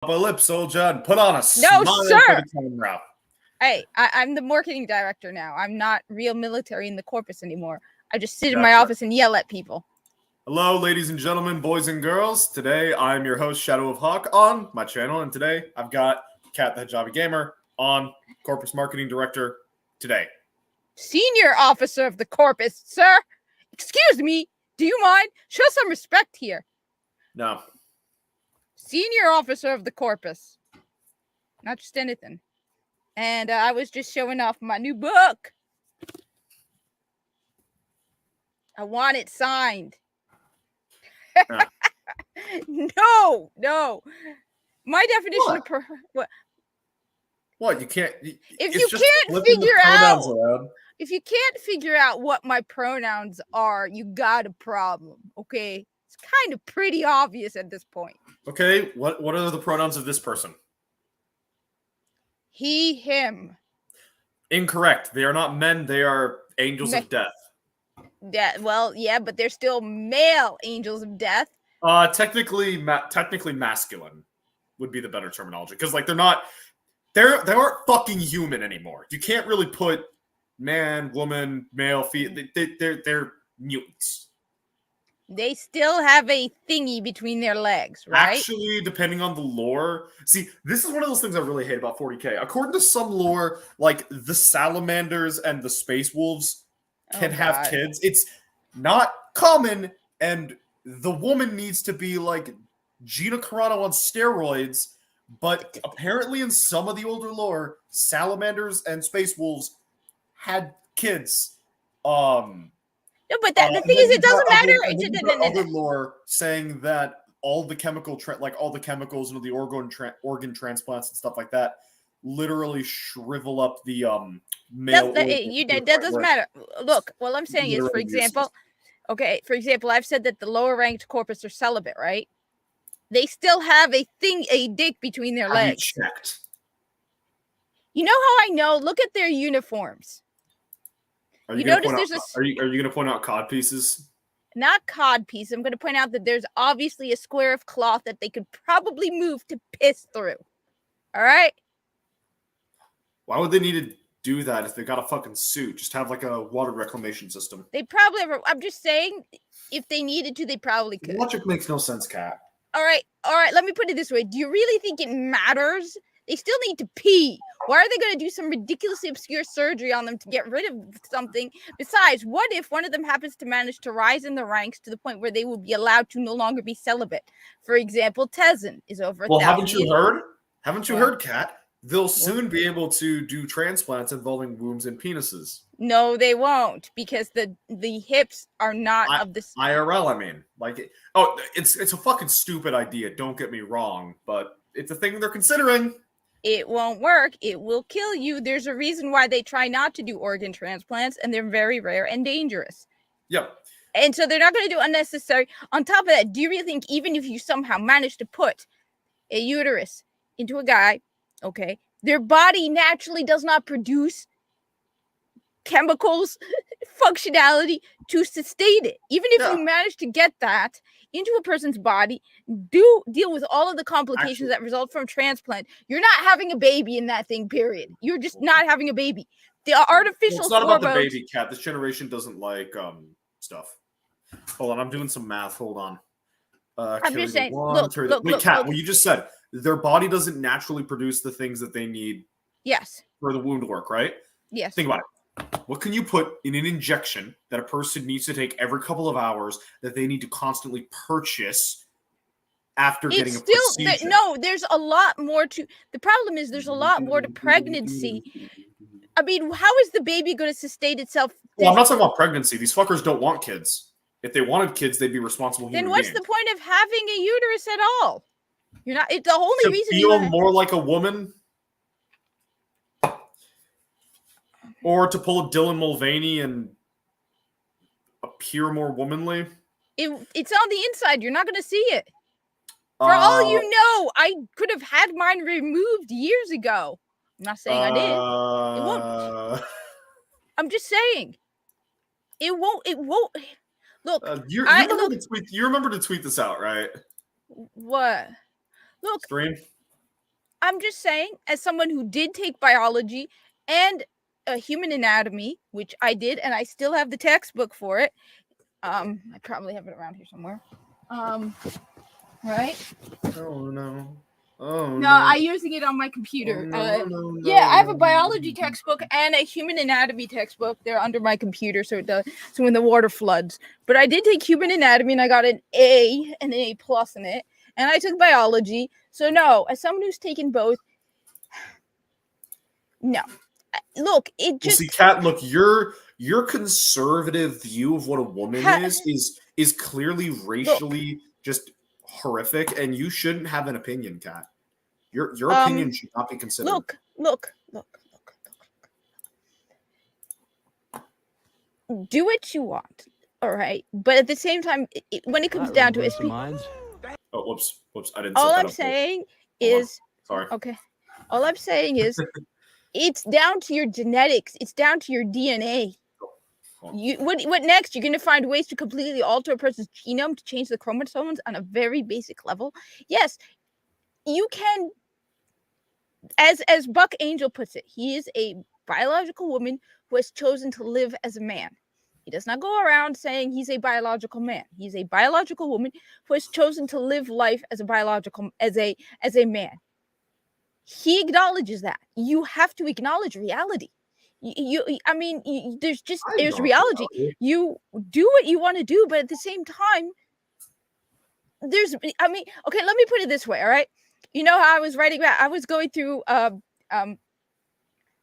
a lip, soldier, and put on a No, smile sir. for the camera. Hey, I'm the marketing director now. I'm not real military in the corpus anymore. I just sit in Gotcha. my office and yell at people. Hello, ladies and gentlemen, boys and girls. Today, I'm your host, Shadow of Hawk, on my channel, and today I've got Cat the Hedgehog Gamer on, Corpus Marketing Director, today. Senior officer of the corpus, sir. Excuse me. Do you mind? Show some respect here. No. Senior officer of the corpus. Not just anything. And I was just showing off my new book. I want it signed. No. My definition of What? You can't. If you can't figure out, if you can't figure out what my pronouns are, you got a problem. Okay, it's kind of pretty obvious at this point. Okay, what are the pronouns of this person? He, him. Incorrect. They are not men. They are angels of death. Well, yeah, but they're still male angels of death. Technically masculine would be the better terminology, because like they aren't fucking human anymore. You can't really put man, woman, male, female. They're mutants. They still have a thingy between their legs, right? Actually, depending on the lore. See, this is one of those things I really hate about 40K. According to some lore, like the salamanders and the space wolves can have kids. It's not common, and the woman needs to be like Gina Carano on steroids. But apparently in some of the older lore, salamanders and space wolves had kids. No, but the thing is, it doesn't matter. Other lore saying that all the chemicals and the organ transplants and stuff like that literally shrivel up the male. That doesn't matter. Look, what I'm saying is, for example, I've said that the lower ranked corpus are celibate, right? They still have a dick between their legs. You checked? You know how I know? Look at their uniforms. Are you going to point out cod pieces? Not cod piece. I'm going to point out that there's obviously a square of cloth that they could probably move to piss through. All right? Why would they need to do that if they got a fucking suit? Just have like a water reclamation system. They probably have. I'm just saying, if they needed to, they probably could. Logic makes no sense, Cat. All right. Let me put it this way. Do you really think it matters? They still need to pee. Why are they going to do some ridiculously obscure surgery on them to get rid of something? Besides, what if one of them happens to manage to rise in the ranks to the point where they will be allowed to no longer be celibate? For example, Tezzin is over 1,000. Haven't you heard? Haven't you heard, Kat? They'll soon be able to do transplants involving wombs and penises. No, they won't, because the hips are not of the IRL. I mean, it's a fucking stupid idea. Don't get me wrong, but it's a thing they're considering. It won't work. It will kill you. There's a reason why they try not to do organ transplants, and they're very rare and dangerous. Yep. And so they're not going to do unnecessary. On top of that, do you really think even if you somehow manage to put a uterus into a guy, okay, their body naturally does not produce chemicals, functionality to sustain it? Even if you manage to get that into a person's body, do deal with all of the complications that result from transplant, you're not having a baby in that thing, period. You're just not having a baby. The artificial it's not about the baby, Cat. This generation doesn't like stuff. Hold on, I'm doing some math. Hold on. I'm just saying, look, Cat, well, you just said their body doesn't naturally produce the things that they need for the wound to work, right? Yes. Think about it. What can you put in an injection that a person needs to take every couple of hours that they need to constantly purchase after getting a procedure? No, there's a lot more to... The problem is there's a lot more to pregnancy. I mean, how is the baby going to sustain itself? Well, I'm not talking about pregnancy. These fuckers don't want kids. If they wanted kids, they'd be responsible human beings. Then what's the point of having a uterus at all? You're not... It's the only reason you feel more like a woman? Or to pull a Dylan Mulvaney and appear more womanly? It's on the inside. You're not going to see it. For all you know, I could have had mine removed years ago. I'm not saying I did. It won't. I'm just saying. It won't. Look. You remember to tweet this out, right? What? Look. Stream? I'm just saying, as someone who did take biology and human anatomy, which I did, and I still have the textbook for it. I probably have it around here somewhere. Right? Oh no. Oh no, I'm using it on my computer. Yeah, I have a biology textbook and a human anatomy textbook. They're under my computer, so when the water floods. But I did take human anatomy, and I got an A and an A+ in it. And I took biology. So no, as someone who's taken both, no. Look, it just. Well, see, Kat, look, your conservative view of what a woman is clearly racially just horrific, and you shouldn't have an opinion, Kat. Your opinion should not be considered. Look. Do what you want, all right? But at the same time, when it comes down to it, oh, whoops! I didn't. All I'm saying is, sorry. Okay. All I'm saying is, it's down to your genetics. It's down to your DNA. What next? You're going to find ways to completely alter a person's genome to change the chromosomes on a very basic level. Yes, you can. As Buck Angel puts it, he is a biological woman who has chosen to live as a man. He does not go around saying he's a biological man. He's a biological woman who has chosen to live life as a man. He acknowledges that. You have to acknowledge reality. There's reality. You do what you want to do, but at the same time, okay, let me put it this way, all right? You know how I was going through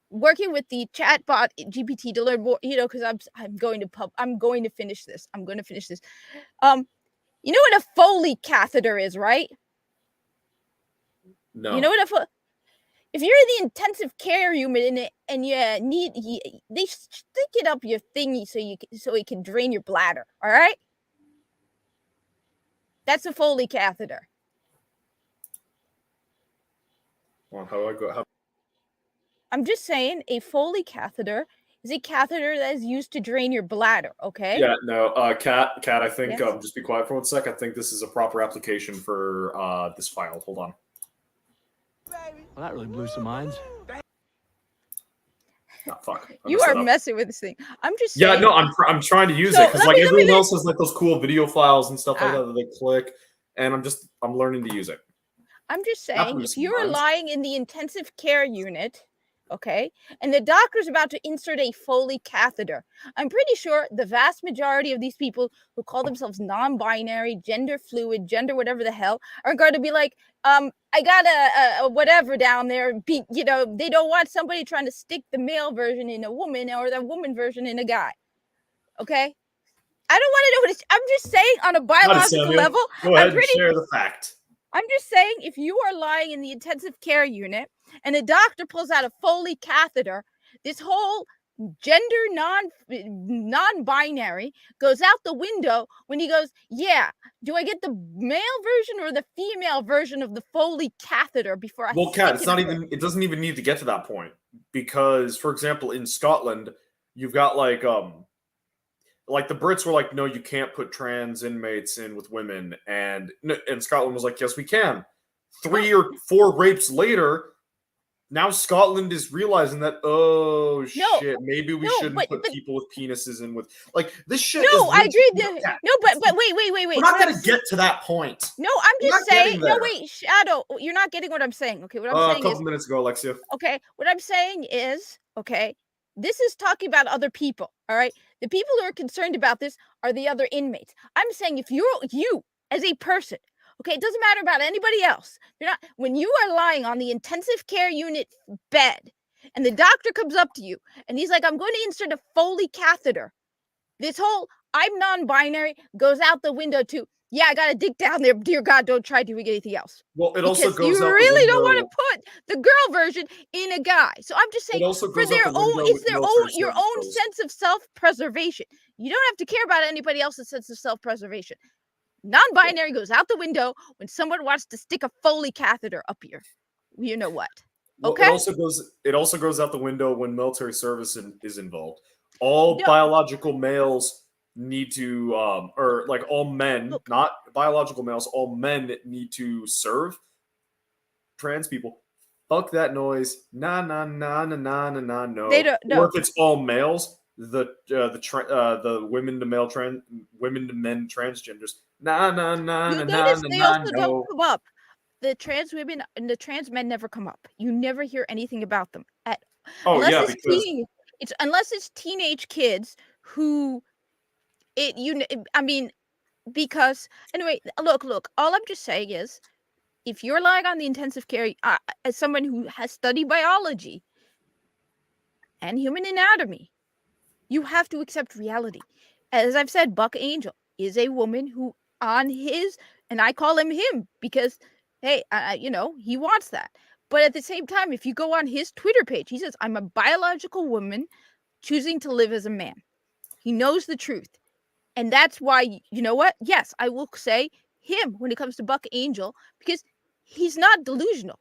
working with the chatbot GPT to learn more, because I'm going to finish this. You know what a Foley catheter is, right? No. You know what if you're in the intensive care unit and they stick it up your thingy so it can drain your bladder, all right? That's a Foley catheter. Well, how do I go? I'm just saying, a Foley catheter is a catheter that is used to drain your bladder, okay? Yeah, no, Kat, I think, yes? Just be quiet for 1 sec. I think this is a proper application for this file. Hold on. Well, that really blew some minds. Oh, fuck. You are messing with this thing. I'm just saying. Yeah, no, I'm trying to use it because like everyone else has like those cool video files and stuff like that they click, and I'm learning to use it. I'm just saying, if you're lying in the intensive care unit, okay, and the doctor's about to insert a Foley catheter, I'm pretty sure the vast majority of these people who call themselves non-binary, gender fluid, gender whatever the hell, are going to be like, I got a whatever down there. They don't want somebody trying to stick the male version in a woman or the woman version in a guy. Okay? I don't want to know what it's. I'm just saying on a biological level. Go ahead and share the fact. I'm just saying, if you are lying in the intensive care unit and a doctor pulls out a Foley catheter, this whole gender non-binary goes out the window when he goes, yeah, do I get the male version or the female version of the Foley catheter before I Kat, it doesn't even need to get to that point, because for example in Scotland you've got like the Brits were like, no, you can't put trans inmates in with women, and Scotland was like, yes, we can. 3 or 4 rapes later, now Scotland is realizing that, shit, maybe we shouldn't put people with penises in with, like, this shit. No, I agree. But wait. We're not going to get to that point. No, I'm just saying. No, wait, Shadow, you're not getting what I'm saying. Okay, what I'm saying a couple minutes ago, Alexia. Okay, what I'm saying is, okay, this is talking about other people, all right? The people who are concerned about this are the other inmates. I'm saying if you as a person, okay, it doesn't matter about anybody else. When you are lying on the intensive care unit bed and the doctor comes up to you and he's like, I'm going to insert a Foley catheter. This whole I'm non-binary goes out the window too. Yeah, I got a dick down there. Dear God, don't try doing anything else. Well, it also goes you out really the window. Don't want to put the girl version in a guy. So I'm just saying, for your own sense of self-preservation. You don't have to care about anybody else's sense of self-preservation. Non-binary goes out the window when someone wants to stick a Foley catheter up here. You know what? Okay. Well, it also goes out the window when military service is involved. All biological males need to, or like all men, not biological males, all men need to serve. Trans people fuck that noise. Nah, nah, nah, nah, nah, nah, nah, no. They don't. No. Or if it's all males, the women to men transgenders. Nah, nah, nah, You'll nah, notice nah, they nah, also no. don't come up. The trans women and the trans men never come up. You never hear anything about them Oh yeah, unless it's teenage kids who I mean, because anyway, look, all I'm just saying is if you're lying on the intensive care as someone who has studied biology and human anatomy, you have to accept reality. As I've said, Buck Angel is a woman who on his, and I call him because, hey, he wants that. But at the same time, if you go on his Twitter page, he says, I'm a biological woman choosing to live as a man. He knows the truth. And that's why, you know what? Yes, I will say him when it comes to Buck Angel, because he's not delusional.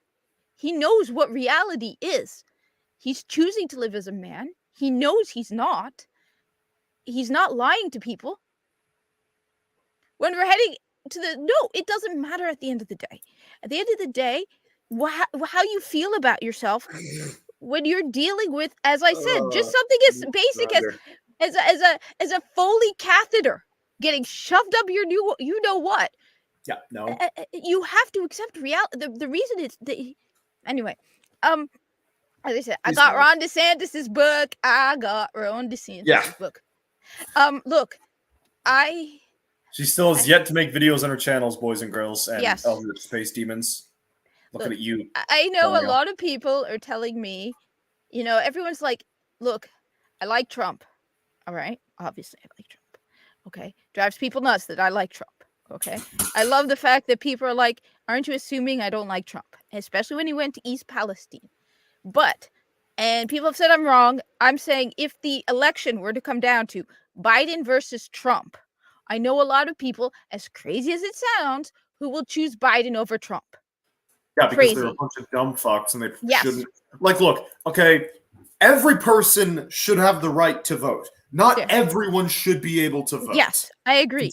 He knows what reality is. He's choosing to live as a man. He knows he's not. He's not lying to people. When we're heading to no, it doesn't matter at the end of the day. At the end of the day, how you feel about yourself when you're dealing with, as I said, just something as basic as a Foley catheter getting shoved up your you know what. Yeah, no. You have to accept reality. The reason is anyway. As I said, I got Ron DeSantis's book. Book. Look, she still has yet to make videos on her channels, boys and girls, and yes. Elder Space Demons. Looking at you. I know a lot of people are telling me, everyone's like, look, I like Trump. All right. Obviously, I like Trump. Okay. Drives people nuts that I like Trump. Okay. I love the fact that people are like, aren't you assuming I don't like Trump? Especially when he went to East Palestine. And people have said I'm wrong. I'm saying if the election were to come down to Biden versus Trump, I know a lot of people, as crazy as it sounds, who will choose Biden over Trump. Yeah, because they're a bunch of dumb fucks and they shouldn't. Like, look, okay, every person should have the right to vote. Not everyone should be able to vote. Yes, I agree.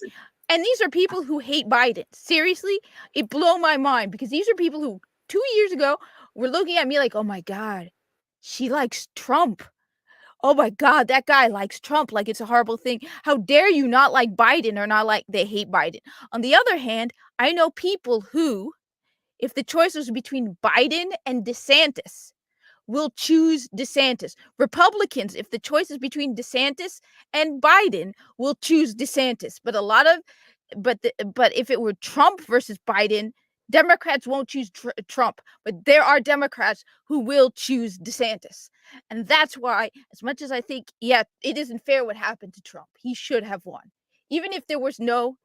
And these are people who hate Biden. Seriously, it blew my mind because these are people who 2 years ago were looking at me like, oh my God, she likes Trump. Oh my God, that guy likes Trump like it's a horrible thing. How dare you not like Biden or not like they hate Biden? On the other hand, I know people who, if the choice was between Biden and DeSantis, will choose DeSantis. Republicans, if the choice is between DeSantis and Biden, will choose DeSantis. But if it were Trump versus Biden, Democrats won't choose Trump, but there are Democrats who will choose DeSantis. And that's why, as much as I think, it isn't fair what happened to Trump. He should have won. Even if there was no,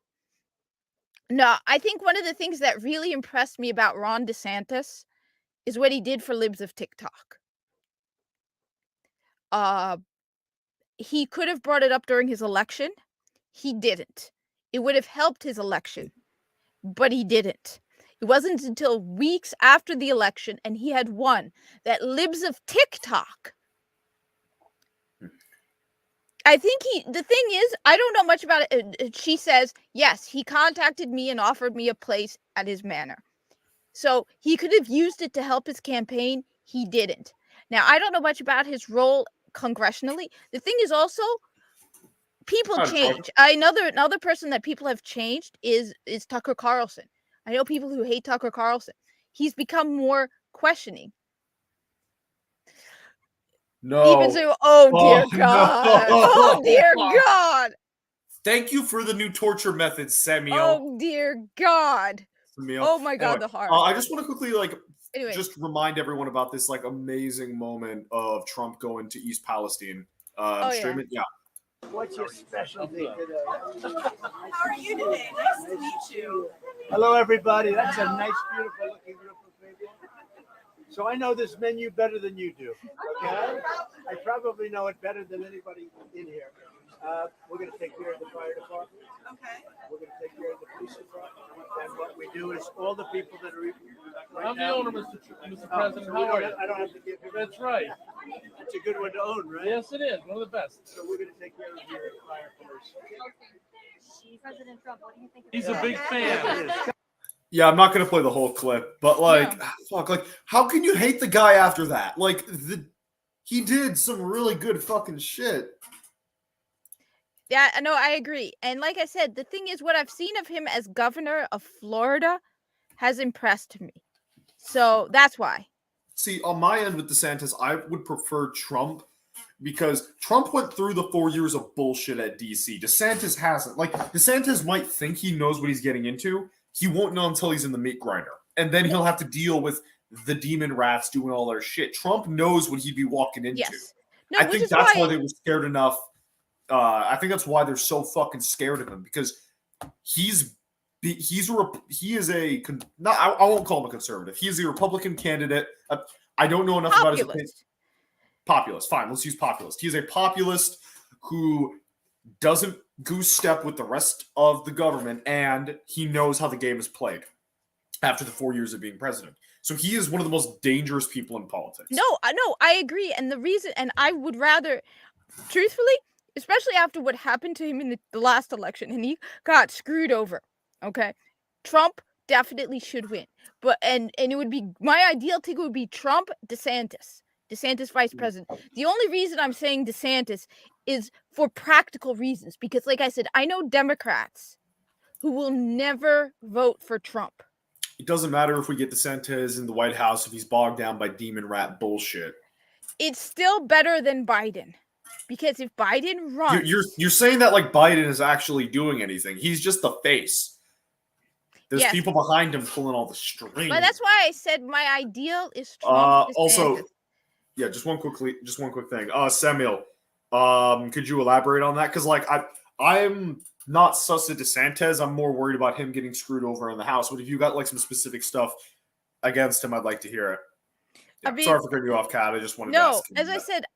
I think one of the things that really impressed me about Ron DeSantis is what he did for libs of TikTok. He could have brought it up during his election. He didn't. It would have helped his election, but he didn't. It wasn't until weeks after the election and he had won that libs of TikTok. I think the thing is, I don't know much about it. She says, yes, he contacted me and offered me a place at his manor. So he could have used it to help his campaign. He didn't. Now, I don't know much about his role congressionally. The thing is also, people change. Another person that people have changed is Tucker Carlson. I know people who hate Tucker Carlson. He's become more questioning. No. Even so, oh dear God. No. Oh dear God. Thank you for the new torture methods, Samuel. Oh dear God. Samuel. Oh my God, anyway, the horror. I just want to quickly just remind everyone about this amazing moment of Trump going to East Palestine. Stream it. Yeah. What's your specialty today? How are you today? Nice to meet you. Hello, everybody. That's a nice, beautiful looking group of people. So I know this menu better than you do. Okay? I probably know it better than anybody in here. We're going to take care of the fire department. Okay. We're going to take care of the police department. And what we do is all the people that are I'm the owner, Mr. President. How are you? I don't have to give you. That's right. It's a good one to own, right? Yes, it is. One of the best. So we're going to take care of your fire police. President Trump, what do you think? He's a big fan. Yeah, I'm not gonna play the whole clip, but like, No. fuck, like, how can you hate the guy after that? Like, he did some really good fucking shit. Yeah, no, I agree. And like I said, the thing is, what I've seen of him as governor of Florida has impressed me. So that's why. See, on my end with DeSantis, I would prefer Trump because Trump went through the 4 years of bullshit at DC. DeSantis hasn't. Like, DeSantis might think he knows what he's getting into. He won't know until he's in the meat grinder. And then he'll have to deal with the demon rats doing all their shit. Trump knows what he'd be walking into. Yes. No, I which think is that's why they were scared enough. I think that's why they're so fucking scared of him, because he is a I won't call him a conservative. He is a Republican candidate. I don't know enough about his opinion. Populist. Fine, let's use populist. He's a populist who doesn't goose step with the rest of the government, and he knows how the game is played after the 4 years of being president. So he is one of the most dangerous people in politics. No, I agree. And the reason, and I would rather, truthfully, especially after what happened to him in the last election, and he got screwed over. Okay, Trump definitely should win, but and it would be my ideal ticket would be Trump, DeSantis vice president. The only reason I'm saying DeSantis is for practical reasons, because like I said, I know Democrats who will never vote for Trump. It doesn't matter if we get DeSantis in the White House if he's bogged down by demon rat bullshit. It's still better than Biden. Because if Biden runs... You're saying that like Biden is actually doing anything. He's just the face. There's people behind him pulling all the strings. But that's why I said my ideal is Trump. Also, yeah, just one quick thing. Samuel, could you elaborate on that? Because like I'm not sus of DeSantis. I'm more worried about him getting screwed over in the House. But if you got like some specific stuff against him, I'd like to hear it. Yeah, I mean, sorry for cutting you off, Kat. I just wanted to ask as I said,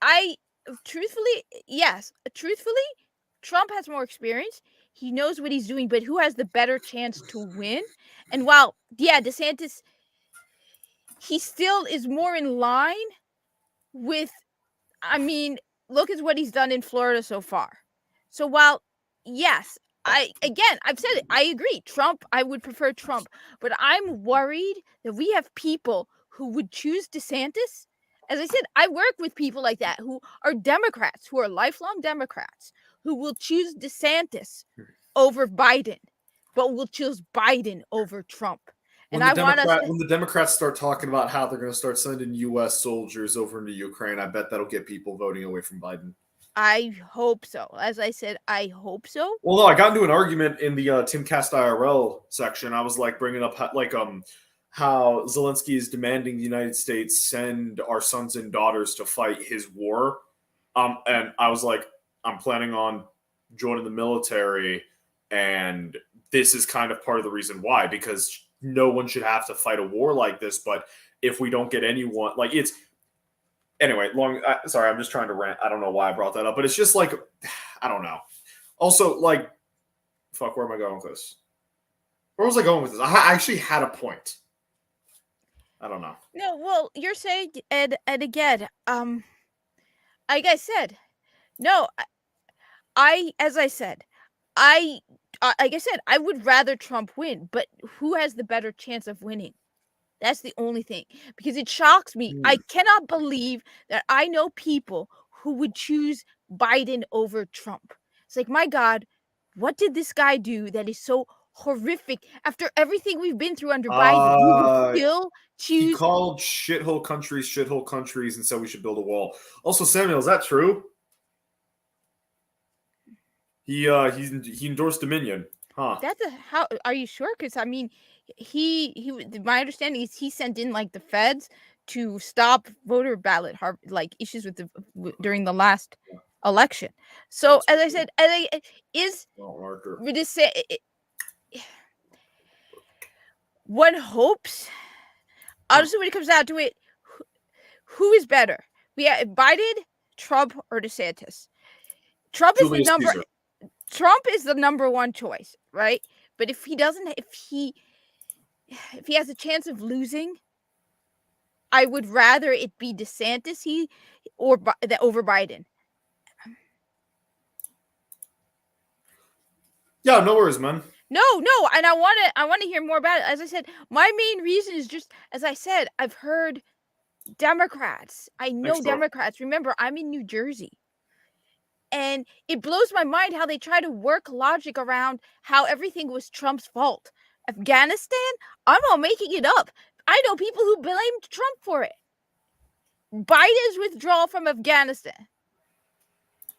truthfully, Trump has more experience. He knows what he's doing, but who has the better chance to win? And while, DeSantis, he still is more in line with, I mean, look at what he's done in Florida so far. So while, yes, I've said it, I agree. Trump, I would prefer Trump, but I'm worried that we have people who would choose DeSantis. As I said, I work with people like that who are Democrats, who are lifelong Democrats, who will choose DeSantis over Biden, but will choose Biden over Trump. And when the Democrats start talking about how they're going to start sending U.S. soldiers over into Ukraine, I bet that'll get people voting away from Biden. I hope so. As I said, I hope so. Well, no, I got into an argument in the Timcast IRL section. I was like bringing up how Zelensky is demanding the United States send our sons and daughters to fight his war. And I was like, I'm planning on joining the military, and this is kind of part of the reason why, because no one should have to fight a war like this. But if we don't get anyone, like it's anyway, sorry, I'm just trying to rant. I don't know why I brought that up, but it's just like, I don't know. Also, like, fuck, where am I going with this? Where was I going with this? I actually had a point. I don't know. No, well, you're saying, and again, like I said, no, like I said, I would rather Trump win, but who has the better chance of winning? That's the only thing, because it shocks me. I cannot believe that I know people who would choose Biden over Trump. It's like, my God, what did this guy do that is so horrific after everything we've been through under Biden? We would still choose. He called shithole countries and said we should build a wall. Also, Samuel, is that true? He endorsed Dominion, huh? How are you sure? Because I mean, he my understanding is he sent in like the feds to stop voter ballot issues with during the last election. So as I said, one hopes. Honestly, when it comes down to it, who is better? We have Biden, Trump, or DeSantis. Trump is the number one choice, right? But if he has a chance of losing, I would rather it be DeSantis over Biden. Yeah, no worries, man. No, and I want to hear more about it. As I said, my main reason is just, as I said, I've heard Democrats. I know Thanks, Tor. Democrats. Remember, I'm in New Jersey. And it blows my mind how they try to work logic around how everything was Trump's fault. Afghanistan? I'm not making it up. I know people who blamed Trump for it. Biden's withdrawal from Afghanistan.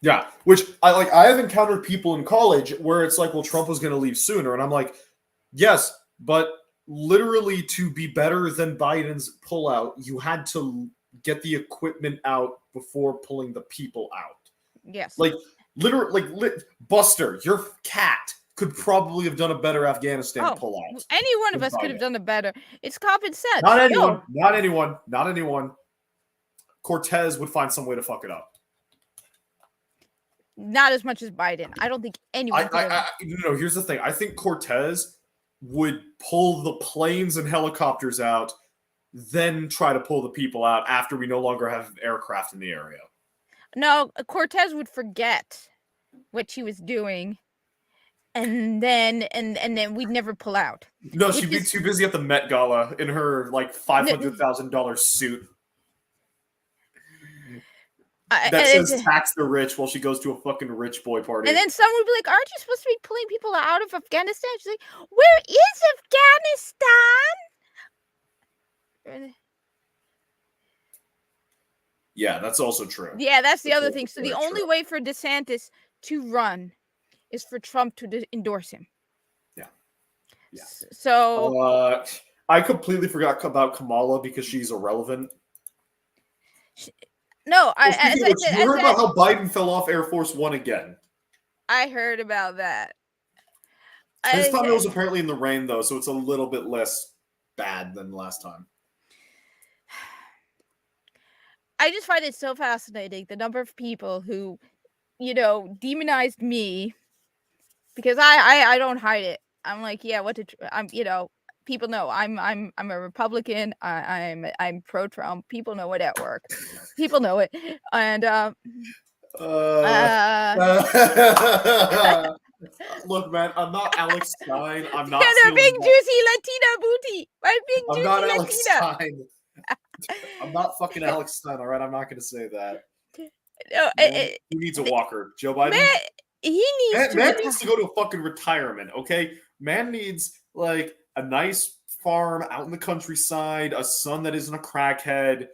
Yeah, which I have encountered people in college where it's like, well, Trump was going to leave sooner, and I'm like, yes, but literally to be better than Biden's pullout, you had to get the equipment out before pulling the people out. Yes. Like literally, Buster, your cat could probably have done a better Afghanistan pullout. Any one of us could have done it better. It's common sense. Not anyone. Cortez would find some way to fuck it up. Not as much as Biden. I don't think anyone. No, here's the thing. I think Cortez would pull the planes and helicopters out, then try to pull the people out after we no longer have aircraft in the area. No, Cortez would forget what she was doing, and then we'd never pull out. No, she'd be too busy at the Met Gala in her like $500,000 suit. That says tax the rich while she goes to a fucking rich boy party. And then someone would be like, aren't you supposed to be pulling people out of Afghanistan? She's like, where is Afghanistan? Yeah, that's also true. Yeah, that's the other thing. So the only way for DeSantis to run is for Trump to endorse him. Yeah. So I completely forgot about Kamala because she's irrelevant. No, you heard about how Biden fell off Air Force One again. I heard about that. This time it was apparently in the rain, though, so it's a little bit less bad than last time. I just find it so fascinating, the number of people who, demonized me because I don't hide it. I'm like, yeah, people know I'm a Republican. I'm pro Trump. People know it at work. People know it. And look, man, I'm not Alex Stein. I'm not. Yeah, they're big juicy Latina booty. My big I'm juicy not Latina. Alex Stein. I'm not fucking Alex Stein. All right, I'm not going to say that. No, who needs a walker? Joe Biden. Man needs to go to a fucking retirement. Okay, man needs like a nice farm out in the countryside, a son that isn't a crackhead,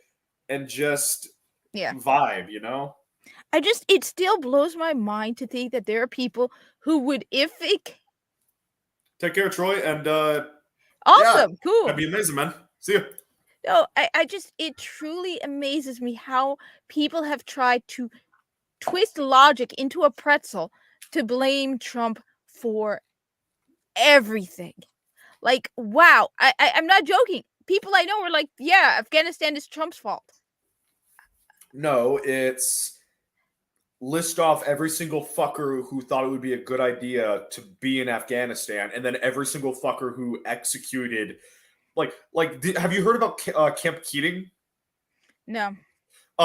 and just vibe, it still blows my mind to think that there are people who would, if they take care, Troy, and awesome, cool, that'd be amazing, man. See you. No, it truly amazes me how people have tried to twist logic into a pretzel to blame Trump for everything. Like, wow, I'm not joking. People I know were like, yeah, Afghanistan is Trump's fault. No, it's list off every single fucker who thought it would be a good idea to be in Afghanistan, and then every single fucker who executed. Have you heard about Camp Keating? No.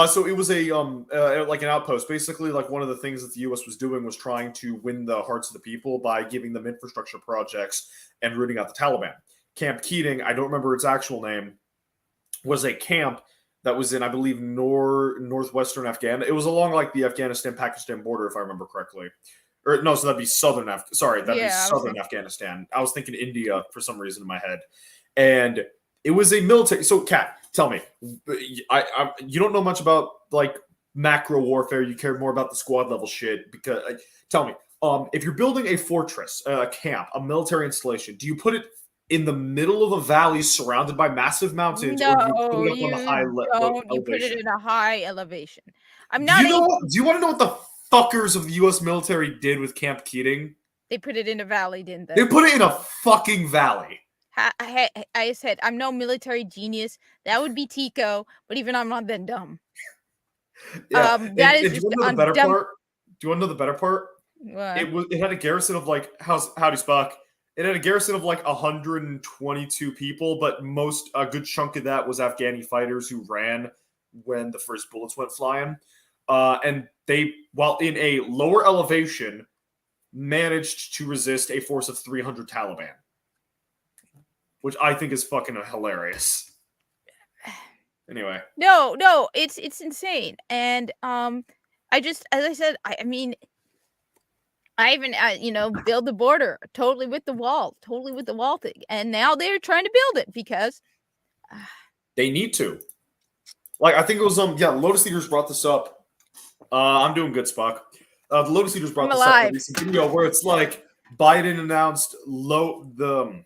So it was a like an outpost. Basically, like one of the things that the U.S. was doing was trying to win the hearts of the people by giving them infrastructure projects and rooting out the Taliban. Camp Keating, I don't remember its actual name, was a camp that was in, I believe, northwestern Afghanistan. It was along like the Afghanistan-Pakistan border, if I remember correctly. Or no, so that'd be southern Afghanistan. I was thinking India for some reason in my head. And it was a military. So, Kat, tell me, you don't know much about like macro warfare. You care more about the squad level shit. Because tell me, if you're building a fortress, a camp, a military installation, do you put it in the middle of a valley surrounded by massive mountains, or do you put it up on a high elevation? You put it in a high elevation. I'm not. Do you want to know what the fuckers of the U.S. military did with Camp Keating? They put it in a valley, didn't they? They put it in a fucking valley. I said, I'm no military genius. That would be Tico, but even I'm not that dumb. Yeah. That is just just do you want to know the better dumb. part? Do you want to know the better part? What? It had a garrison of like howdy Spock. It had a garrison of like 122 people, but a good chunk of that was Afghani fighters who ran when the first bullets went flying. And they, while in a lower elevation, managed to resist a force of 300 Taliban, which I think is fucking hilarious. Anyway, no, it's insane, and I just, as I said, I mean, I even build the border totally with the wall thing, and now they're trying to build it because they need to. Like, I think it was Lotus Eaters brought this up. I'm doing good, Spock. The Lotus Eaters brought this up in a recent video where it's like Biden announced the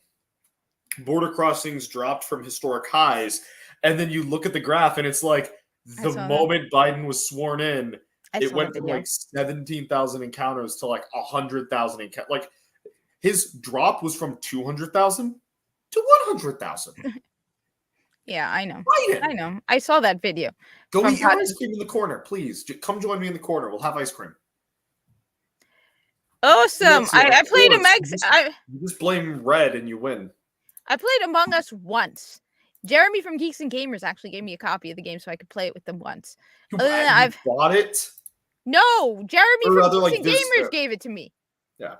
border crossings dropped from historic highs, and then you look at the graph and it's like the moment Biden was sworn in, it went from like 17,000 encounters to like 100,000 encounters. Like, his drop was from 200,000 to 100,000. Yeah, I know. Biden. I know. I saw that video. Go eat your ice cream in the corner, please. Come join me in the corner. We'll have ice cream. Awesome. I played You just blame Red and you win. I played Among Us once. Jeremy from Geeks and Gamers actually gave me a copy of the game so I could play it with them once. You bought it? No, Jeremy from Geeks and Gamers gave it to me. Yeah.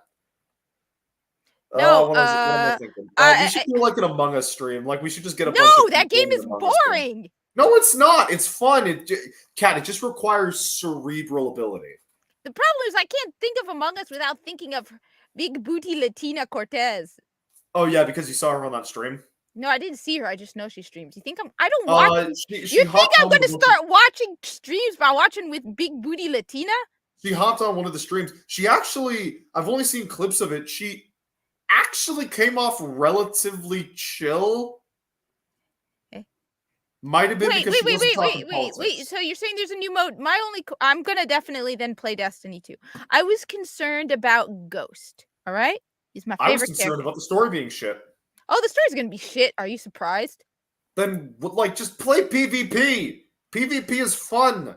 No, what am I thinking? We should do like an Among Us stream. Like, we should just get a bunch of that game is boring. No, it's not. It's fun. It just requires cerebral ability. The problem is I can't think of Among Us without thinking of Big Booty Latina Cortez. Oh yeah, because you saw her on that stream. No, I didn't see her. I just know she streams. You think I don't watch. You think I'm going to start watching streams by watching with Big Booty Latina? She hopped on one of the streams. I've only seen clips of it. She actually came off relatively chill. Okay. Might have been because she wasn't talking wait. politics. So you're saying there's a new mode? I'm gonna definitely then play Destiny 2. I was concerned about Ghost. All right, he's my favorite. I was concerned about the story being shit. Oh, the story's gonna be shit. Are you surprised? Then just play PvP. PvP is fun.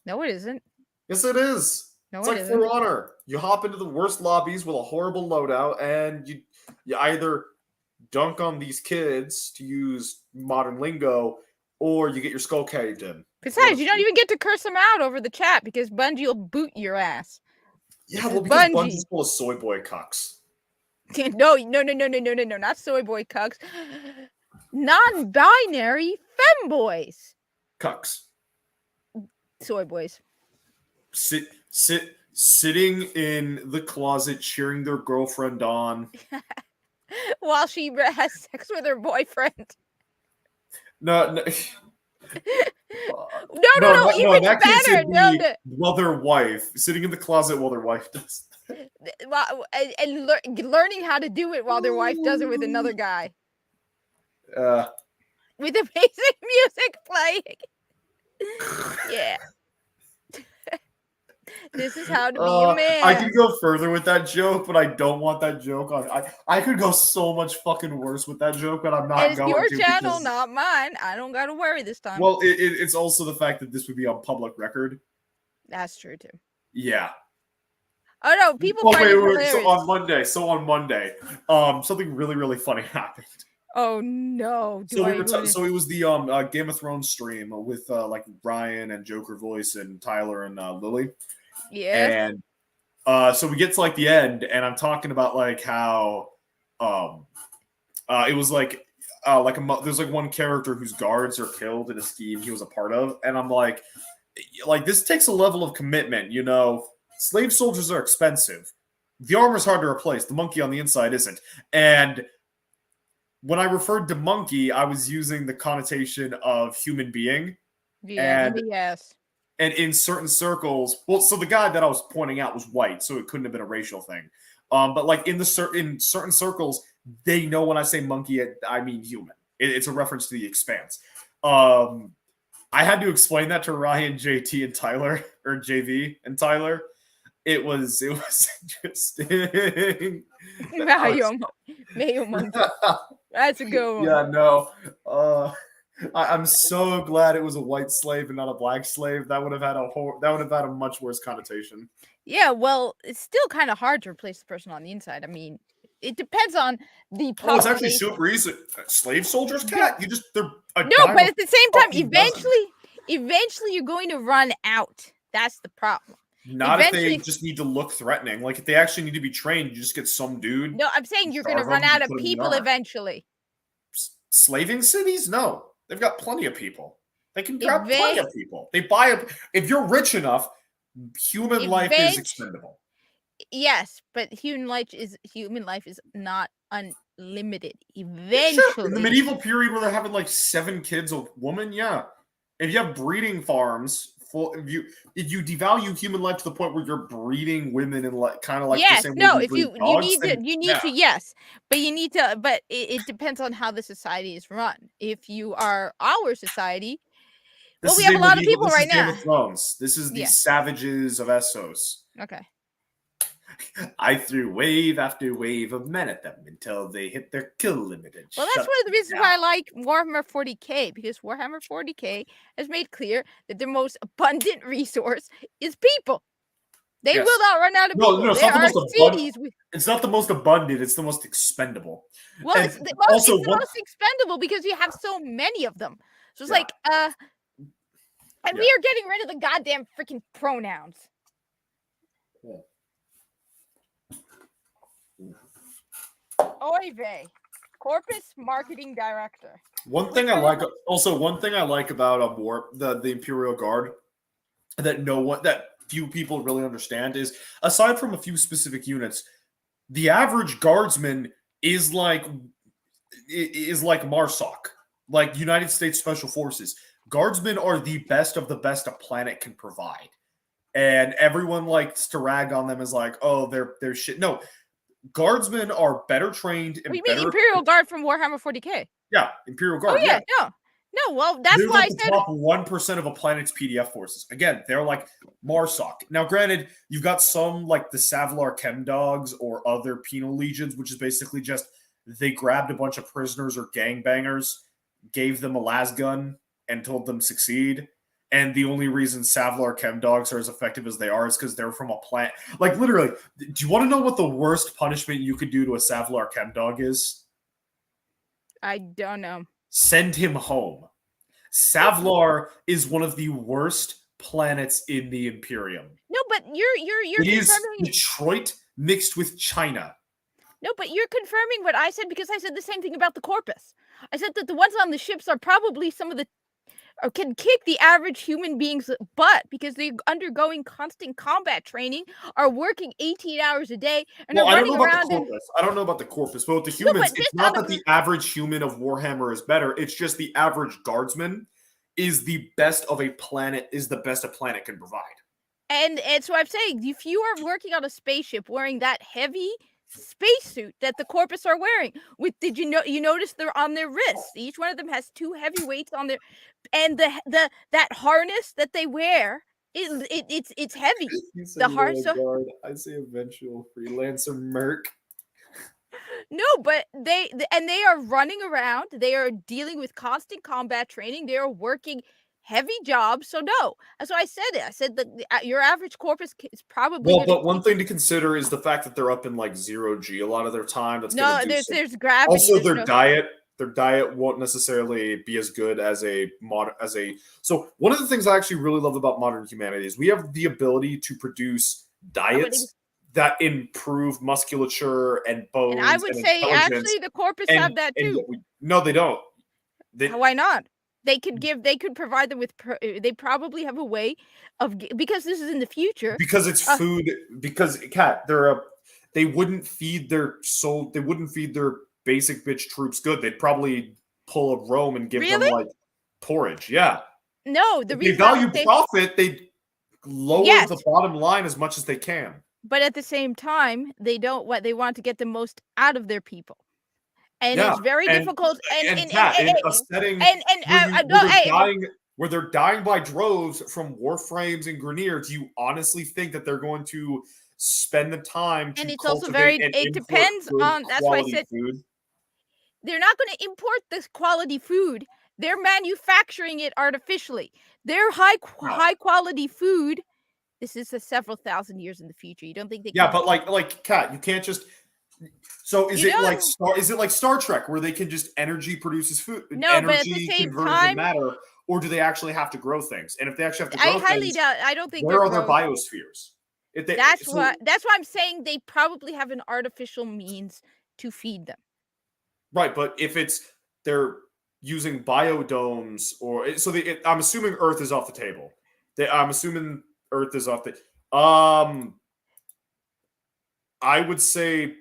No, it isn't. Yes, it is. No, it's it like isn't. For Honor. You hop into the worst lobbies with a horrible loadout, and you either dunk on these kids, to use modern lingo, or you get your skull caved in. Besides, you don't even get to curse them out over the chat because Bungie will boot your ass. Yeah, well, because Bungie's full of soy boy cucks. No, not soy boy cucks. Non-binary femboys. Cucks. Soy boys. Sitting in the closet cheering their girlfriend on while she has sex with her boyfriend. No. Even better. While their wife sitting in the closet while their wife does. And learning how to do it while their wife does it with another guy. With amazing music playing. Yeah. This is how to be a man. I could go further with that joke, but I don't want that joke on. I could go so much fucking worse with that joke, but I'm not going to. It's your channel, not mine. I don't got to worry this time. Well, it's also the fact that this would be on public record. That's true, too. Yeah. Oh, no, people find it hilarious. So on Monday, something really, really funny happened. Oh, no. So it was the Game of Thrones stream with like Ryan and Joker Voice and Tyler and Lily. Yeah. And so we get to like the end, and I'm talking about like how it was like there's like one character whose guards are killed in a scheme he was a part of, and I'm like this takes a level of commitment, you know. Slave soldiers are expensive. The armor's hard to replace. The monkey on the inside isn't. And when I referred to monkey, I was using the connotation of human being. Yeah, yes. And in certain circles, well, so the guy that I was pointing out was white, so it couldn't have been a racial thing. But like in certain circles, they know when I say monkey, I mean human. It's a reference to the Expanse. I had to explain that to Ryan, JT, and Tyler, or JV and Tyler. It was interesting. Mayo monkey. That's a good one. Yeah, no. I'm so glad it was a white slave and not a black slave. That would have had a much worse connotation. Yeah, well, it's still kind of hard to replace the person on the inside. I mean, it depends on the. Oh, it's actually super easy. Slave soldiers, cat. But at the same time, eventually, you're going to run out. That's the problem. Not if Eventually- they just need to look threatening. Like if they actually need to be trained, you just get some dude. No, I'm saying you're going to Starve 'em, run out you of put 'em in the people armor. eventually. Slaving cities? No, they've got plenty of people. They can If grab plenty they- of people. They buy a. If you're rich enough, human life is Event- expendable. Yes, but human life is not unlimited. Sure, Eventually, in the medieval period where they're having like 7 kids a woman, yeah. If you have breeding farms, if you devalue human life to the point where you're breeding women and like kind of like yes, the same no. way If you breed dogs, need to, then yeah. yes, but you need to. But it depends on how the society is run. If you are our society, well, This we is have a lot of medieval- people this right is Game now. of Thrones. This is the Yeah. savages of Essos. Okay. I threw wave after wave of men at them until they hit their kill limit. And Well, that's shut one of the reasons down. why I like Warhammer 40k, because Warhammer 40k has made clear that their most abundant resource is people. They Yes. will not run out of No, people. no, it's There not the are most abundant. cities with. It's not the most abundant, it's the most expendable. Well, And it's the most, also it's the one- most expendable because you have so many of them. So it's Yeah. like, and we are getting rid of the goddamn freaking pronouns. Oy vey. Corpus Marketing Director. One thing I like about the Imperial Guard that few people really understand is, aside from a few specific units, the average guardsman is like MARSOC, like United States Special Forces. Guardsmen are the best of the best a planet can provide. And everyone likes to rag on them as like, oh, they're shit. No, guardsmen are better trained and What do you mean better. Imperial Guard from Warhammer 40k? Yeah, Imperial Oh Guard. yeah, no. Well, that's They're why I like the said. top 1% of a planet's PDF forces. Again, they're like MARSOC. Now, granted, you've got some like the Savlar Chem Dogs or other penal legions, which is basically just they grabbed a bunch of prisoners or gangbangers, gave them a las gun, and told them succeed. And the only reason Savlar Chem Dogs are as effective as they are is because they're from a planet. Like, literally, do you want to know what the worst punishment you could do to a Savlar Chem Dog is? I don't know. Send him home. Savlar is one of the worst planets in the Imperium. No, but you're It is confirming. Detroit mixed with China. No, but you're confirming what I said because I said the same thing about the Corpus. I said that the ones on the ships are probably some of the or can kick the average human being's butt because they're undergoing constant combat training, are working 18 hours a day, and Well, are I don't running know about around. the And, Corpus. I don't know about the Corpus, but with the No, humans, but it's just not out that of the average human of Warhammer is better. It's just the average guardsman is the best of a planet, is the best a planet can provide. and so I'm saying, if you are working on a spaceship wearing that heavy spacesuit that the Corpus are wearing, did you notice they're on their wrists? Each one of them has 2 heavy weights on their, and that harness that they wear, it's heavy. The heart. So, I say eventual freelancer merc. no, but they are running around. They are dealing with constant combat training. They are working heavy jobs. So no, that's why I said it. I said that your average Corpus is probably Well, gonna but one thing to consider is the fact that they're up in like 0G a lot of their time. That's no. gonna do There's gravity. Also, there's their no- diet won't necessarily be as good as So one of the things I actually really love about modern humanity is we have the ability to produce diets that improve musculature and bones. And I would say intelligence. actually the Corpus have that And too. no, they don't. Why not? They could provide them with. They probably have a way of because this is in the future. Because it's food. Because Kat, they wouldn't feed their basic bitch troops good. They'd probably pull a Rome and give them like porridge. Yeah. No, the If they reason why value profit, they lower Yes. the bottom line as much as they can. but at the same time, they don't. What they want to get the most out of their people, and Yeah, it's very and- difficult. And Kat, in a setting where they're dying by droves from Warframes and Grineer, do you honestly think that they're going to spend the time to And it's also cultivate very- and it import depends good on- that's why I quality said- food? they're not going to import this quality food. They're manufacturing it artificially. Their high quality food. This is several thousand years in the future. You don't think they? Yeah, can- but like Kat, you can't just. So is You it know- like Star Trek where they can just energy produces food? No, but at the energy same converts to time- matter, or do they actually have to grow things? And if they actually have to grow I highly things, doubt. I don't think where they're are their growing. biospheres? If they, That's so- what. That's why I'm saying they probably have an artificial means to feed them. Right, but if they're using biodomes I'm assuming Earth is off the table. I'm assuming Earth is off the. I would say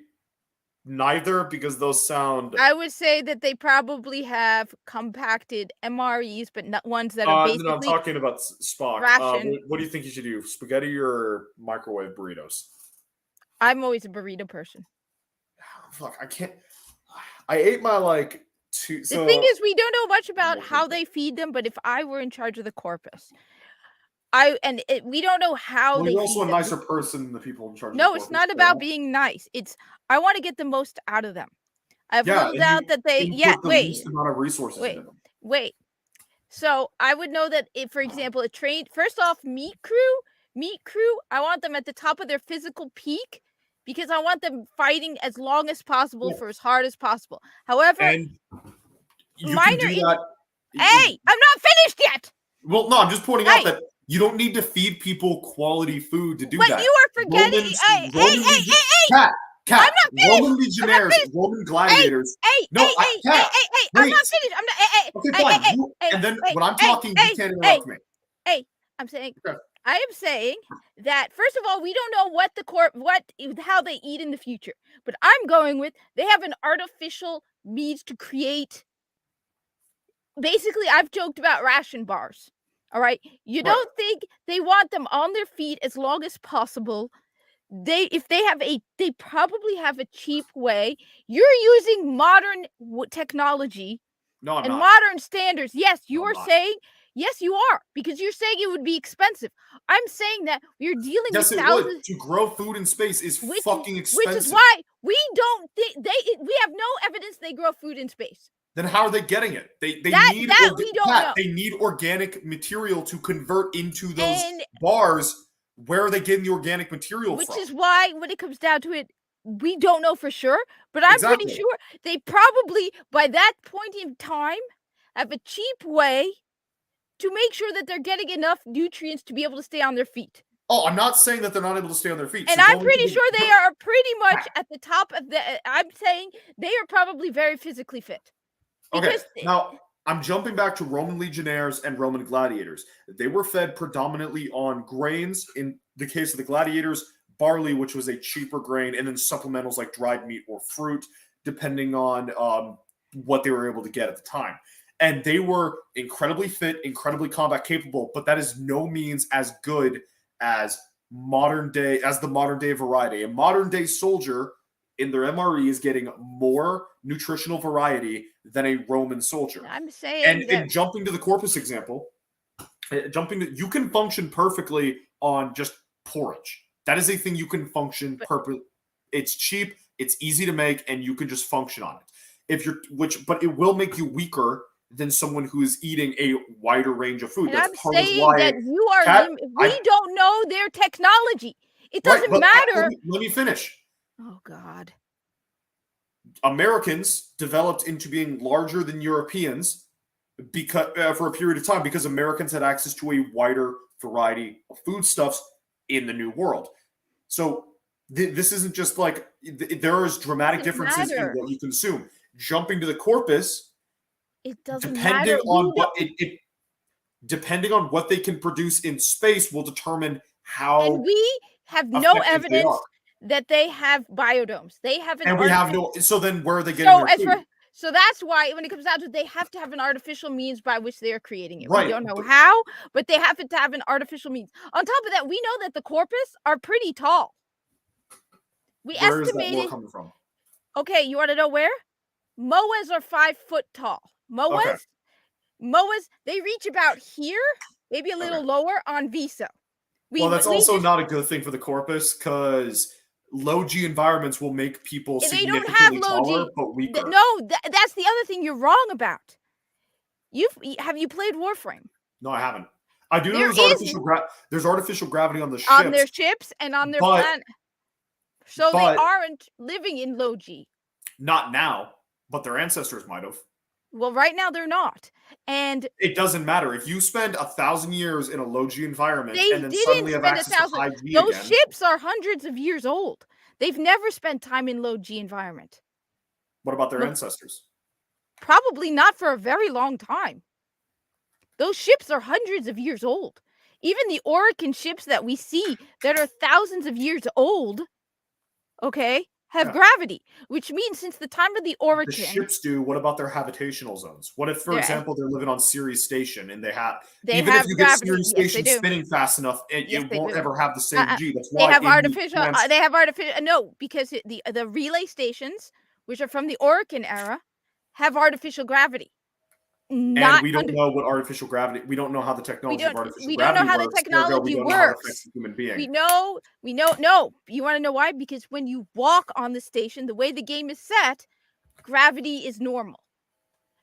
neither, because those sound. I would say that they probably have compacted MREs, but not ones that are basically. No, I'm talking about Spock. Ration. What do you think you should do? Spaghetti or microwave burritos? I'm always a burrito person. Fuck, I can't. I ate my like two. The So, thing is, we don't know much about how they feed them, but if I were in charge of the corpus, we don't know how well, they you're feed also a them. nicer person than the people in charge. No, of it's the not corpus, about so- being nice. It's I want to get the most out of them. I have Yeah, little and doubt you that they. input Yeah, the wait, least amount of resources wait. into them. wait. So I would know that if, for example, a trained first off meat crew, I want them at the top of their physical peak because I want them fighting as long as possible Yeah. for as hard as possible. However, And you minor can do in- that. hey, I'm not finished yet. Well, no, I'm just pointing out Hey. that you don't need to feed people quality food to do But that. you are forgetting. Cat, I'm not Roman legionnaires, Roman gladiators. Hey, No, hey, Cat, I'm wait. not finished. I'm not. Hey, Okay, fine. And then when I'm talking, you can't interrupt me. I'm saying. Okay. I am saying that first of all, we don't know what how they eat in the future. But I'm going with they have an artificial means to create. Basically, I've joked about ration bars. All right, you don't think they want them on their feet as long as possible? They probably have a cheap way. You're using modern technology No, I'm and not. modern standards. Yes, you No, are I'm not. saying. Yes, you are, because you're saying it would be expensive. I'm saying that we're dealing Yes, with it thousands. would. To grow food in space is fucking expensive. Which is why we don't think we have no evidence they grow food in space. Then how are they getting it? They We need don't know. They need organic material to convert into those And- bars. Where are they getting the organic material Which from? is why, when it comes down to it, we don't know for sure. But I'm pretty Exactly. sure they probably, by that point in time, have a cheap way to make sure that they're getting enough nutrients to be able to stay on their feet. Oh, I'm not saying that they're not able to stay on their feet. And So I'm going pretty to the- sure they are pretty much at the top of the. I'm saying they are probably very physically fit. Okay, Because- now I'm jumping back to Roman legionnaires and Roman gladiators. They were fed predominantly on grains. In the case of the gladiators, barley, which was a cheaper grain, and then supplementals like dried meat or fruit, depending on what they were able to get at the time. And they were incredibly fit, incredibly combat capable, but that is no means as good as the modern day variety. A modern day soldier in their MRE is getting more nutritional variety than a Roman soldier. I'm saying And that jumping to the corpus example, you can function perfectly on just porridge. That is a thing you can function perfectly. It's cheap, it's easy to make, and you can just function on it. But it will make you weaker than someone who is eating a wider range of food. and That's I'm part of saying why. that you are. Kat, we don't know their technology. It doesn't Right, but matter. let me finish. Oh God. Americans developed into being larger than Europeans because for a period of time because Americans had access to a wider variety of foodstuffs in the New World. So this isn't just like there is dramatic Doesn't differences matter. in what you consume. Jumping to the corpus, It doesn't depending matter. on depending on what they can produce in space, will determine how. And we have no effective they evidence are. that they have biodomes. They have an And we have artificial- no. So then, where are they getting their food? So that's why when it comes down to it, they have to have an artificial means by which they are creating it. Right, We don't know but- how, but they happen to have an artificial means. On top of that, we know that the corpus are pretty tall. We Where is that estimated. more coming from? Okay, you want to know where? MOAs are 5 foot tall. MOAs, they reach about here, maybe a little Okay. lower on Visa. Well, that's also not a good thing for the corpus because low G environments will make people They don't have significantly low taller G. but weaker. That's the other thing you're wrong about. Have you played Warframe? No, I haven't. I do know There there's artificial gravity on the ships. On their ships and on their but- planet. So they but- aren't living in low G. Not now, but their ancestors might have. Well, right now they're not. And it doesn't matter if you spend 1,000 years in a low G environment they and then didn't suddenly have spend access to high G Those again. ships are hundreds of years old. They've never spent time in low G environment. What about their Look, ancestors? Probably not for a very long time. Those ships are hundreds of years old. Even the Orokin ships that we see that are thousands of years old, okay, have gravity, which means since the time of the Orokin... The ships do. What about their habitational zones? What if, for example, they're living on Ceres Station and they have... even if you gravity. get Ceres Station spinning fast enough, it won't ever have the same G. That's why they have artificial... no, because the relay stations, which are from the Orokin era, have artificial gravity. And we don't know what artificial gravity. We don't know how the technology of artificial gravity works. We don't know how the technology works. Human being. We know. No, you want to know why? Because when you walk on the station, the way the game is set, gravity is normal.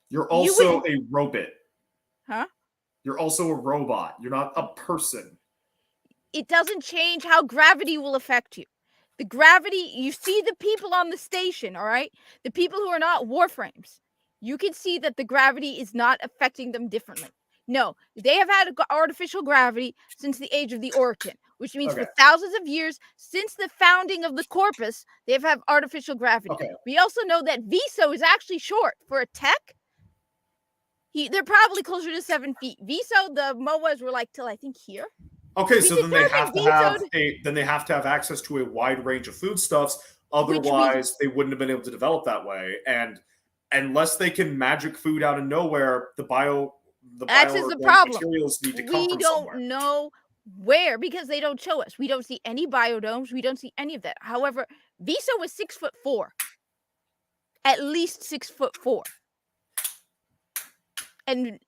You're also a robot. Huh? You're also a robot. You're not a person. It doesn't change how gravity will affect you. The gravity, you see the people on the station, all right? The people who are not warframes. You can see that the gravity is not affecting them differently. No, they have had artificial gravity since the age of the Orokin, which means for thousands of years, since the founding of the Corpus, they've had artificial gravity. We also know that Viso is actually short for a tech. They're probably closer to 7 feet. Viso, the MOAs were like till I think here. Okay, so then they have to have access to a wide range of foodstuffs. Otherwise, they wouldn't have been able to develop that way. And unless they can magic food out of nowhere, the materials need to come from somewhere. We don't know where because they don't show us. We don't see any biodomes. We don't see any of that. However, Viso was 6'4", at least 6'4", and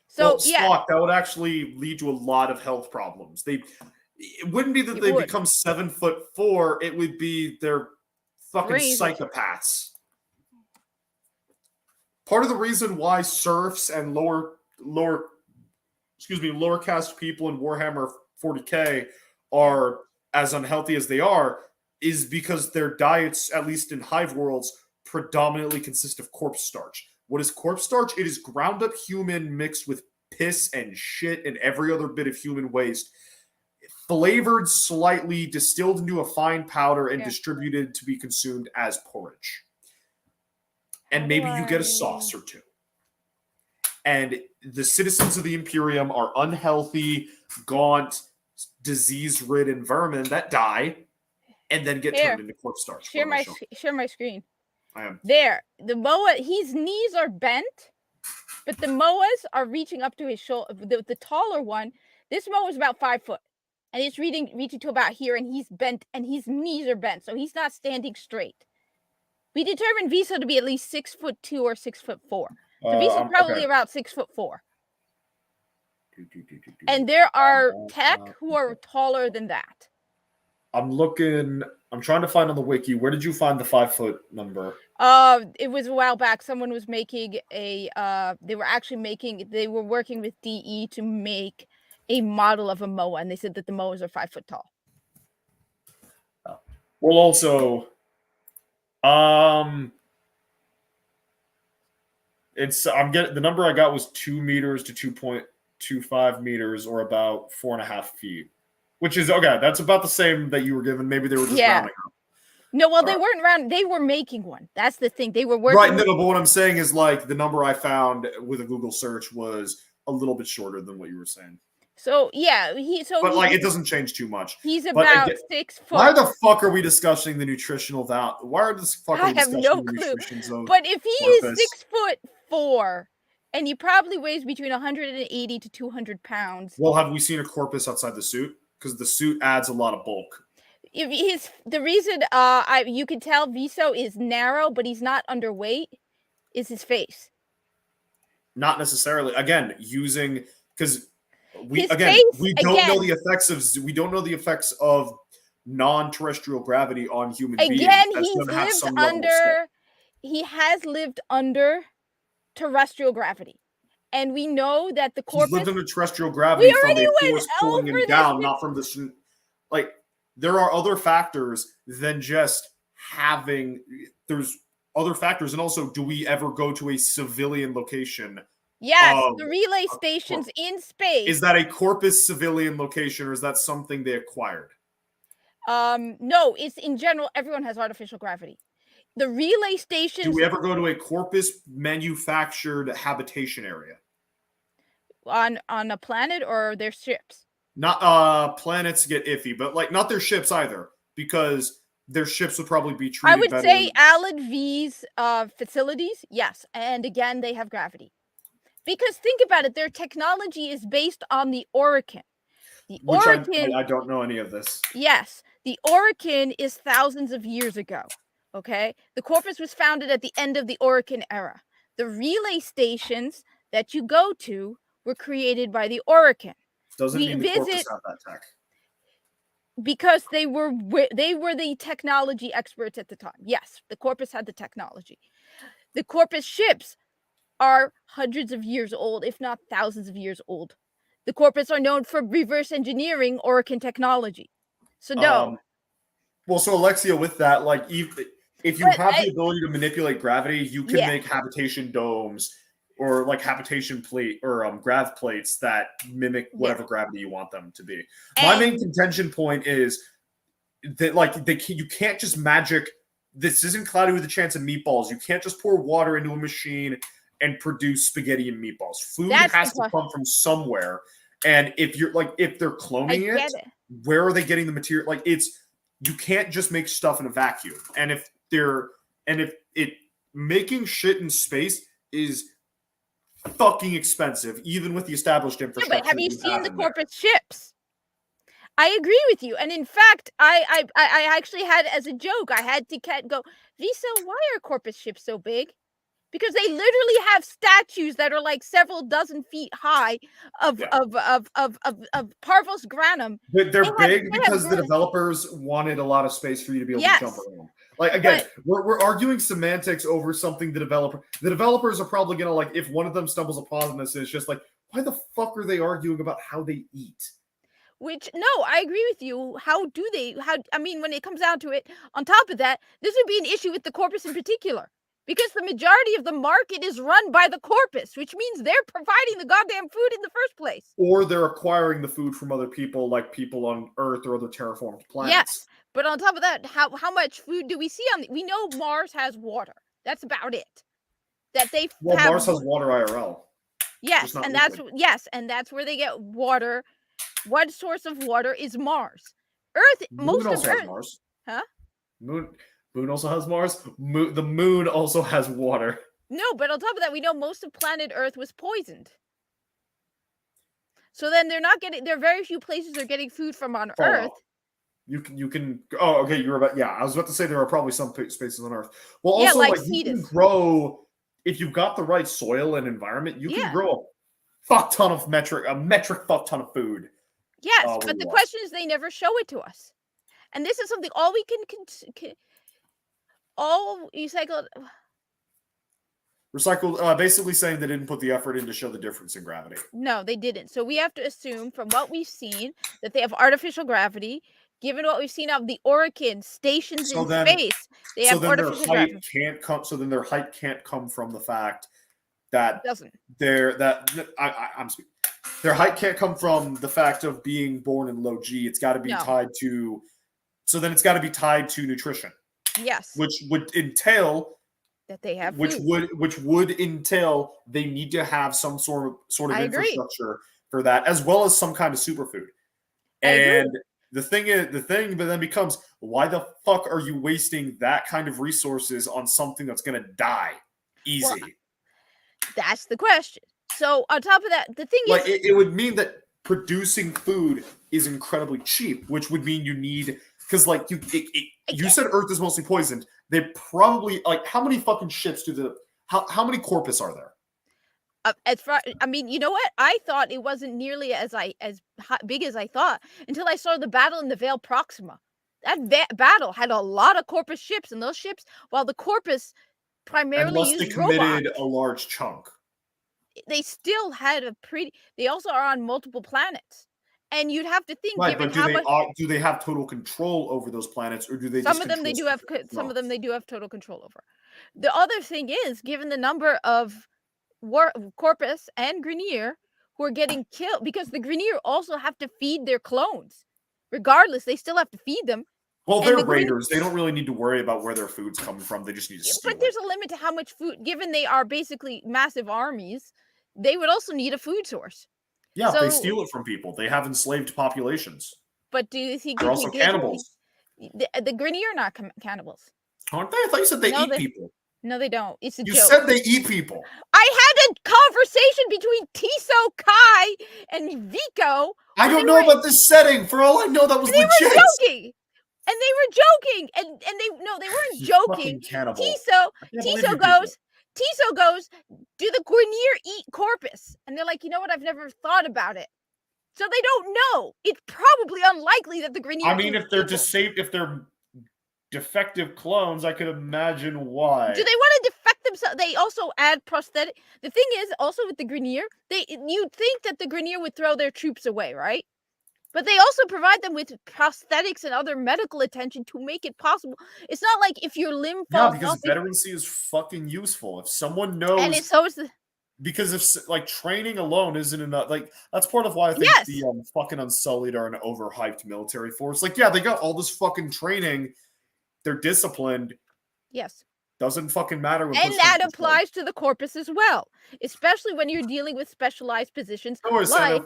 so Spock, that would actually lead to a lot of health problems. It wouldn't be that they become 7'4". It would be they're fucking psychopaths. Part of the reason why serfs and lower caste people in Warhammer 40K are as unhealthy as they are is because their diets, at least in hive worlds, predominantly consist of corpse starch. What is corpse starch? It is ground up human mixed with piss and shit and every other bit of human waste, flavored slightly, distilled into a fine powder, and distributed to be consumed as porridge. And maybe you get a sauce or two. And the citizens of the Imperium are unhealthy, gaunt, disease-ridden vermin that die and then get turned into corpse starch. Share my screen. I am. There. The Moa, his knees are bent, but the Moas are reaching up to his shoulder. The taller one, this Moa is about 5 foot. And it's reaching to about here, and he's bent, and his knees are bent, so he's not standing straight. We determined Viso to be at least 6'2" or 6'4". So Viso's probably about 6'4". And there are tech who are taller than that. I'm trying to find on the wiki. Where did you find the 5 foot number? It was a while back. Someone was making they were working with DE to make a model of a Moa, and they said that the Moas are 5 foot tall. Well, also, the number I got was 2 meters to 2.25 meters, or about 4.5 feet, which is okay. That's about the same that you were given. Maybe they were just rounding up. No, well, they weren't rounding. They were making one. That's the thing. They were working. Right. No, but what I'm saying is, like, the number I found with a Google search was a little bit shorter than what you were saying. So it doesn't change too much. He's about 6 foot. Why the fuck are we discussing the nutritional value? Why are this fucking? I have no clue. But if he is 6'4", and he probably weighs between 180 to 200 pounds. Well, have we seen a corpus outside the suit? Because the suit adds a lot of bulk. The reason you can tell Viso is narrow, but he's not underweight, is his face. Not necessarily. Again, because we don't know the effects of non-terrestrial gravity on human beings. Again, he has lived under terrestrial gravity, and we know that the corpus lived under terrestrial gravity from a force pulling him down, not from the like. There are other factors than just having. There's other factors, and also, do we ever go to a civilian location? Yes, the relay stations in space. Is that a Corpus civilian location, or is that something they acquired? No, it's in general, everyone has artificial gravity. The relay stations. Do we ever go to a Corpus manufactured habitation area? On a planet or their ships? Not planets get iffy, but like not their ships either, because their ships would probably be treated I would better. say Alad V's facilities, yes, and again they have gravity. Because think about it, their technology is based on the Orokin. The Orokin, I don't know any of this. Yes, the Orokin is thousands of years ago. Okay, the Corpus was founded at the end of the Orokin era. The relay stations that you go to were created by the Orokin. Doesn't mean the Corpus have that tech. Because they were the technology experts at the time. Yes, the Corpus had the technology. The Corpus ships are hundreds of years old, if not thousands of years old. The Corpus are known for reverse engineering Orokin technology. So no. Well, so Alexia, with that, like if you have the ability to manipulate gravity, you can make habitation domes or like habitation plate or grav plates that mimic whatever gravity you want them to be. My main contention point is that like you can't just magic. This isn't Cloudy with a Chance of Meatballs. You can't just pour water into a machine and produce spaghetti and meatballs. Food has to come from somewhere. And if you're like, if they're cloning it, where are they getting the material? Like you can't just make stuff in a vacuum. And if making shit in space is fucking expensive, even with the established infrastructure. But have you seen the Corpus ships? I agree with you. And in fact, I actually had, as a joke, I had to go, Visa, why are Corpus ships so big? Because they literally have statues that are like several dozen feet high of Parvos Granum. They're big because the developers wanted a lot of space for you to be able to jump around. Like again, we're arguing semantics over something the developers are probably gonna like. If one of them stumbles upon this, it's just like, why the fuck are they arguing about how they eat? Which, no, I agree with you. I mean, when it comes down to it, on top of that, this would be an issue with the Corpus in particular. Because the majority of the market is run by the Corpus, which means they're providing the goddamn food in the first place. Or they're acquiring the food from other people, like people on Earth or other terraformed planets. Yes, but on top of that, how much food do we see on we know Mars has water. That's about it. Mars has water IRL. Yes, and that's where they get water. What source of water is Mars? Earth, most of Earth. Mars. Huh? Moon also has Mars. The moon also has water. No, but on top of that, we know most of planet Earth was poisoned. So then there are very few places they're getting food from on Earth. You can. Oh, okay. You were about. Yeah, I was about to say there are probably some spaces on Earth. Well, also like you can grow if you've got the right soil and environment. You can grow a metric fuck ton of food. Yes, but the question is they never show it to us, and this is something all we can recycled, basically saying they didn't put the effort in to show the difference in gravity. No, they didn't. So we have to assume from what we've seen that they have artificial gravity. Given what we've seen of the Orokin stations in space, they have artificial gravity. So then their height can't come from the fact that their height can't come from the fact of being born in low G. It's got to be tied to. So then it's got to be tied to nutrition. Yes, which would entail that they have which would entail they need to have some sort of infrastructure for that, as well as some kind of superfood. And the thing then becomes, why the fuck are you wasting that kind of resources on something that's going to die easy? Well, that's the question. So on top of that, the thing is, it would mean that producing food is incredibly cheap, which would mean you need. Because, like, you said Earth is mostly poisoned. They probably, like, how many fucking ships how many Corpus are there? I mean, you know what? I thought it wasn't nearly as big as I thought until I saw the battle in the Veil Proxima. That battle had a lot of Corpus ships, and those ships, while the Corpus primarily used robots. Unless they committed a large chunk. They still had they also are on multiple planets. And you'd have to think, right? But do they have total control over those planets, or do they? Some of them they do have total control over. The other thing is, given the number of Corpus and Grineer who are getting killed, because the Grineer also have to feed their clones. Regardless, they still have to feed them. Well, they're raiders. They don't really need to worry about where their food's coming from. They just need to steal But there's a limit to how much food, given they are basically massive armies, they would also need a food source. Yeah, they steal it from people. They have enslaved populations. But do you think they're also cannibals? The Grineer are not cannibals. Aren't they? I thought you said they eat people. No, they don't. It's a joke. You said they eat people. I had a conversation between Tiso, Kai, and Vico. I don't know about this setting. For all I know, that was legit. They were joking. And they were joking. And they weren't joking. Tiso goes, do the Grineer eat Corpus? And they're like, you know what? I've never thought about it. So they don't know. It's probably unlikely that the Grineer. I mean, if they're if they're defective clones, I could imagine why. Do they want to defect themselves? They also add prosthetic. The thing is, also with the Grineer, you'd think that the Grineer would throw their troops away, right? But they also provide them with prosthetics and other medical attention to make it possible. It's not like if your limb falls off. Yeah, because veterancy is fucking useful. If someone knows, and it's always because if like training alone isn't enough, like that's part of why I think the fucking Unsullied are an overhyped military force. Like, yeah, they got all this fucking training. They're disciplined. Yes. Doesn't fucking matter. And that applies to the Corpus as well, especially when you're dealing with specialized positions. Like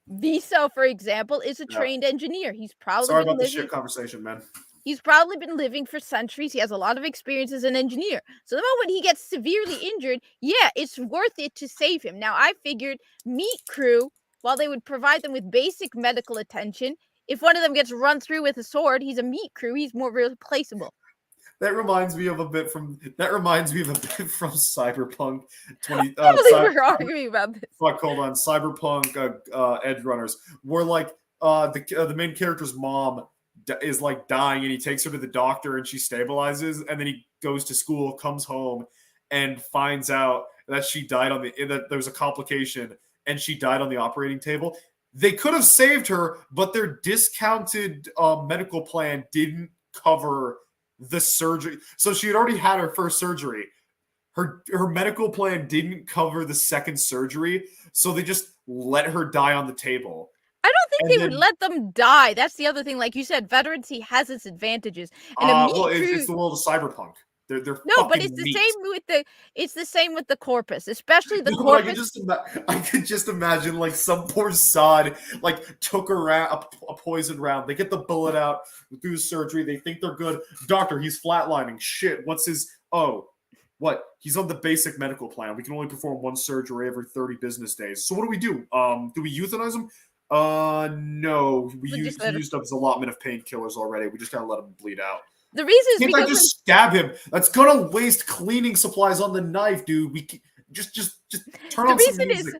Viso, for example, is a trained engineer. He's probably sorry about the shit conversation, man. He's probably been living for centuries. He has a lot of experience as an engineer. So the moment he gets severely injured, yeah, it's worth it to save him. Now, I figured Meat Crew, while they would provide them with basic medical attention, if one of them gets run through with a sword, he's a Meat Crew. He's more replaceable. That reminds me of a bit from Cyberpunk 20. I believe we're arguing about this. Fuck, hold on. Cyberpunk Edge Runners, where like the main character's mom is like dying, and he takes her to the doctor, and she stabilizes, and then he goes to school, comes home, and finds out that she died that there was a complication, and she died on the operating table. They could have saved her, but their discounted medical plan didn't cover the surgery. So she had already had her first surgery. Her medical plan didn't cover the second surgery, so they just let her die on the table. I don't think they would let them die. That's the other thing. Like you said, veterancy has its advantages. And it's the world of Cyberpunk. They're no, but it's the same with the Corpus, especially the Corpus. I could just imagine like some poor sod like took a poison round. They get the bullet out, do the surgery. They think they're good. Doctor, he's flatlining. Shit, what's his? Oh, what? He's on the basic medical plan. We can only perform one surgery every 30 business days. So what do we do? Do we euthanize him? No. He used up his allotment of painkillers already. We just gotta let him bleed out. The reason is because I just stab him. That's gonna waste cleaning supplies on the knife, dude. We just turn on some music.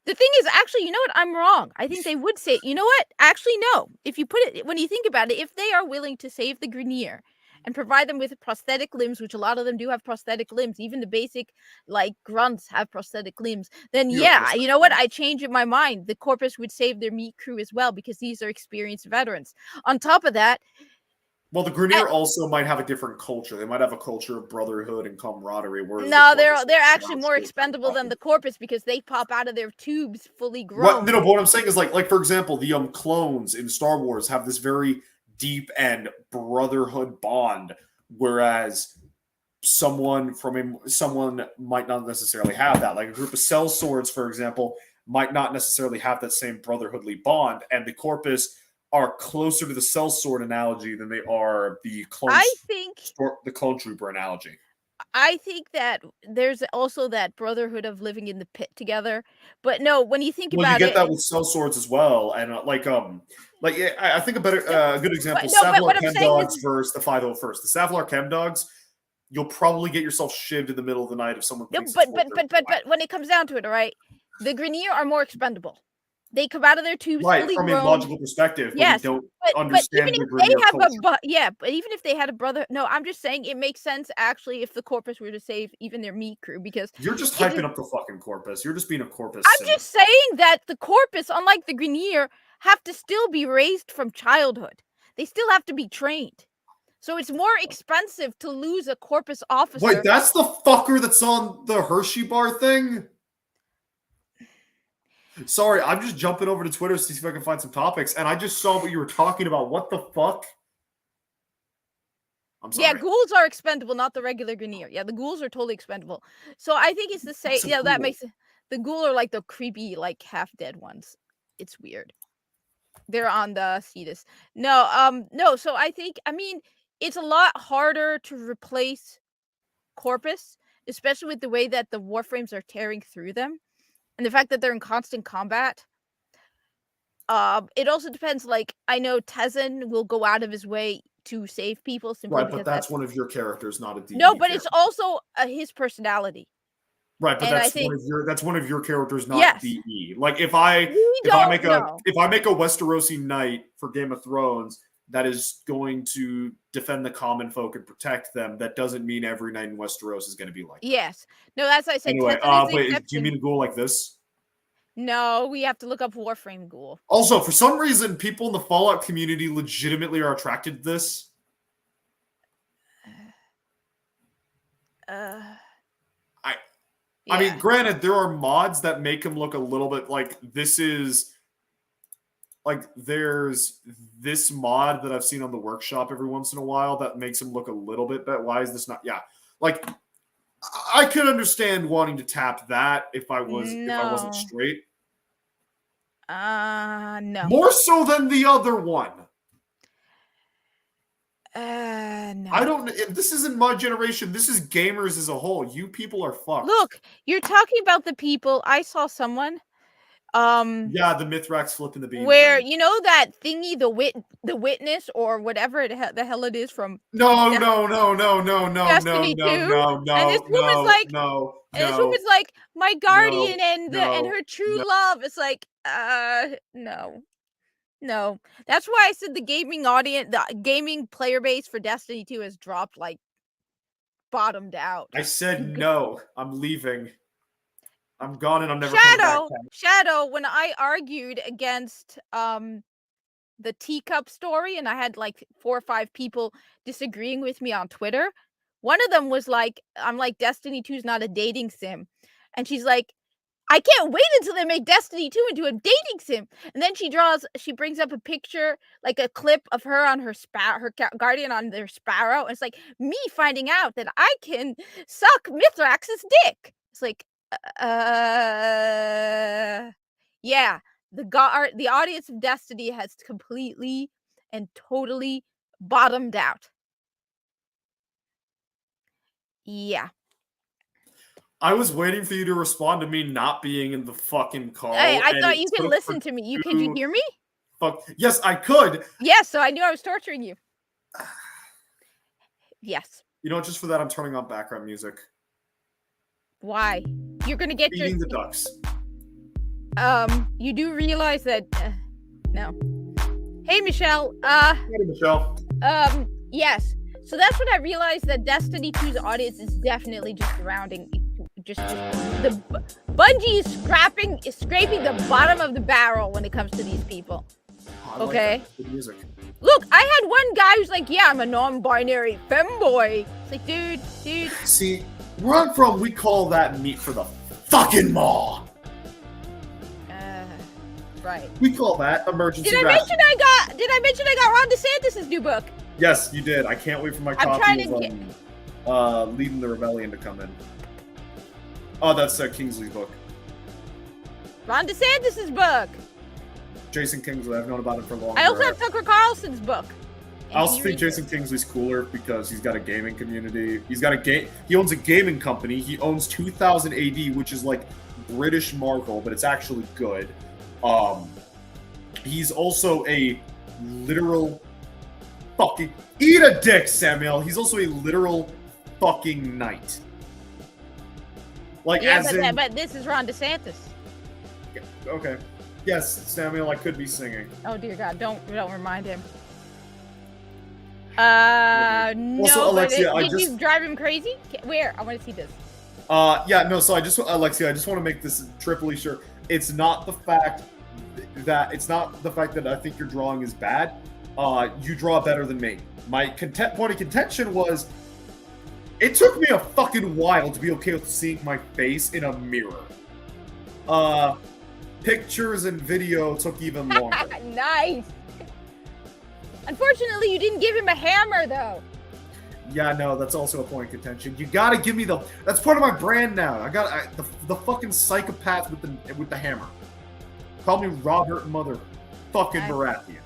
The thing is, actually, you know what? I'm wrong. I think they would say, you know what? Actually, no. If you put it, when you think about it, if they are willing to save the Grineer and provide them with prosthetic limbs, which a lot of them do have prosthetic limbs, even the basic, like, grunts have prosthetic limbs, then yeah, you know what? I changed my mind. The Corpus would save their Meat Crew as well, because these are experienced veterans. On top of that, well, the Grineer also might have a different culture. They might have a culture of brotherhood and camaraderie. No, they're actually more expendable than the Corpus, because they pop out of their tubes fully grown. But what I'm saying is like for example, the clones in Star Wars have this very deep and brotherhood bond, whereas someone might not necessarily have that. Like a group of sellswords, for example, might not necessarily have that same brotherhoodly bond, and the Corpus are closer to the sellsword analogy than they are the clone. The clone trooper analogy. I think that there's also that brotherhood of living in the pit together. But no, when you think about it, you get that with sellswords as well, and I think a good example: Savlar Chem Dogs versus the 501st. The Savlar Chem Dogs, you'll probably get yourself shivved in the middle of the night if someone. No, but when it comes down to it, all right, the Grineer are more expendable. They come out of their tubes fully from grown. A logical perspective. Yes, we don't understand even if they have but even if they had a brother, no, I'm just saying it makes sense actually if the Corpus were to save even their Meat Crew, because you're just hyping up the fucking Corpus. You're just being a Corpus. I'm just saying that the Corpus, unlike the Grineer, have to still be raised from childhood. They still have to be trained. So it's more expensive to lose a corpus officer. Wait, that's the fucker that's on the Hershey bar thing? Sorry, I'm just jumping over to Twitter to see if I can find some topics, and I just saw what you were talking about. What the fuck? I'm sorry. Yeah, ghouls are expendable, not the regular Grineer. Yeah, the ghouls are totally expendable. So I think it's the same. What's a Yeah, that ghoul? makes the ghoul are like the creepy, like half-dead ones. It's weird. They're on the Cetus. No. So I think, I mean, it's a lot harder to replace corpus, especially with the way that the warframes are tearing through them, and the fact that they're in constant combat. It also depends. Like, I know Tezzin will go out of his way to save people simply Right, because but that's one of your characters, not a DE. no, but it's character. also his personality. Right, but and I that's think- one of your characters, not Yes. DE. Like if I make a Westerosi knight for Game of Thrones that is going to defend the common folk and protect them, that doesn't mean every knight in Westeros is going to be like that. Yes. No, that's what I said. Anyway, Tezzin is the wait, do you exception. mean a ghoul like this? No, we have to look up Warframe Ghoul. Also, for some reason, people in the Fallout community legitimately are attracted to this. I mean, granted, there are mods that make him look a little bit like this is like there's this mod that I've seen on the workshop every once in a while that makes him look a little bit better. Why is this not? Yeah, like I could understand wanting to tap that if I wasn't straight. No. More so than the other one. No. I don't. This isn't my generation. This is gamers as a whole. You people are fucked. Look, you're talking about the people. I saw someone. Yeah, the Mithrax flipping the beam. Where thing. you know that thingy, the witness or whatever the hell it is from. No. Destiny 2, No. And this woman's like, no. And this woman's like, my guardian and no, her true love. It's like, no. That's why I said the gaming player base for Destiny 2 has dropped, like, bottomed out. I said no. I'm leaving. I'm gone and I'm never coming back. Shadow, when I argued against the teacup story and I had like 4 or 5 people disagreeing with me on Twitter, one of them was like, I'm like, Destiny 2 is not a dating sim. And she's like, I can't wait until they make Destiny 2 into a dating sim. And then she brings up a picture, like a clip of her on her guardian on their sparrow. And it's like me finding out that I can suck Mithrax's dick. It's like, yeah, the audience of Destiny has completely and totally bottomed out. Yeah. I was waiting for you to respond to me not being in the fucking call. Hey, I thought you could listen to me. Could you hear me? Fuck. Yes, I could. Yes, so I knew I was torturing you. Yes. You know, just for that, I'm turning on background music. Why? You're gonna get Feeding the ducks. You do realize that no. Hey Michelle. Hey Michelle. Yes. So that's when I realized that Destiny 2's audience is definitely just surrounding the Bungie is scraping the bottom of the barrel when it comes to these people. Oh, okay. Like good music. Look, I had one guy who's like, yeah, I'm a non-binary femboy. It's like, dude. See, where I'm from, we call that meat for the fucking maw. Right. We call that emergency. Did I mention I got Ron DeSantis' new book? Yes, you did. I can't wait for my copy of Leading the Rebellion to come in. Oh, that's Kingsley's book. Ron DeSantis' book. Jason Kingsley. I've known about him for a long time. I also have Tucker Carlson's book. I also think Jason Kingsley's cooler because he's got a gaming community. He owns a gaming company. He owns 2000 AD, which is like British Marvel, but it's actually good. He's also a literal fucking eat a dick, Samuel. He's also a literal fucking knight. Like, yeah, but this is Ron DeSantis. Okay. Yes, Samuel, I could be singing. Oh dear God! Don't remind him. No. Also, Alexia, did you drive him crazy? Where? I want to see this. Yeah, no. So Alexia, I just want to make this triply sure. It's not the fact that I think your drawing is bad. You draw better than me. My point of contention was, it took me a fucking while to be okay with seeing my face in a mirror. Pictures and video took even longer. Nice. Unfortunately, you didn't give him a hammer, though. Yeah, no, that's also a point of contention. You gotta give me that's part of my brand now. The fucking psychopath with the hammer. Call me Robert Motherfucking Baratheon.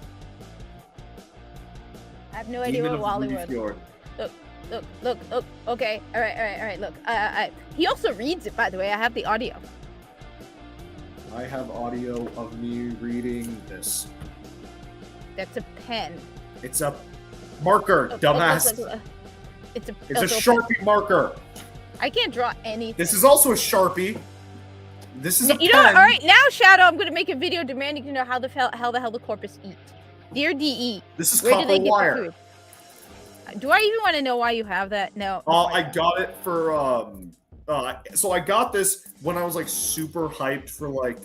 I have no idea what Wally would. Look. Okay, all right. Look, he also reads it, by the way. I have the audio. I have audio of me reading this. That's a pen. It's a marker, dumbass. It's a Sharpie marker. I can't draw anything. This is also a Sharpie. This is a You know what? All right, now, Shadow, I'm going to make a video demanding to know how the hell the corpus eat. Dear DE, this is where do copper they get wire. the food? Do I even want to know why you have that? No. I got it for so I got this when I was like super hyped for like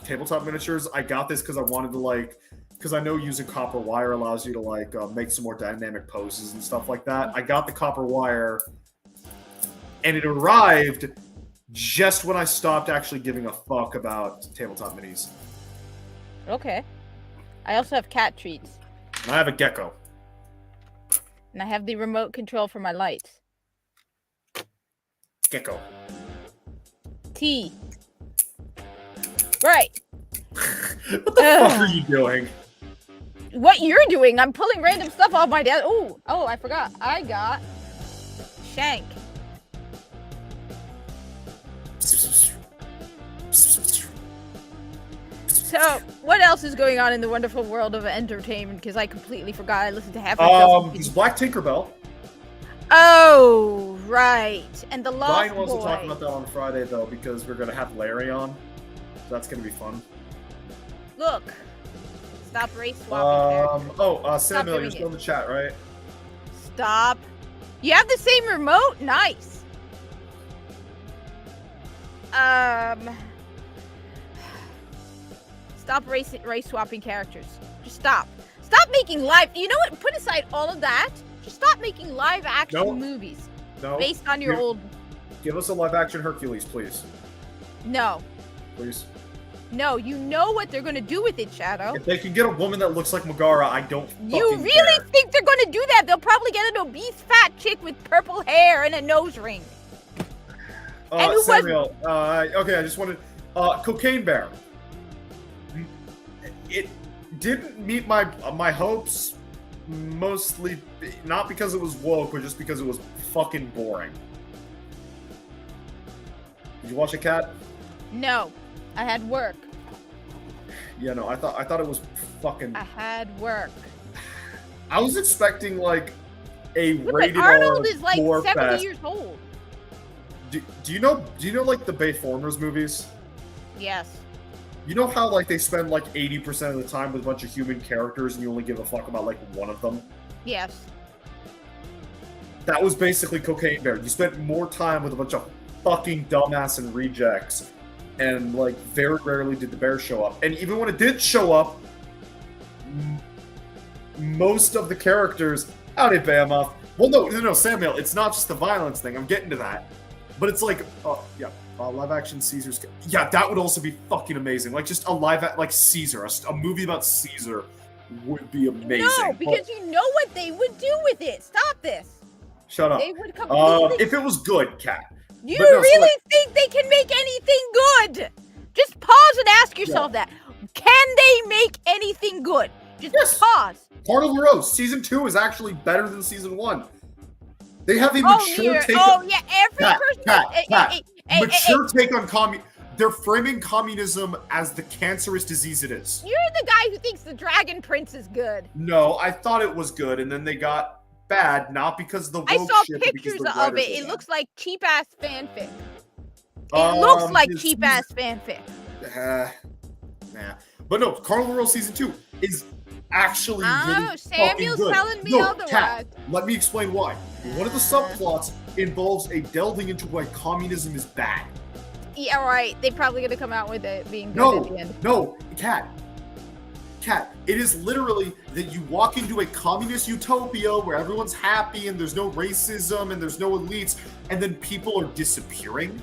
tabletop miniatures. I got this because I wanted to because I know using copper wire allows you to make some more dynamic poses and stuff like that. I got the copper wire, and it arrived just when I stopped actually giving a fuck about tabletop minis. Okay. I also have cat treats. And I have a gecko. And I have the remote control for my lights. Gecko. T. Right. What the fuck are you doing? What you're doing? I'm pulling random stuff off my desk. Oh, I forgot. I got Shank. So, what else is going on in the wonderful world of entertainment? Because I completely forgot. I listened to half of There's Black Tinkerbell. Oh, right. And the Lost Ryan wants Boy. to talk about that on Friday, though, because we're going to have Larry on. So that's going to be fun. Look. Stop race swapping characters. Samuel, you're still in the chat, right? Stop. You have the same remote? Nice. Stop race swapping characters. Just stop. Stop making live. You know what? Put aside all of that. Just stop making live action movies based on your old. Give us a live action Hercules, please. No. Please. No, you know what they're gonna do with it, Shadow. If they can get a woman that looks like Megara, I don't You really think they're gonna do that? They'll probably get an obese fat chick with purple hair and a nose ring. Samuel, okay, I just wanted Cocaine Bear. It didn't meet my hopes, mostly not because it was woke, but just because it was fucking boring. Did you watch it, Kat? No, I had work. Yeah, no, I thought it was fucking. I had work. I was expecting like a rated Arnold is like 70 fest. years old. Do you know like the Bayformers movies? Yes. You know how like they spend like 80% of the time with a bunch of human characters and you only give a fuck about like one of them? Yes. That was basically Cocaine Bear. You spent more time with a bunch of fucking dumbass and rejects, and like very rarely did the bear show up. And even when it did show up, most of the characters, howdy Behemoth. Well, no, Samuel, it's not just the violence thing. I'm getting to that. But it's like, live action Caesar's. Yeah, that would also be fucking amazing. Like just a like Caesar, a movie about Caesar would be amazing. No, because you know what they would do with it. Stop this. Shut up. They would completely. If it was good, Kat. You really think they can make anything good? Just pause and ask yourself that. Can they make anything good? Just pause. Carnival Rose season 2 is actually better than season 1. They have a mature take. Mature take on They're framing communism as the cancerous disease it is. You're the guy who thinks the Dragon Prince is good. No, I thought it was good, and then they got bad, not because of the woke I saw shit, pictures of it. It looks like cheap-ass fanfic. It Um, looks like cheap-ass fanfic. Nah. But no, Carnival Royale Season 2 is actually really Samuel's fucking good. telling me otherwise. Kat, let me explain why. One of the subplots involves a delving into why communism is bad. Yeah, right. They're probably gonna come out with it being good at the end. No, Kat. Kat, it is literally that you walk into a communist utopia where everyone's happy and there's no racism and there's no elites, and then people are disappearing.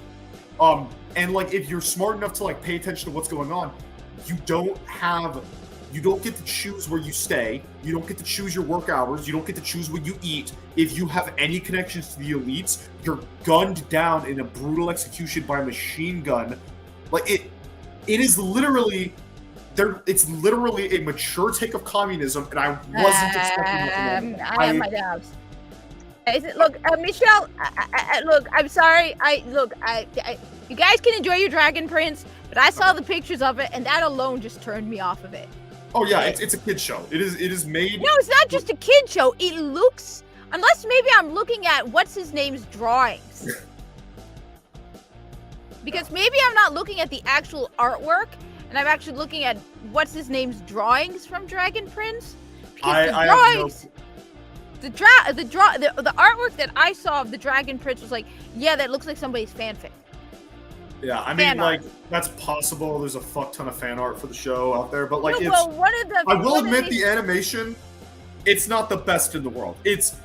And like if you're smart enough to like pay attention to what's going on, you don't get to choose where you stay. You don't get to choose your work hours. You don't get to choose what you eat. If you have any connections to the elites, you're gunned down in a brutal execution by a machine gun. Like it is literally it's literally a mature take of communism, and I wasn't expecting that. I have my doubts. Look, Michelle. Look, I'm sorry. You guys can enjoy your Dragon Prince, but I saw the pictures of it, and that alone just turned me off of it. Oh yeah, it's a kid show. It is made. No, it's not just a kid show. It looks, unless maybe I'm looking at what's his name's drawings, because maybe I'm not looking at the actual artwork, and I'm actually looking at what's his name's drawings from Dragon Prince. Because the drawings, the artwork that I saw of the Dragon Prince was like, yeah, that looks like somebody's fanfic. Yeah, I mean, like, that's possible. There's a fuck ton of fan art for the show out there, but like, No, it's. well, I will admit the animation, it's not the best in the world. It's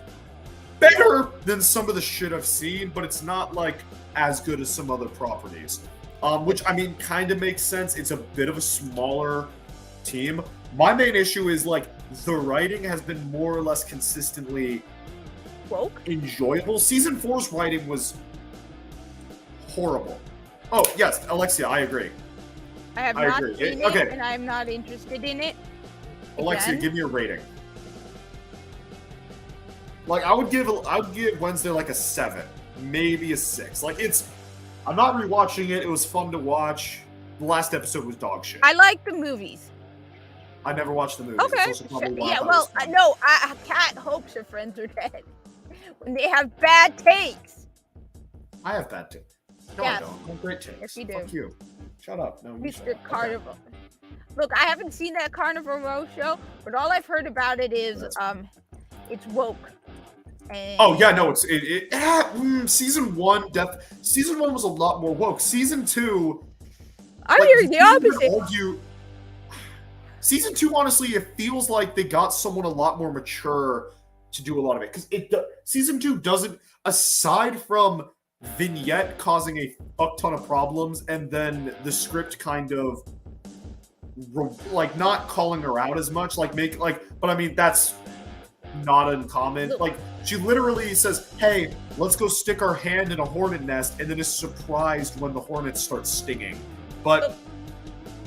better than some of the shit I've seen, but it's not like as good as some other properties. Which I mean, kind of makes sense. It's a bit of a smaller team. My main issue is like the writing has been more or less consistently woke, enjoyable. Season 4's writing was horrible. Oh, yes, Alexia, I agree. I have not seen it, and I'm not interested in it. Alexia, give me a rating. Like, I would give Wednesday like a 7, maybe a 6. Like, I'm not rewatching it. It was fun to watch. The last episode was dog shit. I like the movies. I never watched the movies. Okay. Yeah, well, no, Cat hopes her friends are dead when they have bad takes. I have bad takes. No, I don't. I have great takes. Yes, you do. Fuck you. Shut up. No, you Mr. Carnival. Okay. Look, I haven't seen that Carnival Row show, but all I've heard about it is it's woke. And oh yeah, no, season 1 season 1 was a lot more woke. Season 2, I'm hearing the opposite. Season 2, honestly, it feels like they got someone a lot more mature to do a lot of it, because season 2 doesn't, aside from Vignette causing a fuck ton of problems, and then the script kind of like not calling her out as much, but I mean that's not uncommon. Like, she literally says, hey, let's go stick our hand in a hornet nest, and then is surprised when the hornets start stinging. But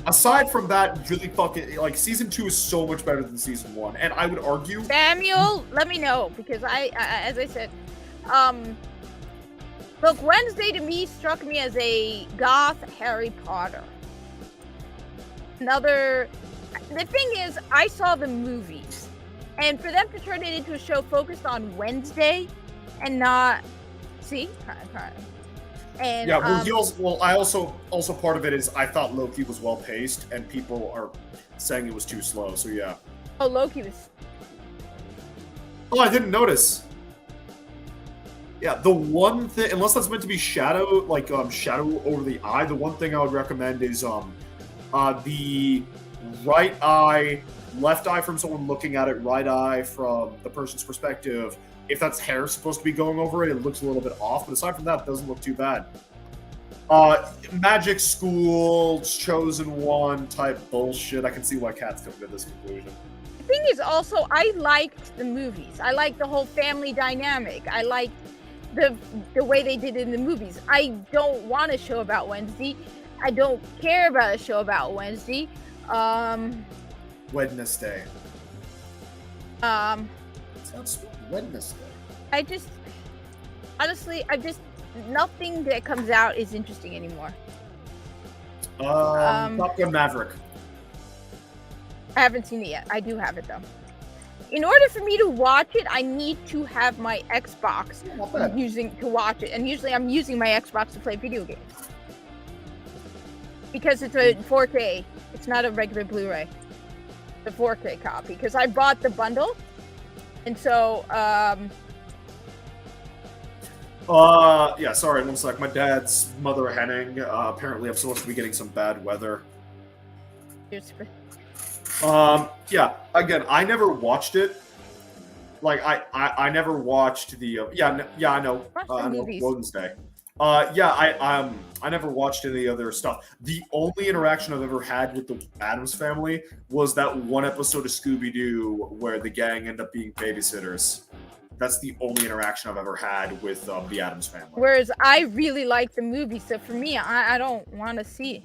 aside from that, really fucking, like, season 2 is so much better than season 1, and I would argue. Samuel, let me know, because I as I said, look, Wednesday to me struck me as a goth Harry Potter. The thing is, I saw the movies, and for them to turn it into a show focused on Wednesday and not, and yeah, I also part of it is I thought Loki was well paced, and people are saying it was too slow. So yeah. Oh, Loki was. Oh, I didn't notice. Yeah, the one thing, unless that's meant to be shadow, like shadow over the eye, the one thing I would recommend is the right eye, left eye from someone looking at it, right eye from the person's perspective. If that's hair supposed to be going over it, it looks a little bit off, but aside from that, it doesn't look too bad. Magic School, Chosen One type bullshit. I can see why Kat's coming to this conclusion. The thing is also, I liked the movies. I liked the whole family dynamic. I liked the way they did it in the movies. I don't want a show about Wednesday. I don't care about a show about Wednesday. Wednesday. Sounds Wednesday. Nothing that comes out is interesting anymore. Top Gun Maverick. I haven't seen it yet. I do have it though. In order for me to watch it, I need to have my Xbox using to watch it, and usually I'm using my Xbox to play video games because it's a 4K. It's not a regular Blu-ray. The 4K copy, because I bought the bundle, and so yeah, sorry, one sec. My dad's mother henning. Apparently I'm supposed to be getting some bad weather. Yeah. Again, I never watched it. Like I never watched the I know Watch the I know movies. Wednesday. I never watched any other stuff. The only interaction I've ever had with the Addams Family was that one episode of Scooby Doo where the gang end up being babysitters. That's the only interaction I've ever had with the Addams Family. Whereas I really like the movie, so for me, I don't want to see.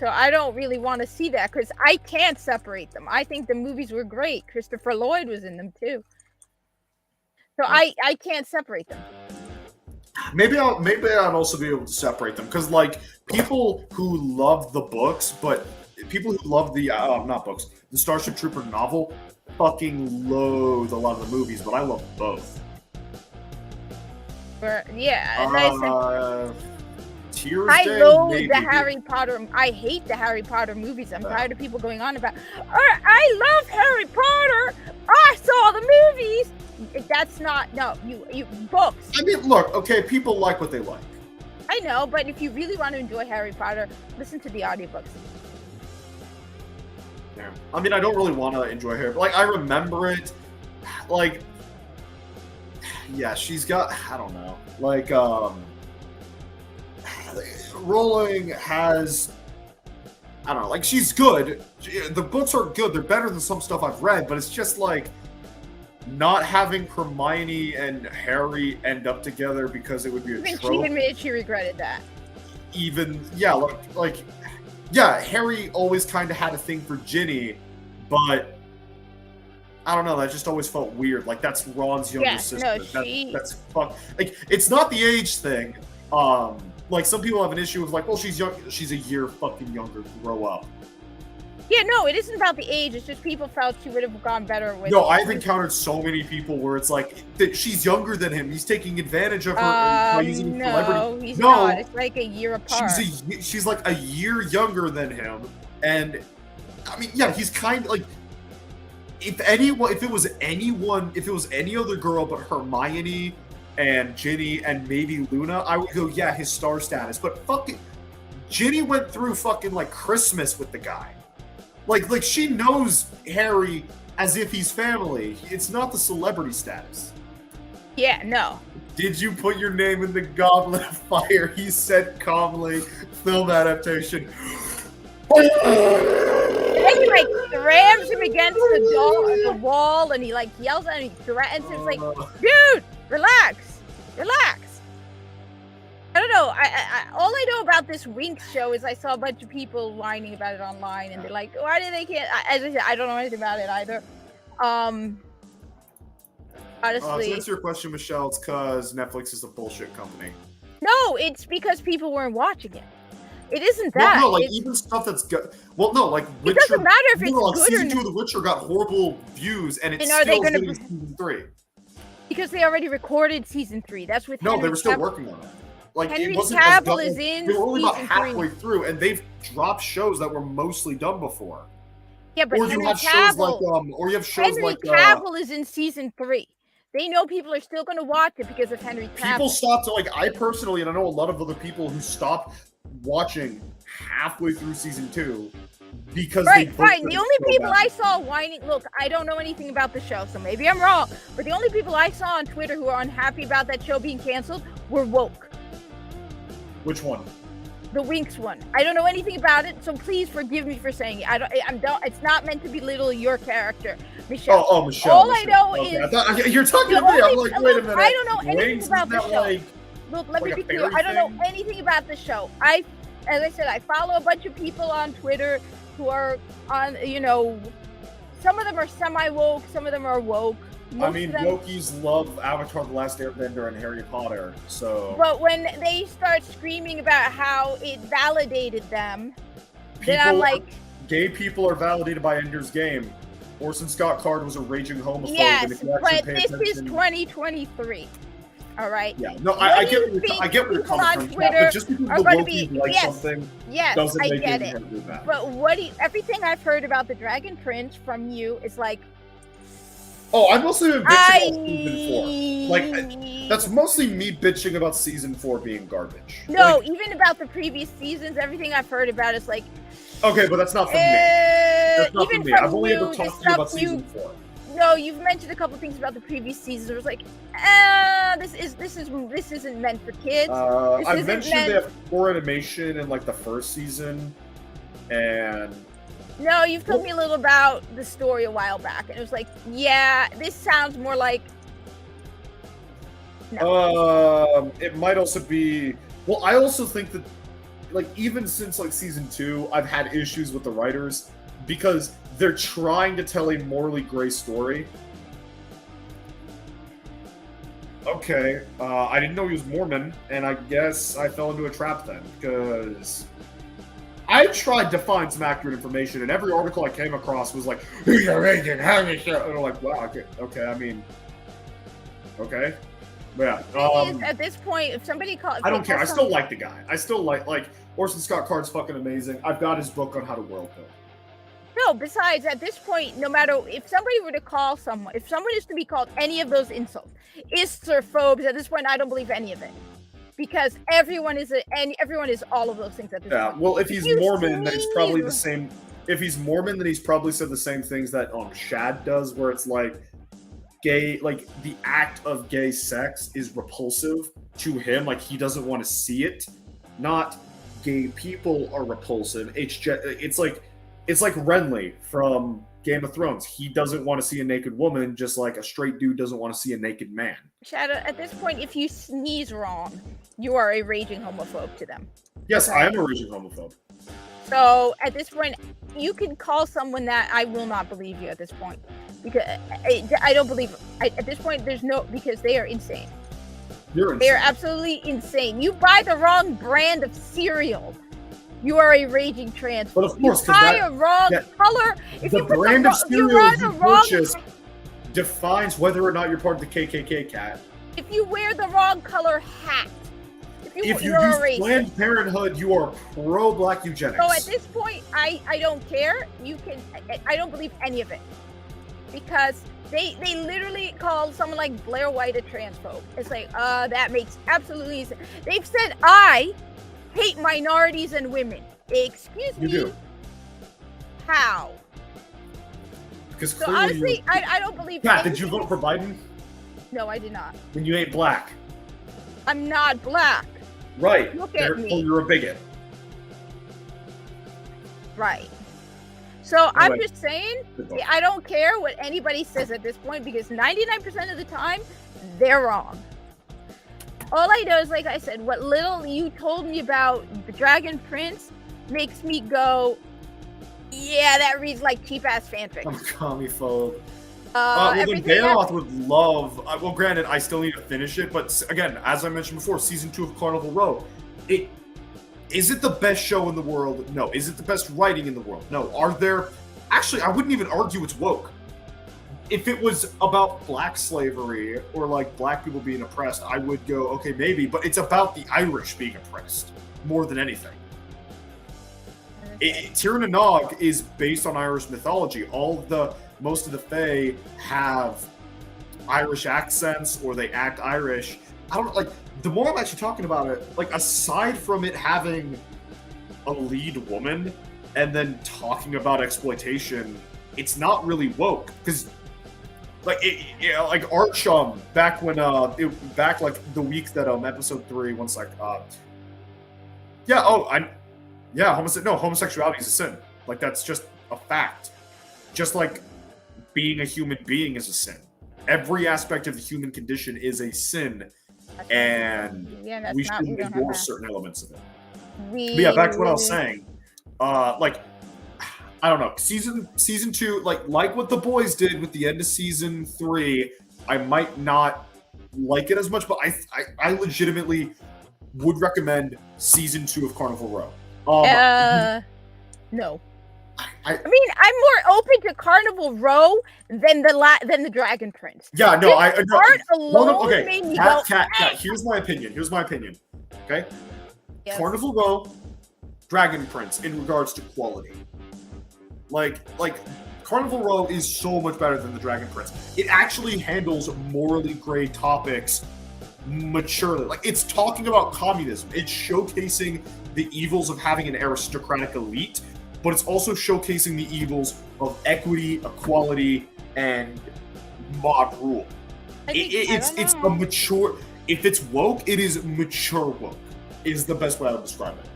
So I don't really want to see that because I can't separate them. I think the movies were great. Christopher Lloyd was in them too. So I can't separate them. Maybe I'd also be able to separate them because like people who love the books, but people who love the not books, the Starship Trooper novel, fucking loathe a lot of the movies, but I love both. Yeah, and I said, I loathe the Harry Potter. I hate the Harry Potter movies. I'm tired of people going on about, I love Harry Potter. I saw the movies. That's not, you books. I mean, look, okay, people like what they like. I know, but if you really want to enjoy Harry Potter, listen to the audiobooks. Yeah. I mean, I don't really want to enjoy Harry, but like, I remember it. Like, yeah, she's got, I don't know, like, Rowling has, I don't know, like she's good. The books are good. They're better than some stuff I've read, but it's just like not having Hermione and Harry end up together because it would be a trope. She admitted she regretted that. Harry always kind of had a thing for Ginny, but I don't know. That just always felt weird. Like that's Ron's younger sister. No, that's fuck. Like it's not the age thing. Like some people have an issue with like, well, she's young. She's a year fucking younger. Grow up. Yeah, no, it isn't about the age. It's just people felt she would have gone better with. No, I've encountered so many people where it's like that she's younger than him. He's taking advantage of her and using celebrity. He's not. It's like a year apart. She's like a year younger than him, and I mean, yeah, he's kind of like. If it was any other girl but Hermione and Ginny and maybe Luna, I would go, yeah, his star status. But fucking, Ginny went through fucking like Christmas with the guy. Like she knows Harry as if he's family. It's not the celebrity status. Yeah, no. Did you put your name in the Goblet of Fire? He said calmly. Film adaptation. And he like slams him against the wall, and he like yells at him. He threatens him. It's like, dude, relax. I don't know. I all I know about this Winx show is I saw a bunch of people whining about it online, and they're like, "Why do they can't?" As I said, I don't know anything about it either. Honestly, to answer your question, Michelle, it's because Netflix is a bullshit company. No, it's because people weren't watching it. It isn't that. Well, no, like even stuff that's good. Well, no, like Witcher. It doesn't matter if it's good season or 2 of The Witcher got horrible views, and it's are still they getting season 3. Because they already recorded season 3. That's with no, they were still working on it. Like Henry it wasn't Cavill is in. They were only about season halfway 3. through, and they've dropped shows that were mostly done before. Yeah, but or Henry you have Cavill, shows like or you have shows Henry like Cavill is in season 3. They know people are still going to watch it because of Henry Cavill. People stopped to I personally, and I know a lot of other people who stopped watching halfway through season 2 because fine. The only people I saw whining. Look, I don't know anything about the show, so maybe I'm wrong. But the only people I saw on Twitter who are unhappy about that show being canceled were woke. Which one? The Winx one. I don't know anything about it, so please forgive me for saying it. It's not meant to belittle your character, Michelle. Oh, Michelle. All I know is you're talking to me. I'm like, wait a minute. I don't know anything about the show. Look, let me be clear. I don't know anything about the show. As I said, I follow a bunch of people on Twitter who are on, some of them are semi-woke, some of them are woke. Wokies love Avatar: The Last Airbender and Harry Potter, so... But when they start screaming about how it validated them, then I'm like... Gay people are validated by Ender's Game. Orson Scott Card was a raging homophobe. Yes, but this is 2023. All right. Yeah. No, I get where you're coming from. But just because the Wokies like something doesn't make it do that. But everything I've heard about the Dragon Prince from you is like. Oh, I'm mostly bitching about season 4. Like that's mostly me bitching about season 4 being garbage. No, even about the previous seasons, everything I've heard about is like. Okay, but that's not from me. That's not Even from me. from I've only ever you, the talked to you about stuff you- season 4. No, you've mentioned a couple things about the previous seasons. It was like, this isn't meant for kids. I've isn't mentioned meant- they have poor animation in like the first season, and No, you've told me a little about the story a while back, and it was like, yeah, this sounds more like. it might also be. Well, I also think that, like, even since like season 2, I've had issues with the writers because they're trying to tell a morally gray story. Okay, I didn't know he was Mormon, and I guess I fell into a trap then, because I tried to find some accurate information, and every article I came across was like, "He's a raging Hamish," and I'm like, "Wow, okay, I mean, okay, yeah." Thing is, at this point, if somebody calls, I don't care. I still like the guy. I still like Orson Scott Card's fucking amazing. I've got his book on how to world build. No, besides, at this point, no matter if somebody were to call someone, if someone is to be called any of those insults, ists or phobes, at this point, I don't believe any of it, because everyone is everyone is all of those things at this Yeah. point. Well, if he's You Mormon, then he's probably sneeze. the same. If he's Mormon, then he's probably said the same things that Shad does, where it's like gay, like the act of gay sex is repulsive to him. Like he doesn't want to see it. Not gay people are repulsive. It's like Renly from Game of Thrones. He doesn't want to see a naked woman, just like a straight dude doesn't want to see a naked man. Shadow, at this point, if you sneeze wrong, you are a raging homophobe to them. Yes, I am a raging homophobe. So at this point, you can call someone that. I will not believe you at this point, because I don't believe. At this point, there's no, because they are insane. You're They are insane. absolutely insane. You buy the wrong brand of cereal, you are a raging transphobe. But of course, you 'cause buy that- a wrong that- color. If The you put brand the, of if you cereal run you the wrong, purchase defines whether or not you're part of the KKK, cat. if you wear the wrong color hat, If you you're a use racist. Planned Parenthood, you are pro-black eugenics. So at this point, I don't care. You can. I don't believe any of it, because they literally called someone like Blair White a transphobe. It's like, that makes absolutely sense. They've said I hate minorities and women. Excuse You me. do. How? Because So clearly honestly, I don't believe. Kat, did you anything. vote for Biden? No, I did not. When you ain't black. I'm not black. Right. Look at me. Therefore, you're a bigot. Right. So I'm Anyway. just saying, Good vote. I don't care what anybody says at this point, because 99% of the time, they're wrong. All I know is, like I said, what little you told me about the Dragon Prince makes me go, yeah, that reads like cheap-ass fanfic. I'm a commie-phobe. Well, then Everything else- Bayonoth would love. Well, granted, I still need to finish it, but again, as I mentioned before, season 2 of Carnival Row, is it the best show in the world? No. Is it the best writing in the world? No. Are there? Actually, I wouldn't even argue it's woke. If it was about black slavery or like black people being oppressed, I would go, okay, maybe. But it's about the Irish being oppressed more than anything. Tir na Nog is based on Irish mythology. Most of the Fae have Irish accents, or they act Irish. I don't like. The more I'm actually talking about it, like aside from it having a lead woman and then talking about exploitation, it's not really woke, because like Arch back when back like the week that episode 3, one sec, homosexuality is a sin. Like that's just a fact. Just like being a human being is a sin. Every aspect of the human condition is a sin, and Yeah, we that's not. shouldn't We don't have ignore that. certain elements of it. But We, yeah, back to what I was saying. Like, I don't know. Season 2, like what the boys did with the end of season 3, I might not like it as much, but I legitimately would recommend season 2 of Carnival Row. No. I I mean, I'm more open to Carnival Row than the Dragon Prince. yeah, no, I no, Art no, no, alone okay. made me Cat, go, "Hey." here's my opinion. Okay, Yes. Carnival Row, Dragon Prince in regards to quality. Like Carnival Row is so much better than the Dragon Prince. It actually handles morally gray topics maturely. Like it's talking about communism. It's showcasing the evils of having an aristocratic elite but it's also showcasing the evils of equity, equality, and mob rule. It's a mature. If it's woke, it is mature woke. Is the best way I would describe it.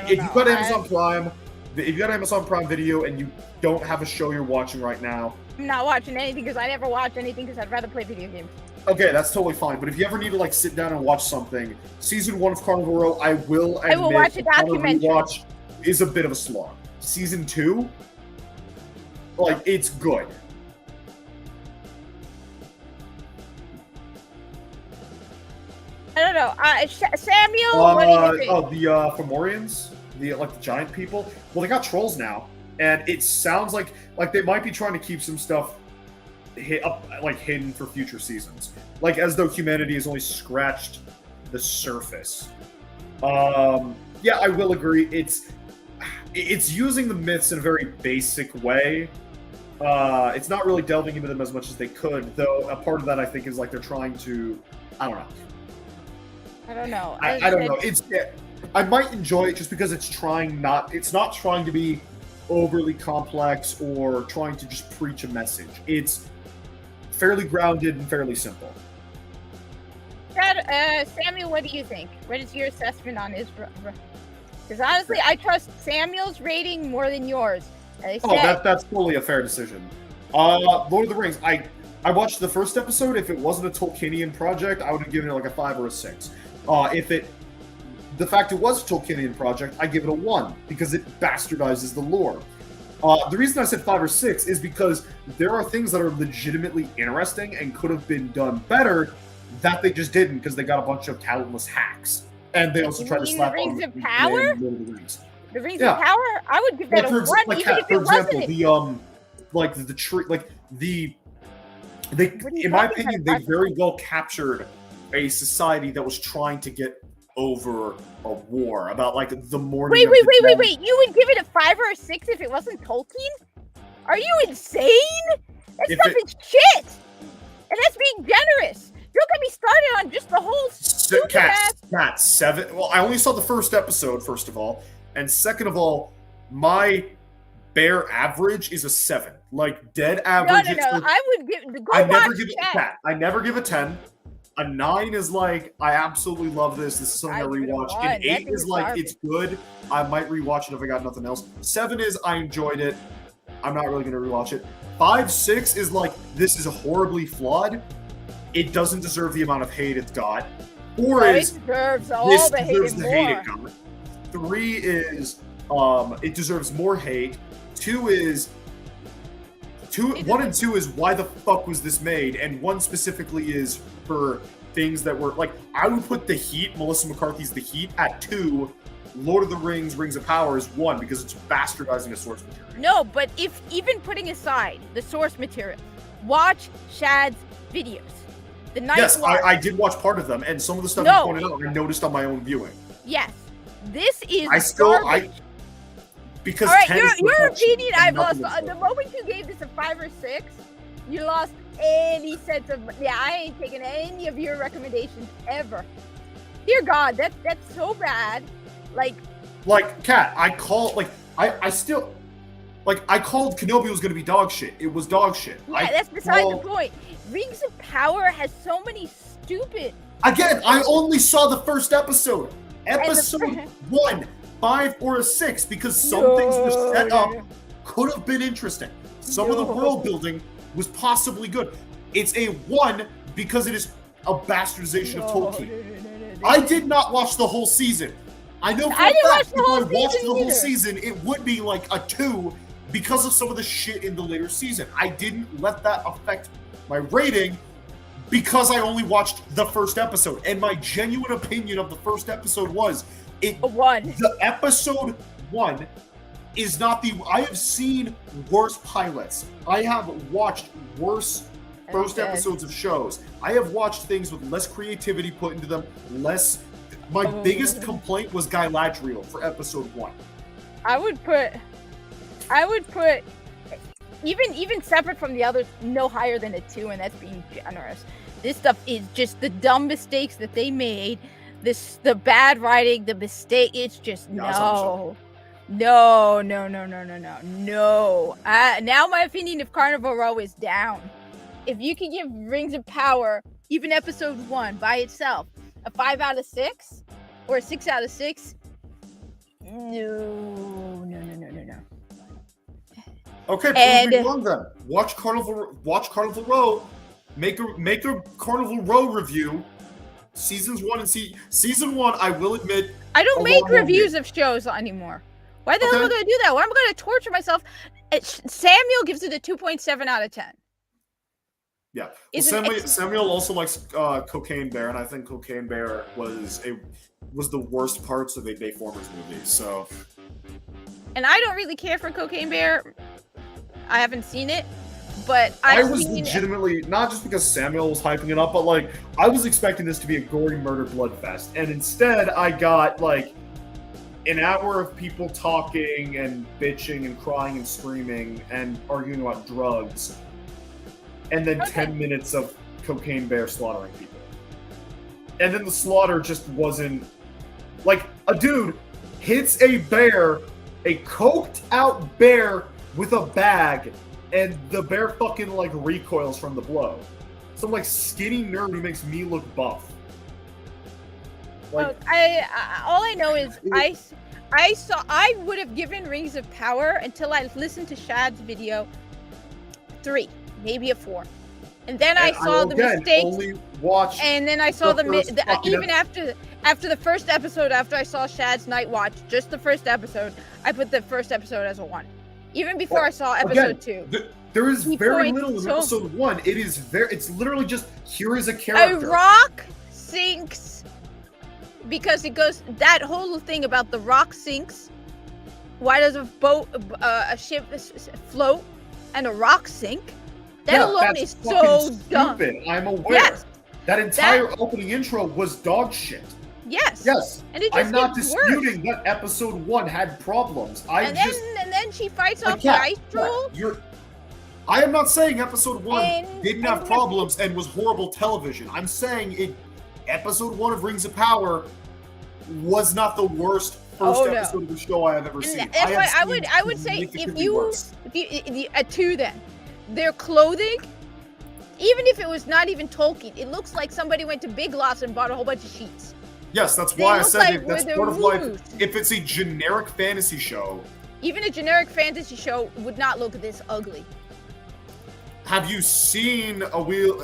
If you've got Amazon Prime, if you got Amazon Prime Video and you don't have a show you're watching right now, I'm not watching anything because I never watch anything because I'd rather play video games. okay, that's totally fine. But if you ever need to like sit down and watch something, season 1 of Carnival Row, I will watch a documentary. Watch is a bit of a slog. Season 2, like it's good. I don't know. Samuel, what do you think? Oh, the Fomorians, the giant people. Well, they got trolls now, and it sounds like they might be trying to keep some stuff hidden for future seasons, like as though humanity has only scratched the surface. Yeah, I will agree. It's using the myths in a very basic way. It's not really delving into them as much as they could, though. A part of that, I think, is like they're trying to. I don't know. I don't know. I don't know. I might enjoy it just because it's not trying to be overly complex or trying to just preach a message. It's fairly grounded and fairly simple. Samuel, what do you think? What is your assessment on his? Because honestly, I trust Samuel's rating more than yours. That's totally a fair decision. Lord of the Rings. I watched the first episode. If it wasn't a Tolkienian project, I would have given it like a 5 or a 6. The fact it was a Tolkienian project, I give it a 1 because it bastardizes the lore. The reason I said 5 or 6 is because there are things that are legitimately interesting and could have been done better that they just didn't because they got a bunch of talentless hacks. And they also tried to slap the on Rings of Power? Lord of the Rings. The Rings of Power? I would give that a 1, even if it wasn't. the tree, in my opinion, they very well captured a society that was trying to get over a war about the morning. Wait! You would give it a 5 or a 6 if it wasn't Tolkien? Are you insane? That stuff is shit, and that's being generous. Don't get me started on just the whole Cat 7. Well, I only saw the first episode, first of all, and second of all, my bare average is a 7. Dead average. No. I would give. I never give a 10. A 9 is I absolutely love this. This is something I rewatch. An 8 is it's good. I might rewatch it if I got nothing else. 7 is I enjoyed it. I'm not really gonna rewatch it. 5, 6 is this is horribly flawed. It doesn't deserve the amount of hate it's got. 4 is it deserves all this the deserves hate the hate it got. 3 is it deserves more hate. 1 and 2 is why the fuck was this made, and 1 specifically is for things that were I would put The Heat, Melissa McCarthy's The Heat, at 2. Lord of the Rings, Rings of Power is 1 because it's bastardizing a source material. No, but if even putting aside the source material, watch Shad's videos. Yes, I did watch part of them, and some of the stuff you pointed out I noticed on my own viewing. Yes, this is because all right, your opinion, I've lost. The moment you gave this a 5 or 6, you lost any sense of. Yeah, I ain't taking any of your recommendations ever. Dear God, that's so bad. Kat, I called Kenobi was gonna be dog shit. It was dog shit. Yeah, that's beside the point. Rings of Power has so many stupid. Again, I only saw the first episode. Episode 1, 5 or a 6, because some things were set up could have been interesting. Some of the world building was possibly good. It's a 1 because it is a bastardization of Tolkien. I did not watch the whole season. I know for a fact if I watched the whole season, it would be a 2 because of some of the shit in the later season. I didn't let that affect my rating because I only watched the first episode. And my genuine opinion of the first episode was a 1. The episode 1 is not the. I have seen worse pilots. I have watched worse first episodes of shows. I have watched things with less creativity put into them, less. My biggest complaint was Galadriel for episode 1. I would put even separate from the others, no higher than a 2, and that's being generous. This stuff is just the dumb mistakes that they made. The bad writing, the mistake. It's just no. No. Now my opinion of Carnival Row is down. If you could give Rings of Power, even episode 1 by itself, a 5 out of 6 or a 6 out of 6, no. Okay, prove me wrong then. Watch Carnival Row. Make a Carnival Row review. Seasons 1 and season 1. I will admit, I don't make reviews of shows anymore. Why the hell am I going to do that? Why am I going to torture myself? Samuel gives it a 2.7 out of 10. Yeah. Well, Samuel also likes Cocaine Bear, and I think Cocaine Bear was the worst parts of a Bayformers movie. So. And I don't really care for Cocaine Bear. I haven't seen it, but I was legitimately, not just because Samuel was hyping it up, but like I was expecting this to be a gory murder bloodfest, and instead I got like an hour of people talking and bitching and crying and screaming and arguing about drugs, and then 10 minutes of Cocaine Bear slaughtering people. And then the slaughter just wasn't like a dude hits a bear, a coked out bear with a bag, and the bear fucking like recoils from the blow. Some like skinny nerd who makes me look buff. Like, all I know is I would have given Rings of Power until I listened to Shad's video 3, maybe a 4, and then I saw the mistakes. Only watch and then I saw even after the first episode, after I saw Shad's Night Watch, just the first episode, I put the first episode as a 1. Even before I saw episode 2. There is very little in episode 1. It's literally just, here is a character. A rock sinks because it goes, that whole thing about the rock sinks. Why does a ship float and a rock sink? That alone is so dumb. Stupid. I'm aware. Yes. That entire opening intro was dog shit. Yes. And I'm not disputing that episode 1 had problems. And then she fights off the ice troll. I am not saying episode 1 didn't have problems and was horrible television. I'm saying episode 1 of Rings of Power was not the worst episode of the show I have ever seen. That's why I would say if you a 2 then. Their clothing, even if it was not even Tolkien, it looks like somebody went to Big Lots and bought a whole bunch of sheets. Yes, that's why I said that's part of life. If it's a generic fantasy show, even a generic fantasy show would not look this ugly. Have you seen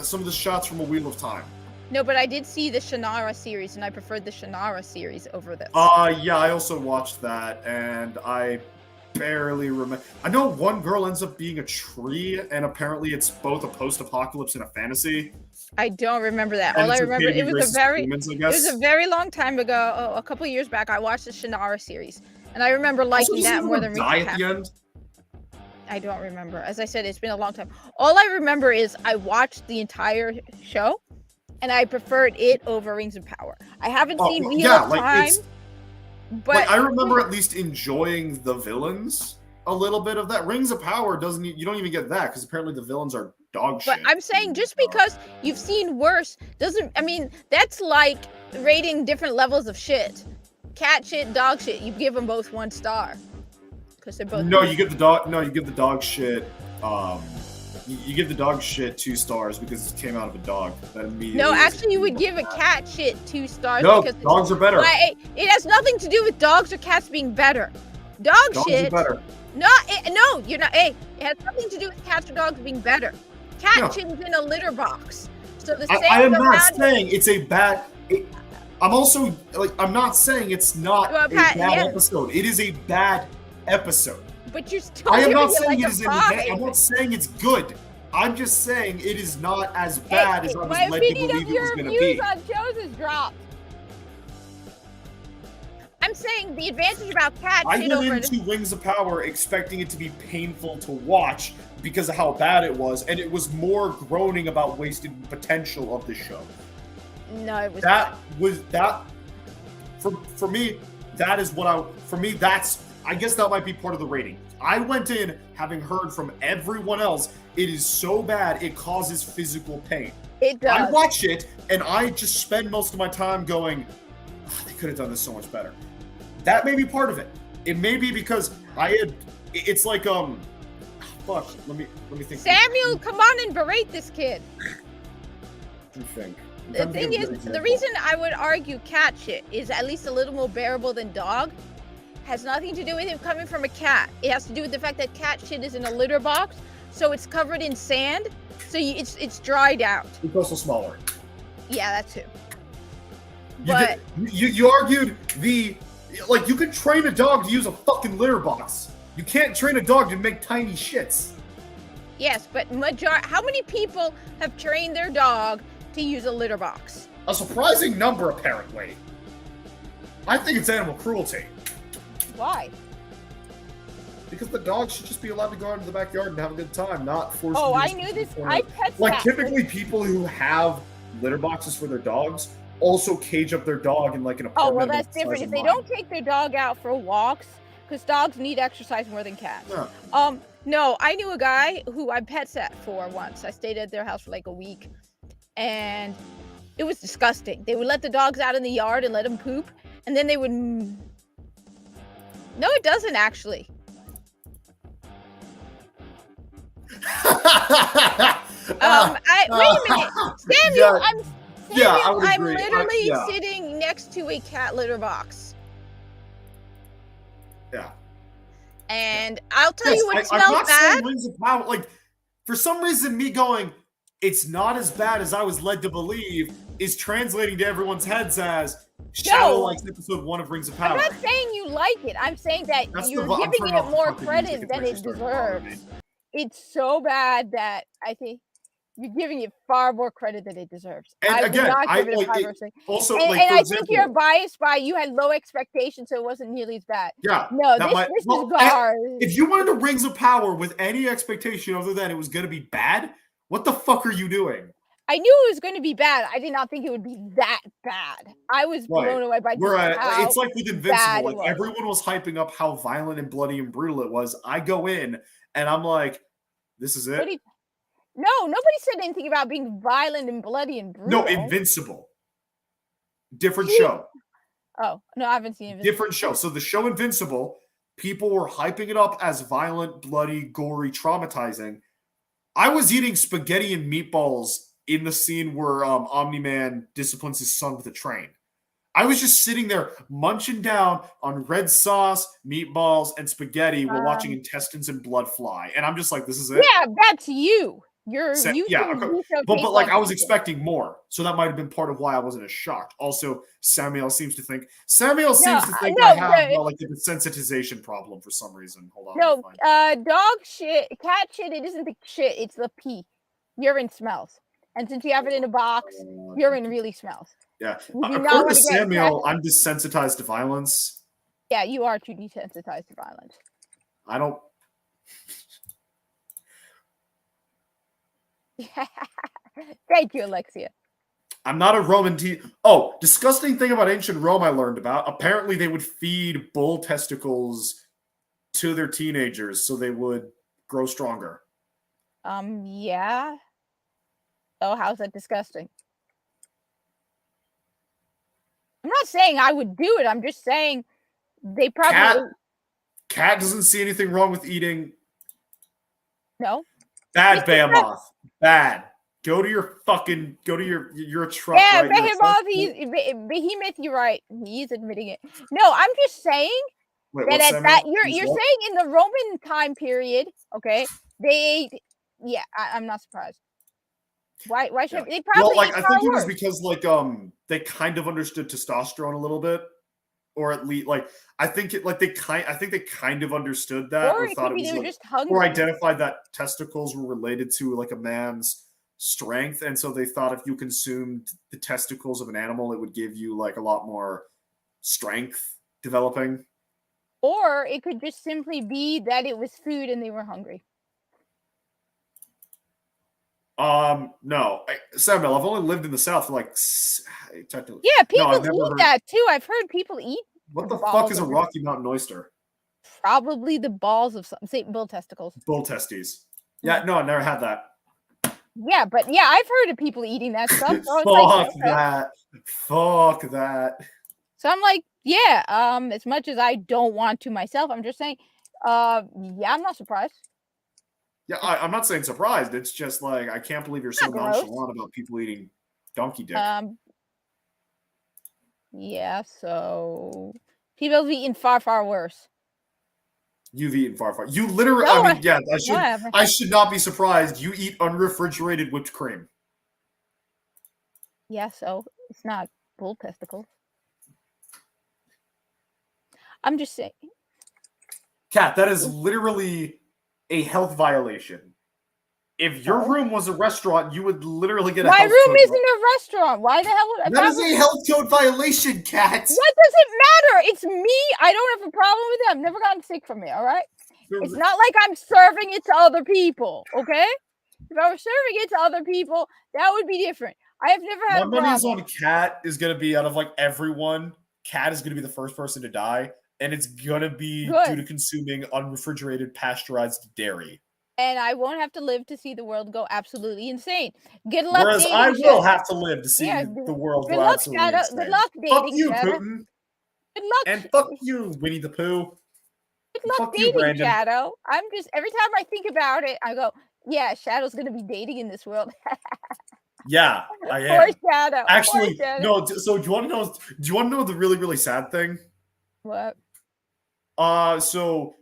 some of the shots from A Wheel of Time? No, but I did see the Shannara series, and I preferred the Shannara series over this. Yeah, I also watched that, and I barely remember. I know one girl ends up being a tree, and apparently it's both a post-apocalypse and a fantasy. I don't remember that. All I remember, it was a very long time ago, a couple of years back. I watched the Shannara series, and I remember liking that more than die at the end. I don't remember. As I said, it's been a long time. All I remember is I watched the entire show, and I preferred it over Rings of Power. I haven't seen Wheel of Time. But I remember at least enjoying the villains a little bit of that. Rings of Power you don't even get that because apparently the villains are dog shit. But I'm saying just because you've seen worse that's like rating different levels of shit. Cat shit, dog shit. You give them both 1 star because they're both. You give the dog shit. You give the dog shit 2 stars because it came out of a dog. That immediately. No, actually, you would give a cat shit 2 stars. No, because dogs are better. It has nothing to do with dogs or cats being better. Dogs shit. Are better. No, you're not. It has nothing to do with cats or dogs being better. Cat shit is in a litter box. So the same. I am not saying it's a bad. I'm also I'm not saying it's not a bad episode. It is a bad episode. But you're still. I am not saying it is I'm not saying it's good. I'm just saying it is not as bad as I was led to believe it was going to be. My opinion of your views on shows has dropped. I'm saying the advantage about Cat. I went into Rings of Power expecting it to be painful to watch because of how bad it was, and it was more groaning about wasted potential of the show. No, it was. For me. That's. I guess that might be part of the rating. I went in having heard from everyone else, it is so bad it causes physical pain. It does. I watch it and I just spend most of my time going, they could have done this so much better. That may be part of it. It may be because it's like fuck. Let me think. Samuel, come on and berate this kid. What do you think? The thing is, the reason I would argue cat shit is at least a little more bearable than dog has nothing to do with him coming from a cat. It has to do with the fact that cat shit is in a litter box, so it's covered in sand, so it's dried out. It's also smaller. Yeah, that too. But you argued you can train a dog to use a fucking litter box. You can't train a dog to make tiny shits. yes, but how many people have trained their dog to use a litter box? A surprising number, apparently. I think it's animal cruelty. Why? Because the dog should just be allowed to go out into the backyard and have a good time, not forced. Oh, I knew this. I pet like typically people who have litter boxes for their dogs also cage up their dog in like an apartment. Oh, well, that's different. If they don't take their dog out for walks, because dogs need exercise more than cats. Yeah. No, I knew a guy who I pet sat for once. I stayed at their house for like a week, and it was disgusting. They would let the dogs out in the yard and let them poop, and then they would. No, it doesn't actually. Wait a minute, Samuel. I would I'm agree. literally sitting next to a cat litter box. Yeah. And I'll tell you what smells I'm not bad. saying Rings of Power, like, for some reason, me going, it's not as bad as I was led to believe, is translating to everyone's heads as Shadow likes episode 1 of Rings of Power. I'm not saying you like it. I'm saying that you're giving it more credit than it deserves. It's so bad that I think you're giving it far more credit than it deserves. And I again, would not give I it a like 5 it, or 6. also, and, like, and for I example, think you're biased by you had low expectations, so it wasn't nearly as bad. Yeah. No, this is garbage. If you wanted to Rings of Power with any expectation other than it was going to be bad, what the fuck are you doing? I knew it was going to be bad. I did not think it would be that bad. I was blown away by how it's like with Invincible. Like, everyone was hyping up how violent and bloody and brutal it was. I go in and I'm like, this is it? No, nobody said anything about being violent and bloody and brutal. No, Invincible. Different show. Oh, no, I haven't seen Invincible. Different show. So the show Invincible, people were hyping it up as violent, bloody, gory, traumatizing. I was eating spaghetti and meatballs in the scene where Omni-Man disciplines his son with a train. I was just sitting there munching down on red sauce, meatballs, and spaghetti while watching intestines and blood fly. And I'm just like, this is it? Yeah, that's you. But like I was expecting more. So that might have been part of why I wasn't as shocked. Also, Samuel seems to think I have like a desensitization problem for some reason. Hold on. No, dog shit, cat shit, it isn't the shit, it's the pee. Urine smells. And since you have it in a box, urine really smells. Yeah. According to Samuel, I'm desensitized to violence. Yeah, you are too desensitized to violence. I don't. Thank you, Alexia. I'm not a Roman disgusting thing about ancient Rome I learned about. Apparently, they would feed bull testicles to their teenagers so they would grow stronger. Yeah. Oh, how's that disgusting? I'm not saying I would do it. I'm just saying they probably. Cat doesn't see anything wrong with eating. No. Bad Behemoth. Bad. You're a truck. Yeah, right? Behemoth, you're right. He's admitting it. No, I'm just saying you're saying in the Roman time period, okay, they ate. Yeah, I'm not surprised. Why should they probably? Well, I think it was because they kind of understood testosterone a little bit, or at least I think they kind of understood that, or thought it was just hungry, or identified that testicles were related to like a man's strength, and so they thought if you consumed the testicles of an animal, it would give you like a lot more strength developing. Or it could just simply be that it was food and they were hungry. No, Samuel, I've only lived in the South for technically. Yeah, people eat that too. I've heard people eat. What the fuck is a Rocky Mountain oyster? Probably the balls of something. Say bull testicles. Bull testes. Yeah, no, I never had that. Yeah, but yeah, I've heard of people eating that stuff. So Fuck that. So I'm like, Yeah, as much as I don't want to myself, I'm just saying, yeah, I'm not surprised. Yeah, I'm not saying surprised. It's just like I can't believe you're so Not gross. nonchalant about people eating donkey dick. Yeah, so people have eaten far, far worse. You've eaten far, far. You literally. No, I mean, yeah. whatever. I should not be surprised. You eat unrefrigerated whipped cream. Yeah, so it's not bull testicles. I'm just saying. Kat, that is literally a health violation. If your room was a restaurant, you would literally get a My health room code isn't a restaurant. Why the hell would I? That is a health code violation, Kat. What does it matter? It's me. I don't have a problem with it. I've never gotten sick from it, all right? It's not like I'm serving it to other people, okay? If I were serving it to other people, that would be different. I have never had My a money is problem. on Kat is going to be out of like everyone. Kat is going to be the first person to die, and it's going to be due to consuming unrefrigerated pasteurized dairy. And I won't have to live to see the world go absolutely insane. Good luck. Whereas I will have to live to see the world go absolutely insane. Good luck dating. Fuck you, Shadow. Putin. Good luck. And fuck you, Winnie the Pooh. Good luck fuck dating, you, Brandon. Shadow. I'm just every time I think about it, I go, yeah, Shadow's gonna be dating in this world. Yeah, I am. Poor Shadow. Actually, Poor Shadow. no. So do you want to know? Do you want to know the really, really sad thing? What? So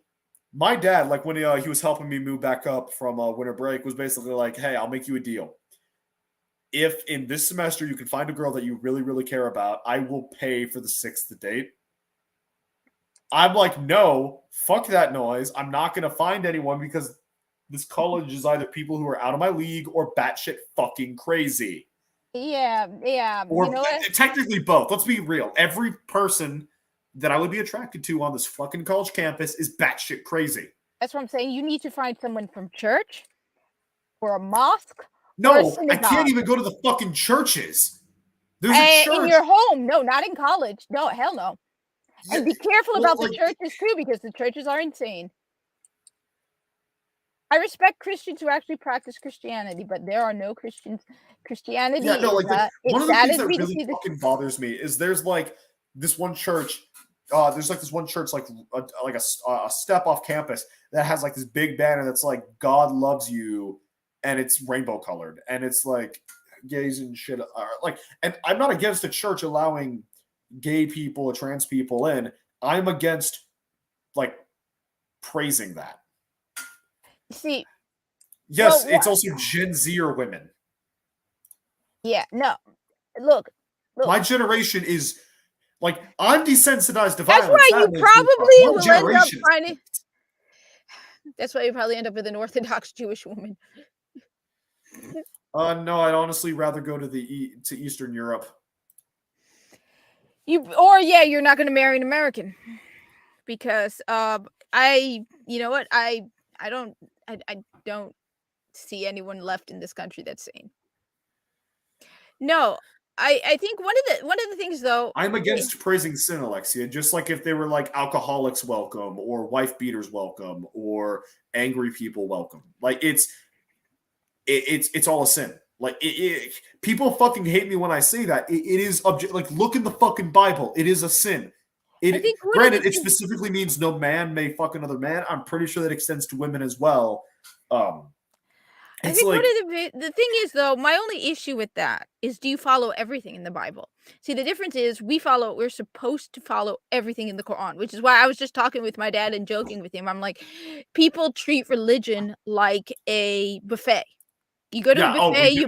my dad, like when he was helping me move back up from winter break, was basically like, "Hey, I'll make you a deal. If in this semester you can find a girl that you really, really care about, I will pay for the 6th date." I'm like, no, fuck that noise. I'm not going to find anyone because this college is either people who are out of my league or batshit fucking crazy. Yeah. Or you know what? Technically both. Let's be real. Every person that I would be attracted to on this fucking college campus is batshit crazy. That's what I'm saying. You need to find someone from church or a mosque. No, I can't even go to the fucking churches. There's a church. In your home. No, not in college. No, hell no. And be careful about the churches too, because the churches are insane. I respect Christians who actually practice Christianity, but there are no Christians. Christianity. Yeah, no, like one of the things that me really fucking bothers me is there's like this one church. There's like this one church, like a step off campus that has like this big banner that's like "God loves you," and it's rainbow colored, and it's like gays and shit are like. And I'm not against the church allowing gay people or trans people in. I'm against like praising that. See, yes, it's also Gen Z or women. Yeah, no. Look. My generation is like I'm desensitized to violence. That's why you probably will end up finding. That's why you probably end up with an Orthodox Jewish woman. No, I'd honestly rather go to Eastern Europe. You're not going to marry an American because you know what? I don't see anyone left in this country that's sane. No, I think one of the things though. I'm against praising sin, Alexia. Just like if they were like alcoholics welcome, or wife beaters welcome, or angry people welcome. Like it's all a sin. Like people fucking hate me when I say that. It is like look in the fucking Bible. It is a sin. Granted, it specifically means no man may fuck another man. I'm pretty sure that extends to women as well. I think one of the thing is though, my only issue with that is, do you follow everything in the Bible? See, the difference is we're supposed to follow everything in the Quran, which is why I was just talking with my dad and joking with him. I'm like, people treat religion like a buffet. You go to a buffet, you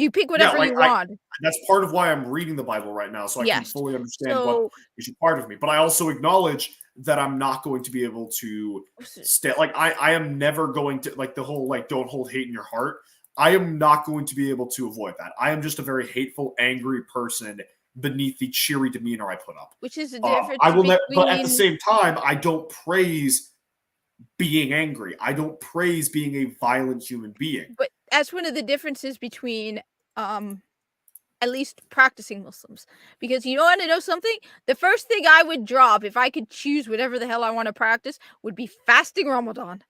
pick whatever you want. That's part of why I'm reading the Bible right now, so I can fully understand what is a part of me. But I also acknowledge that I'm not going to be able to stay. Like I am never going to like the whole like don't hold hate in your heart. I am not going to be able to avoid that. I am just a very hateful, angry person beneath the cheery demeanor I put up. Which is the difference. But at the same time, I don't praise being angry. I don't praise being a violent human being. But that's one of the differences between at least practicing Muslims. Because you want to know something? The first thing I would drop if I could choose whatever the hell I want to practice would be fasting Ramadan.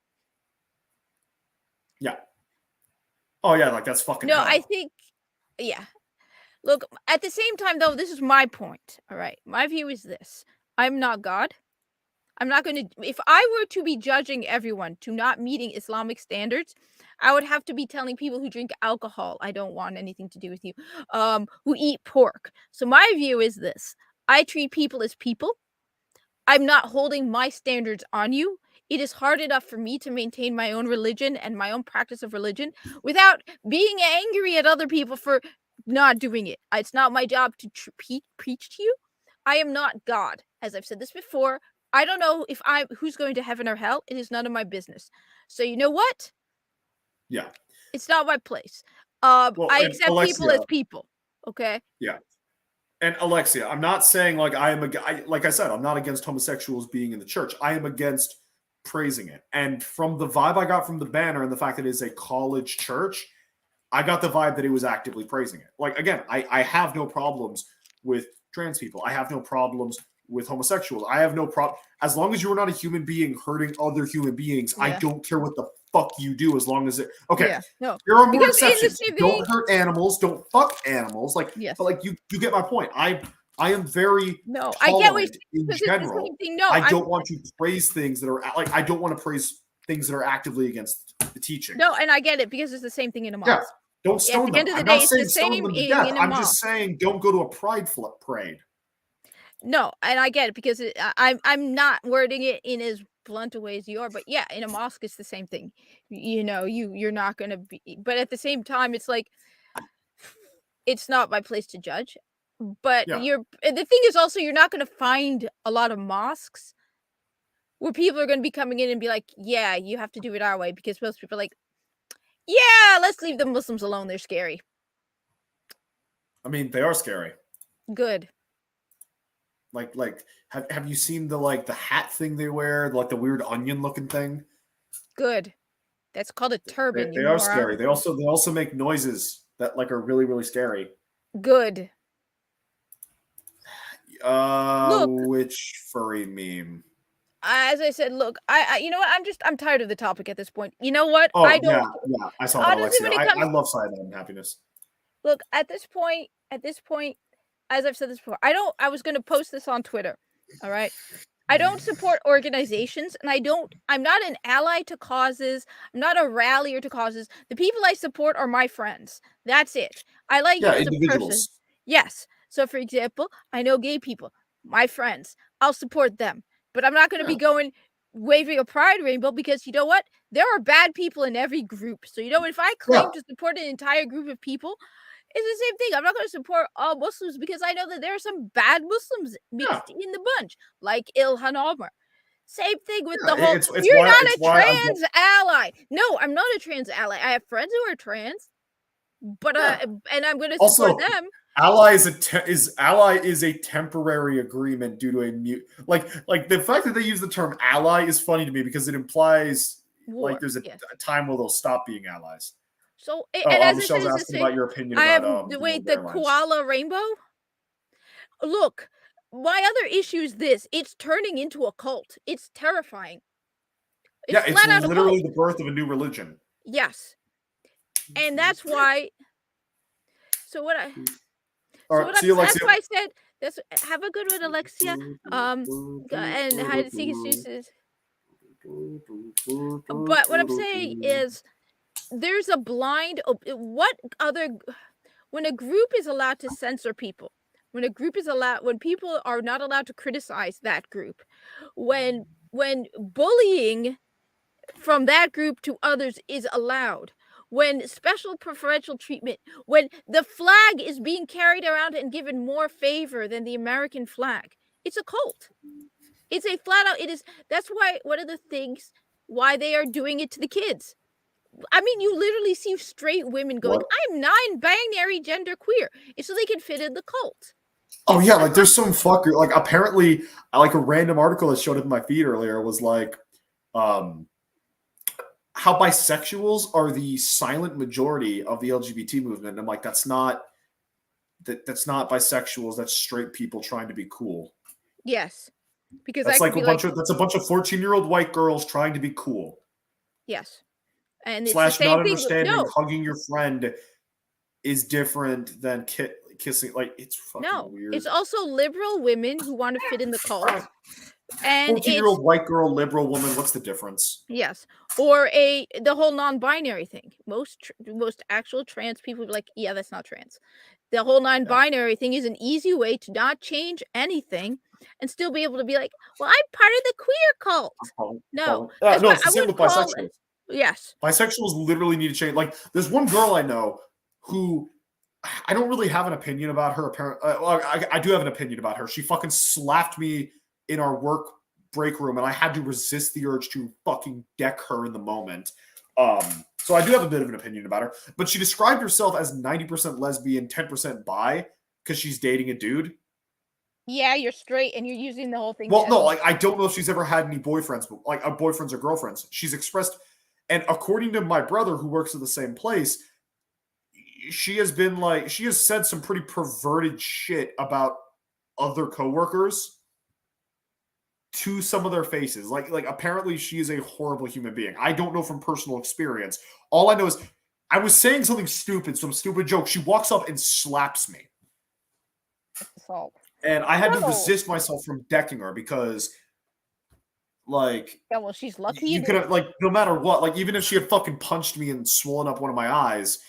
Yeah. Oh yeah, like that's fucking No, hell. I think yeah. Look, at the same time, though, this is my point. All right. My view is this. I'm not God. I'm not going to, if I were to be judging everyone to not meeting Islamic standards, I would have to be telling people who drink alcohol, I don't want anything to do with you, who eat pork. So my view is this. I treat people as people. I'm not holding my standards on you. It is hard enough for me to maintain my own religion and my own practice of religion without being angry at other people for not doing it. It's not my job to preach to you. I am not God. As I've said this before, I don't know if who's going to heaven or hell. It is none of my business. So you know what? Yeah. It's not my place. Well, I and accept people as people. Okay. Yeah. And Alexia, I'm not saying like like I said, I'm not against homosexuals being in the church. I am against praising it. And from the vibe I got from the banner and the fact that it is a college church, I got the vibe that it was actively praising it. Like, again, I have no problems with trans people. I have no problems with homosexuals. I have no problem. As long as you are not a human being hurting other human beings, I don't care what the fuck you do as long as it. Okay. Yeah, no. There are more Because in the exceptions. same Don't vein- hurt animals. Don't fuck animals. Like, Yes. but like you get my point. I am very No, I get what you're tolerant saying, in because it's the general. same thing. No, I don't want to praise things that are like I don't want to praise things that are actively against the teaching. No, and I get it because it's the same thing in a mosque. Yeah. Don't stone the them. end of the I'm day, not it's the saying stone same them to in death. a I'm mosque. just saying don't go to a pride parade. No, and I get it because I'm not wording it in as blunt a way as you are, but yeah, in a mosque it's the same thing. You know, you're not gonna be, but at the same time, it's like it's not my place to judge. But Yeah. the thing is also you're not gonna find a lot of mosques where people are gonna be coming in and be like, yeah, you have to do it our way, because most people are like, yeah, let's leave the Muslims alone. They're scary. I mean, they are scary. Good. Like have you seen the hat thing they wear, like the weird onion looking thing? Good. That's called a turban. They you are moron. scary. They also make noises that like are really, really scary. Good. Look. Which furry meme? As I said, look, I you know what? I'm tired of the topic at this point. You know what? Oh, I don't. yeah. I saw that, Honestly, Alexia. when it I love cyanide and happiness. Look, at this point, as I've said this before, I was going to post this on Twitter. All right. I don't support organizations, and I'm not an ally to causes. I'm not a rallier to causes. The people I support are my friends. That's it. I like you as a person. Individuals. Yes. So, for example, I know gay people, my friends. I'll support them, but I'm not going to be going waving a pride rainbow, because you know what? There are bad people in every group. So, you know, if I claim to support an entire group of people, it's the same thing. I'm not going to support all Muslims because I know that there are some bad Muslims mixed in the bunch, like Ilhan Omar. Same thing with the whole. You're not a trans ally. No, I'm not a trans ally. I have friends who are trans, but and I'm going to support them. Ally is a temporary agreement due to a mute. Like the fact that they use the term ally is funny to me because it implies like there's a time where they'll stop being allies. So, and as Michelle's asking about your opinion about the koala rainbow. Look, my other issue is this: it's turning into a cult. It's terrifying. It's literally the birth of a new religion. Yes, and that's why. So what I. That's why I said. Have a good one, Alexia. And hide and seek excuses. But what I'm saying is, there's a blind. When a group is allowed to censor people, when people are not allowed to criticize that group, when bullying from that group to others is allowed, when special preferential treatment, when the flag is being carried around and given more favor than the American flag, it's a cult. It's a flat out. It is. That's why one of the things why they are doing it to the kids. I mean, you literally see straight women going, I'm non-binary gender queer. It's so they can fit in the cult. Oh, yeah. Like, there's some fucker. Like, apparently, like, a random article that showed up in my feed earlier was like, how bisexuals are the silent majority of the LGBT movement. And I'm like, that's not bisexuals. That's straight people trying to be cool. Yes. Because that's like that's a bunch of 14-year-old white girls trying to be cool. Yes. And it's / the same not thing understanding hugging your friend is different than kissing. Like it's fucking No, weird. it's also liberal women who want to fit in the cult, and 14-year-old it's white girl, liberal woman. What's the difference? yes, or the whole non-binary thing. Most actual trans people be like, yeah, that's not trans. The whole non-binary thing is an easy way to not change anything and still be able to be like, well, I'm part of the queer cult. No, that's no, why it's the I same would with call bisexuals. yes. Bisexuals literally need to change. Like, there's one girl I know who I don't really have an opinion about her. I do have an opinion about her. She fucking slapped me in our work break room, and I had to resist the urge to fucking deck her in the moment. So I do have a bit of an opinion about her. But she described herself as 90% lesbian, 10% bi, because she's dating a dude. Yeah, you're straight, and you're using the whole thing. Well, no, like I don't know if she's ever had any boyfriends, like boyfriends or girlfriends. She's expressed, and according to my brother who works at the same place, she has said some pretty perverted shit about other coworkers to some of their faces. Like apparently she is a horrible human being. I don't know from personal experience. All I know is I was saying something stupid, some stupid joke. She walks up and slaps me. Assault. And I had to resist myself from decking her because, like, yeah, well, she's lucky. You could have, like, no matter what, like, even if she had fucking punched me and swollen up one of my eyes,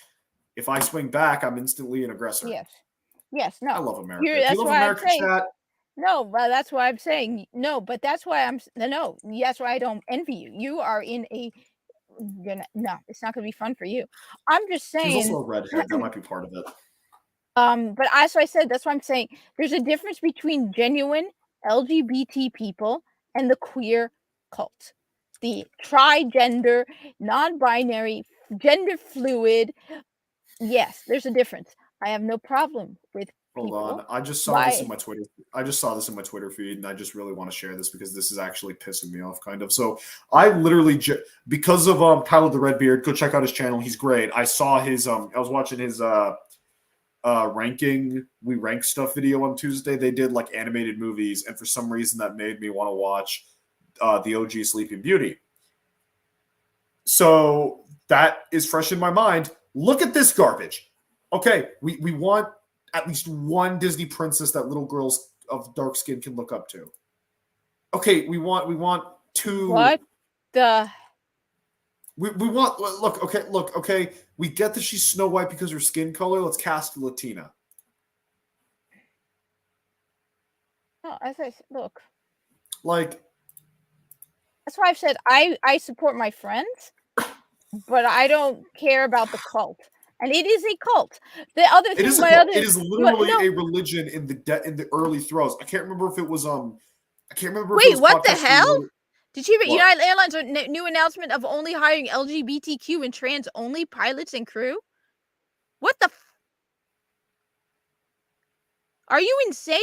if I swing back, I'm instantly an aggressor. Yes, no. I love America. That's Do you love why America, chat? No, but that's why I'm saying no. But that's why that's why I don't envy you. You are in a. No, it's not going to be fun for you. I'm just saying. She's also a redhead. That might be part of it. But as I said, that's what I'm saying. There's a difference between genuine LGBT people and the queer cult. The trigender, non-binary, gender fluid. Yes, there's a difference. I have no problem with Hold people. on. I just saw this in my Twitter. I just saw this in my Twitter feed, and I just really want to share this because this is actually pissing me off, kind of. So I literally, because of Tyler the Redbeard, go check out his channel. He's great. I saw his. I was watching his ranking. We rank stuff video on Tuesday. They did like animated movies, and for some reason that made me want to watch the OG Sleeping Beauty. So that is fresh in my mind. Look at this garbage. Okay, we want at least one Disney princess that little girls of dark skin can look up to. Okay, we want two. What the? We want look. Okay, we get that she's Snow White because of her skin color. Let's cast Latina. Oh, as I said, look. Like. That's why I've said I support my friends, but I don't care about the cult. And it is a cult. The other thing, it is literally a religion in the early throes. I can't remember if it was I can't remember. Wait, what the hell? Did you read What? United Airlines new announcement of only hiring LGBTQ and trans only pilots and crew? What the? Are you insane?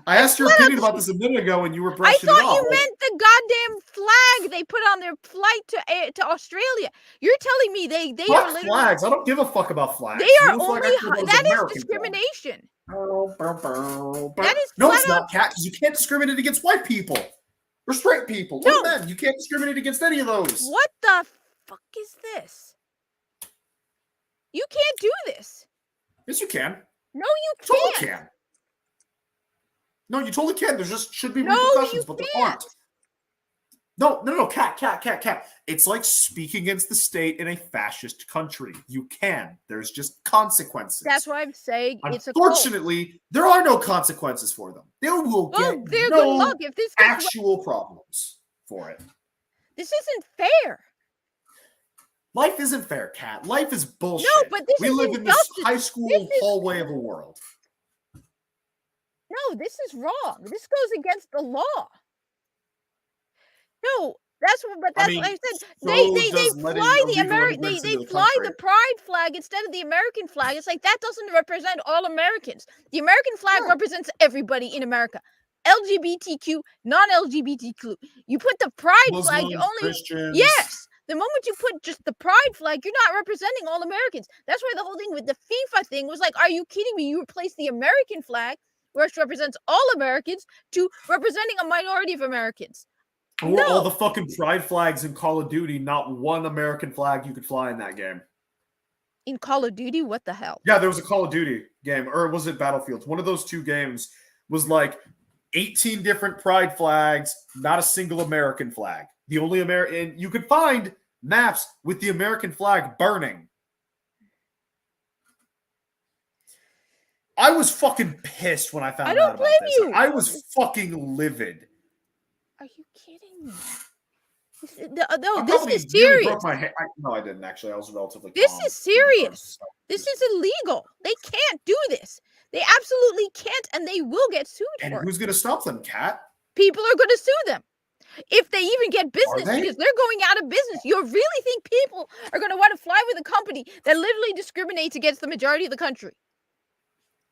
I asked your opinion about this a minute ago, and you were brushing it off. I thought you meant the goddamn flag they put on their flight to Australia. You're telling me they are literally flags. I don't give a fuck about flags. They are only that is discrimination. That is no, it's not, Cat, because you can't discriminate against white people or straight people. No, men. You can't discriminate against any of those. What the fuck is this? You can't do this. Yes, you can. No, you can't. Totally can. No, you totally can. There just should be repercussions, but there aren't. No, Cat. It's like speaking against the state in a fascist country. You can. There's just consequences. That's why I'm saying it's a cult. Unfortunately, there are no consequences for them. They will get good luck if this actual problems for it. This isn't fair. Life isn't fair, Cat. Life is bullshit. No, but we live in this high school hallway of a world. No, this is wrong. This goes against the law. No, that's what I said. They fly the pride flag instead of the American flag. It's like that doesn't represent all Americans. The American flag represents everybody in America. LGBTQ, non-LGBTQ. You put the pride flag, you only Christians. Yes. The moment you put just the pride flag, you're not representing all Americans. That's why the whole thing with the FIFA thing was like, are you kidding me? You replace the American flag, which represents all Americans, to representing a minority of Americans. Or all the fucking pride flags in Call of Duty, not one American flag you could fly in that game. In Call of Duty, what the hell? Yeah, there was a Call of Duty game, or was it Battlefield? One of those two games was like 18 different pride flags, not a single American flag. The only American, you could find maps with the American flag burning. I was fucking pissed when I found out about this. you. I was fucking livid. Are you kidding me? No, I this probably is nearly serious. broke my hand. No, I didn't actually. I was relatively This calm. is serious. This is illegal. They can't do this. They absolutely can't, and they will get sued And for it. who's going to stop them, Kat? People are going to sue them if they even get business they? because they're going out of business. You really think people are going to want to fly with a company that literally discriminates against the majority of the country?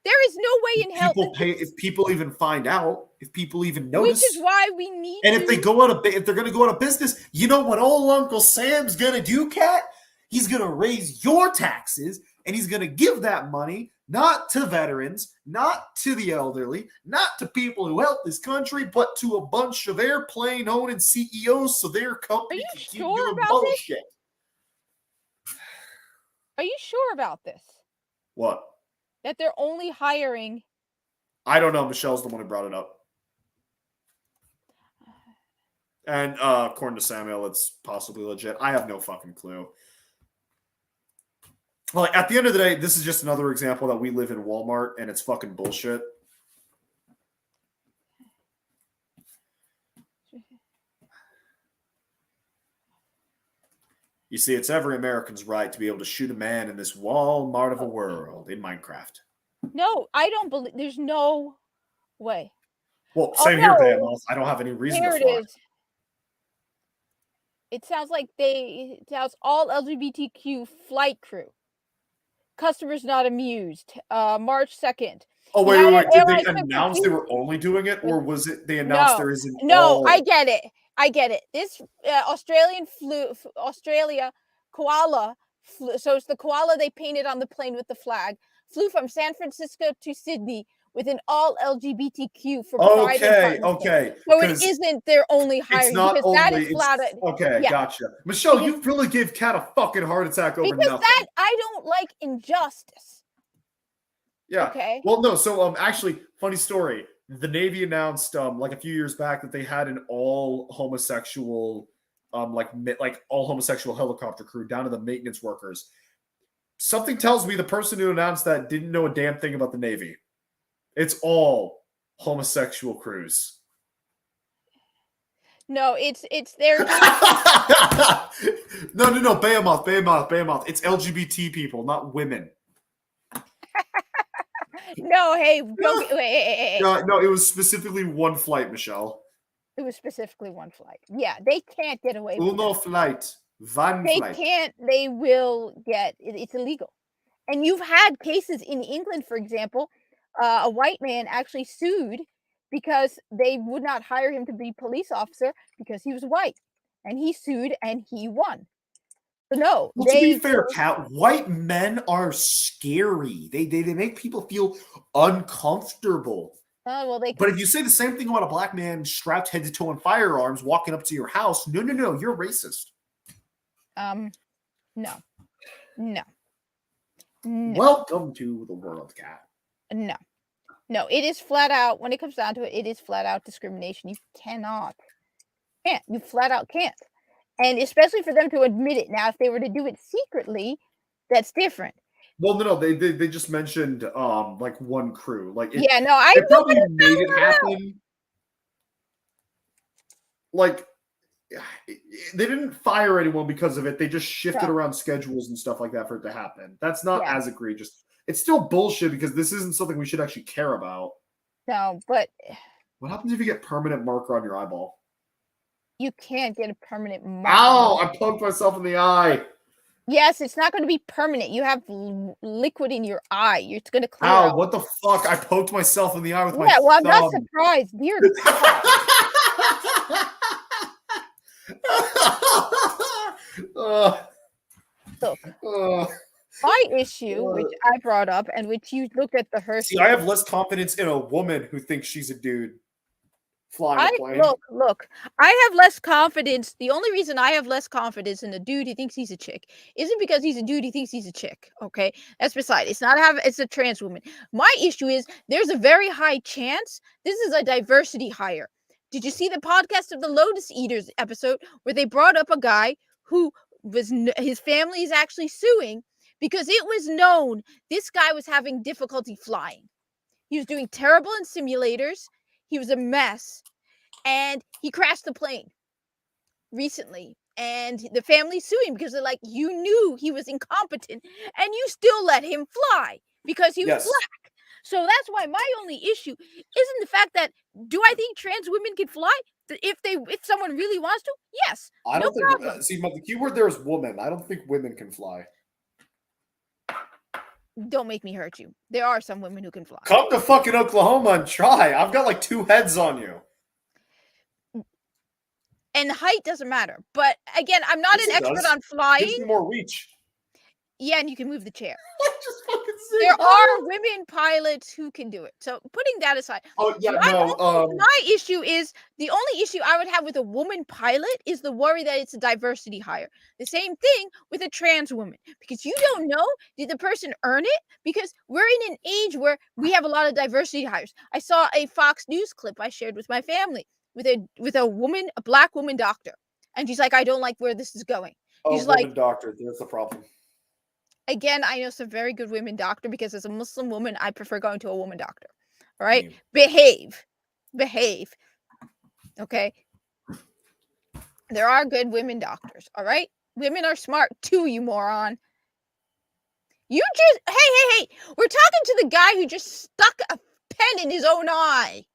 There is no way in hell. If people even find out, if people even notice, which is why we need. and if they go out of, if they're going to go out of business, you know what old Uncle Sam's going to do, Kat? He's going to raise your taxes, and he's going to give that money not to veterans, not to the elderly, not to people who help this country, but to a bunch of airplane owning CEOs, so their company can keep doing bullshit. Are you sure about this? What? That they're only hiring. I don't know. Michelle's the one who brought it up. And according to Samuel, it's possibly legit. I have no fucking clue. Like, at the end of the day, this is just another example that we live in Walmart and it's fucking bullshit. You see, it's every American's right to be able to shoot a man in this Walmart of a world in Minecraft. No, I don't believe. There's no way. Well, same here, Behemoth. I don't have any reason Here to it fly. is. It sounds like it sounds all LGBTQ flight crew. Customers not amused. March 2nd. Oh, wait. Did they announce they were only doing it, or was it they announced there isn't? No, I get it. This Australia koala, so it's the koala they painted on the plane with the flag, flew from San Francisco to Sydney with an all LGBTQ for pride. Okay. So it isn't their only hiring. It's not because only. that is flat out. Okay, Yeah. gotcha. Michelle, you really give Kat a fucking heart attack over Because nothing. that I don't like injustice. Yeah. Okay. Well, no. So, actually, funny story. The Navy announced, like a few years back, that they had an all homosexual, like all homosexual helicopter crew down to the maintenance workers. Something tells me the person who announced that didn't know a damn thing about the Navy. It's all homosexual crews. No, it's their. No. Behemoth. It's LGBT people, not women. No, hey, wait. No, it was specifically one flight, Michelle. It was specifically one flight. Yeah, they can't get away with Uno that. flight. Van They flight. can't. They will get. It's illegal. And you've had cases in England, for example, a white man actually sued because they would not hire him to be police officer because he was white, and he sued and he won. So no, Well, to be fair, Kat, white men are scary. They make people feel uncomfortable. But if you say the same thing about a black man strapped head to toe in firearms walking up to your house, no, you're racist. No. Welcome to the world, Kat. No, it is flat out, when it comes down to it, it is flat out discrimination. You can't. You flat out can't. And especially for them to admit it. Now, if they were to do it secretly, that's different. Well, no, they just mentioned like one crew. Like I they probably made it happen. Like they didn't fire anyone because of it. They just shifted around schedules and stuff like that for it to happen. That's not as egregious. It's still bullshit because this isn't something we should actually care about. No, but what happens if you get permanent marker on your eyeball? You can't get a permanent marker. Ow! I poked myself in the eye. Yes, it's not going to be permanent. You have liquid in your eye. It's going to clear out. Ow, what the fuck? I poked myself in the eye with my thumb. Yeah, well, I'm not surprised. Dear Look, my issue, which I brought up, and which you looked at the Hershey. See, I have less confidence in a woman who thinks she's a dude. flying a plane. Look, I have less confidence. The only reason I have less confidence in a dude who thinks he's a chick isn't because he's a dude who thinks he's a chick. Okay, that's beside. It's a trans woman. My issue is there's a very high chance this is a diversity hire. Did you see the podcast of the Lotus Eaters episode where they brought up a guy who his family is actually suing because it was known this guy was having difficulty flying. He was doing terrible in simulators. He was a mess, and he crashed the plane recently. And the family's suing because they're like, you knew he was incompetent, and you still let him fly because he was black. So that's why my only issue isn't the fact that do I think trans women can fly? If someone really wants to, yes. I don't no think. problem. See, the keyword there is woman. I don't think women can fly. Don't make me hurt you. There are some women who can fly. Come to fucking Oklahoma and try. I've got like 2 heads on you. And height doesn't matter. But again, I'm not Yes, an it expert does. on flying. Gives you more reach. Yeah, and you can move the chair. Just fucking say There no. are women pilots who can do it. So putting that aside, Oh yeah, my issue is the only issue I would have with a woman pilot is the worry that it's a diversity hire. The same thing with a trans woman because you don't know, did the person earn it? Because we're in an age where we have a lot of diversity hires. I saw a Fox News clip I shared with my family with a black woman doctor, and she's like, I don't like where this is going. She's like, doctor. There's the problem. Again, I know some very good women doctor because as a Muslim woman, I prefer going to a woman doctor. All right? Behave. Okay? There are good women doctors. All right? Women are smart too, you moron. You just, hey. We're talking to the guy who just stuck a pen in his own eye.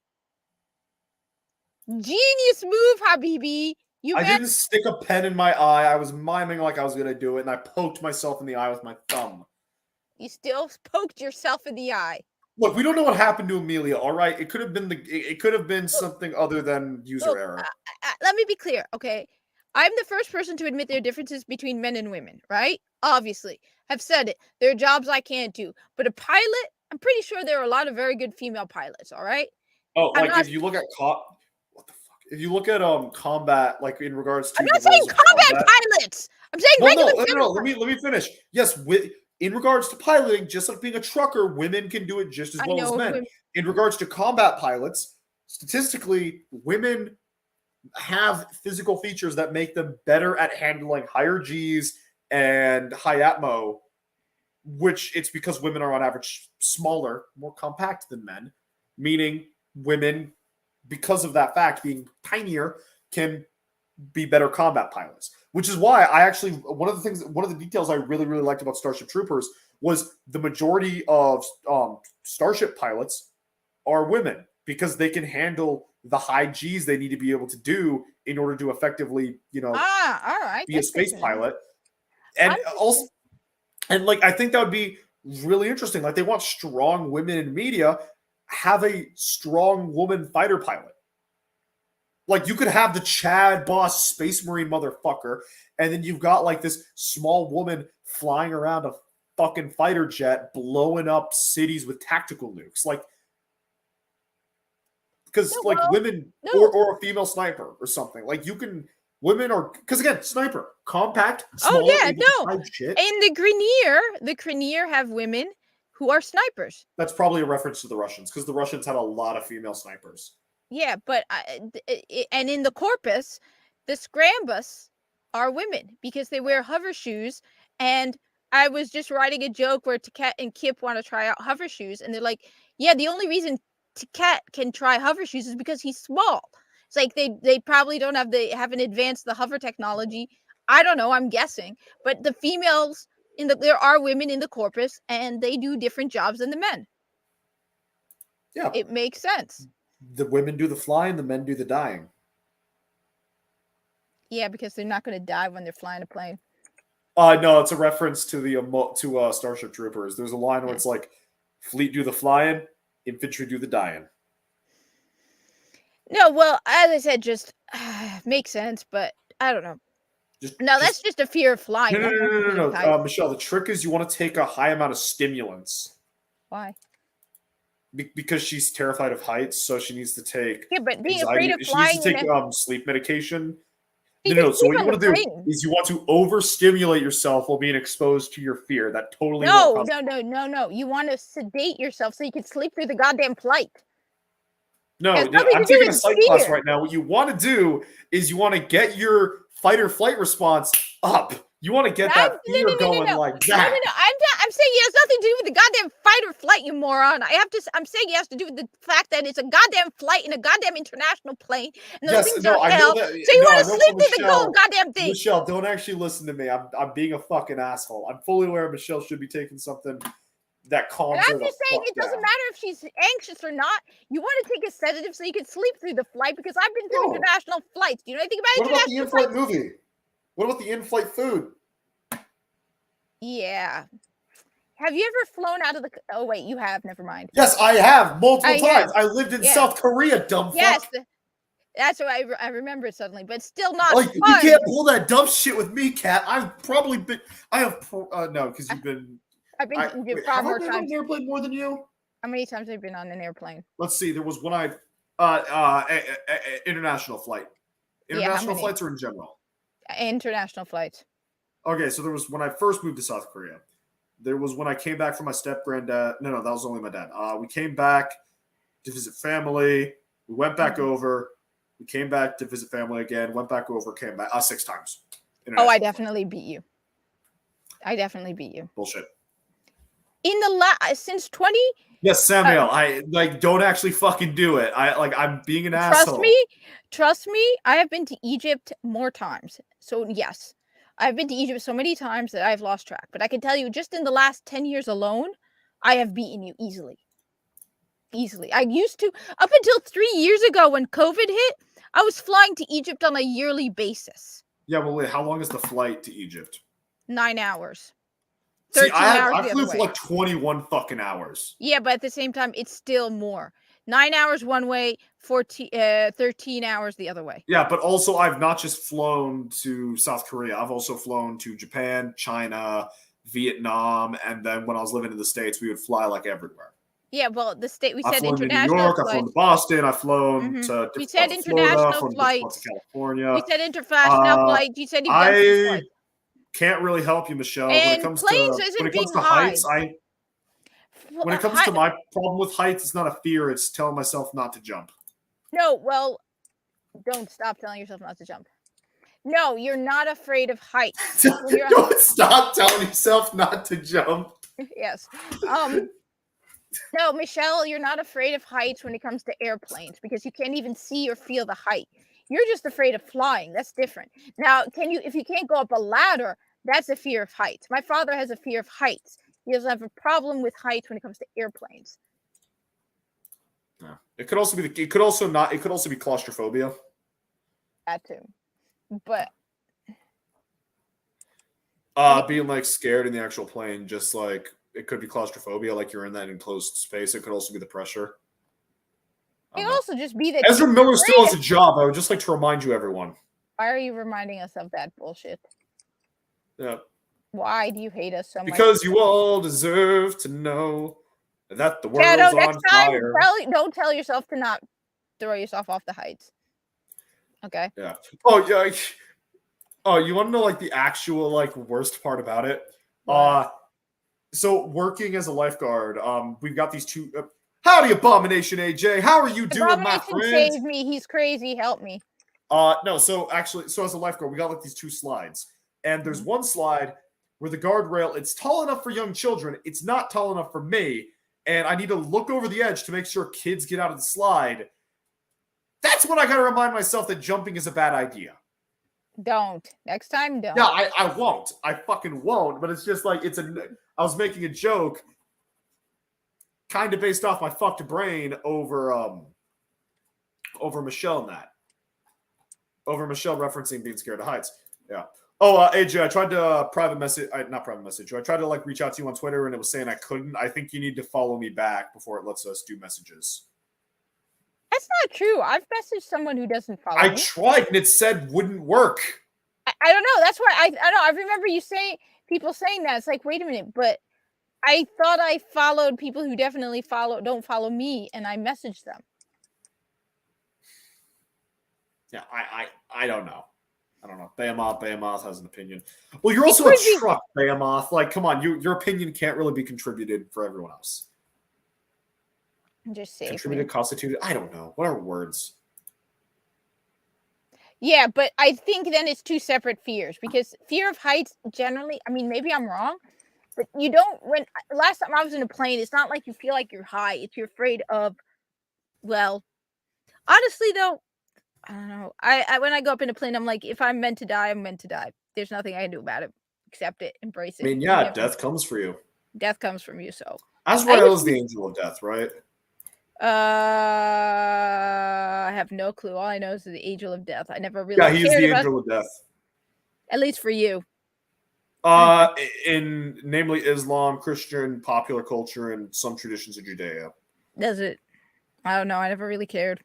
Genius move, Habibi. I didn't stick a pen in my eye. I was miming like I was going to do it, and I poked myself in the eye with my thumb. You still poked yourself in the eye. Look, we don't know what happened to Amelia, all right? It could have been something other than user error. Let me be clear, okay? I'm the first person to admit there are differences between men and women, right? Obviously. I've said it. There are jobs I can't do. But a pilot, I'm pretty sure there are a lot of very good female pilots, all right? Oh, if you look at if you look at combat, like in regards to, I'm not saying combat pilots. I'm saying regular. No. Let me finish. Yes, in regards to piloting, just like being a trucker, women can do it just as well as men. In regards to combat pilots, statistically, women have physical features that make them better at handling higher Gs and high atmo, which it's because women are on average smaller, more compact than men, meaning women, because of that fact, being tinier, can be better combat pilots. Which is why one of the details I really, really liked about Starship Troopers was the majority of Starship pilots are women because they can handle the high Gs they need to be able to do in order to effectively, all right, be a space pilot. And also, and like, I think that would be really interesting. Like, they want strong women in media. Have a strong woman fighter pilot. Like, you could have the Chad Boss Space Marine motherfucker, and then you've got like this small woman flying around a fucking fighter jet, blowing up cities with tactical nukes. Like, because women or a female sniper or something. Like, women are, because again, sniper, compact, small. Oh yeah, no. Shit. And the Grenier have women who are snipers. That's probably a reference to the Russians because the Russians had a lot of female snipers. Yeah, but and in the Corpus, the Scrambus are women because they wear hover shoes. And I was just writing a joke where Taket and Kip want to try out hover shoes, and they're like, "Yeah, the only reason Taket can try hover shoes is because he's small." It's like they probably haven't advanced the hover technology. I don't know. I'm guessing, but the females there are women in the Corpus, and they do different jobs than the men. Yeah, it makes sense. The women do the flying, the men do the dying. Yeah, because they're not going to die when they're flying a plane. No, it's a reference to the Starship Troopers. There's a line where it's like, "Fleet do the flying, infantry do the dying." No, well, as I said, just makes sense, but I don't know. That's just a fear of flying. No. Michelle, the trick is you want to take a high amount of stimulants. Why? because she's terrified of heights, so she needs to take Yeah, but being anxiety. afraid of She flying needs to take in a, sleep medication. you No, can so sleep what you on want the to do plane. is you want to overstimulate yourself while being exposed to your fear. That totally No, won't no. You want to sedate yourself so you can sleep through the goddamn flight. No, It has nothing I'm to do taking a with psych class fear. right now. What you want to do is you want to get your fight or flight response up. You want to get that fear going like that. No. I'm saying it has nothing to do with the goddamn fight or flight, you moron. I'm saying it has to do with the fact that it's a goddamn flight in a goddamn international plane, and those things are I know hell. that. So you want to sleep through the Michelle, goddamn thing. Michelle, don't actually listen to me. I'm being a fucking asshole. I'm fully aware Michelle should be taking something that calms And her I'm the just saying, fuck it doesn't down. matter if she's anxious or not. You want to take a sedative so you can sleep through the flight, because I've been through No. international flights. Do you know anything about What about the international in-flight flights? movie? What about the in-flight food? Yeah. Have you ever flown out of the? Oh wait, you have. Never mind. Yes, I have multiple I have. times. I lived in Yeah. South Korea, dumb Yes, fuck. that's what I remember it suddenly, but still not Like fun. you can't pull that dumb shit with me, Kat. I've probably been. I have no, because you've been. I've been to Egypt far have more I been on times. an airplane more than you? How many times have you been on an airplane? Let's see. There was one international flight. Yeah, how International many? flights or in general? International flights. Okay, so there was when I first moved to South Korea. There was when I came back from my step granddad. No, that was only my dad. We came back to visit family. We went back over. We came back to visit family again. Went back over. Came back 6 times. Oh, I definitely beat you. I definitely beat you. Bullshit. In the since 20. Yes, Samuel. I don't actually fucking do it. I'm being an asshole. Trust me. I have been to Egypt more times. So yes, I've been to Egypt so many times that I've lost track. But I can tell you, just in the last 10 years alone, I have beaten you easily. Easily. I used to, up until 3 years ago when COVID hit, I was flying to Egypt on a yearly basis. Yeah, well, wait. How long is the flight to Egypt? 9 hours. See, 13 hours I the flew other for way. like 21 fucking hours. Yeah, but at the same time, it's still more. 9 hours one way, 13 hours the other way. Yeah, but also I've not just flown to South Korea. I've also flown to Japan, China, Vietnam, and then when I was living in the States, we would fly like everywhere. Yeah, well, the state we I've said flown to New international York, flights. I've flown to Boston, I've flown Mhm. to We different said parts of Florida, international I've flown to different parts of flights. California. We said international flight. You said you've done some I flights. can't really help you, Michelle. And when it comes planes to isn't when it comes being to heights, high. when it comes to my problem with heights, it's not a fear. It's telling myself not to jump. No, well, don't stop telling yourself not to jump. No, you're not afraid of heights. Don't stop telling yourself not to jump. Yes. No, Michelle, you're not afraid of heights when it comes to airplanes because you can't even see or feel the height. You're just afraid of flying. That's different. Now, if you can't go up a ladder, that's a fear of heights. My father has a fear of heights. He doesn't have a problem with heights when it comes to airplanes. Yeah. It could also be claustrophobia. That too. But being like scared in the actual plane, just like it could be claustrophobia, like you're in that enclosed space. It could also be the pressure. it could also just be that Ezra Miller still has a job. I would just like to remind you, everyone. Why are you reminding us of that bullshit? Yeah. Why do you hate us so much? Because you all deserve to know that the world's Shadow, on next time, fire. don't tell yourself to not throw yourself off the heights. Okay. Yeah. Oh yeah. Oh, you want to know like the actual like worst part about it? So working as a lifeguard, we've got these two. Howdy, Abomination AJ. How are you doing, my Abomination friend? save me. He's crazy. Help me. No. So actually, as a lifeguard, we got like these 2 slides, and there's one slide where the guardrail it's tall enough for young children. It's not tall enough for me, and I need to look over the edge to make sure kids get out of the slide. That's when I got to remind myself that jumping is a bad idea. Don't. Next time, don't. Yeah, I won't. I fucking won't. But it's just like I was making a joke, kind of based off my fucked brain over Michelle and that. Over Michelle referencing being scared of heights. Yeah. Oh, AJ, I tried to not private message. I tried to like reach out to you on Twitter, and it was saying I couldn't. I think you need to follow me back before it lets us do messages. That's not true. I've messaged someone who doesn't follow I me. tried, and it said wouldn't work. I don't know. That's why I don't know. I remember people saying that. It's like, wait a minute, but I thought I followed people who definitely don't follow me, and I messaged them. Yeah, I don't know. I don't know. Behemoth has an opinion. Well, you're also a truck, Behemoth. Like, come on, your opinion can't really be contributed for everyone else. Just say contributed, constituted. I don't know. What are words? Yeah, but I think then it's two separate fears, because fear of heights generally, I mean, maybe I'm wrong, but you don't, when last time I was in a plane, it's not like you feel like you're high. It's you're afraid of, well, honestly though, I don't know. I when I go up in a plane, I'm like, if I'm meant to die, I'm meant to die. There's nothing I can do about it. Accept it, embrace it. I mean, yeah, death comes for you. Death comes from you, so. Azrael is the angel of death, right? I have no clue. All I know is the angel of death. I never really he's the angel of death. At least for you. In namely Islam, Christian, popular culture, and some traditions of Judea. Does it? I don't know. I never really cared.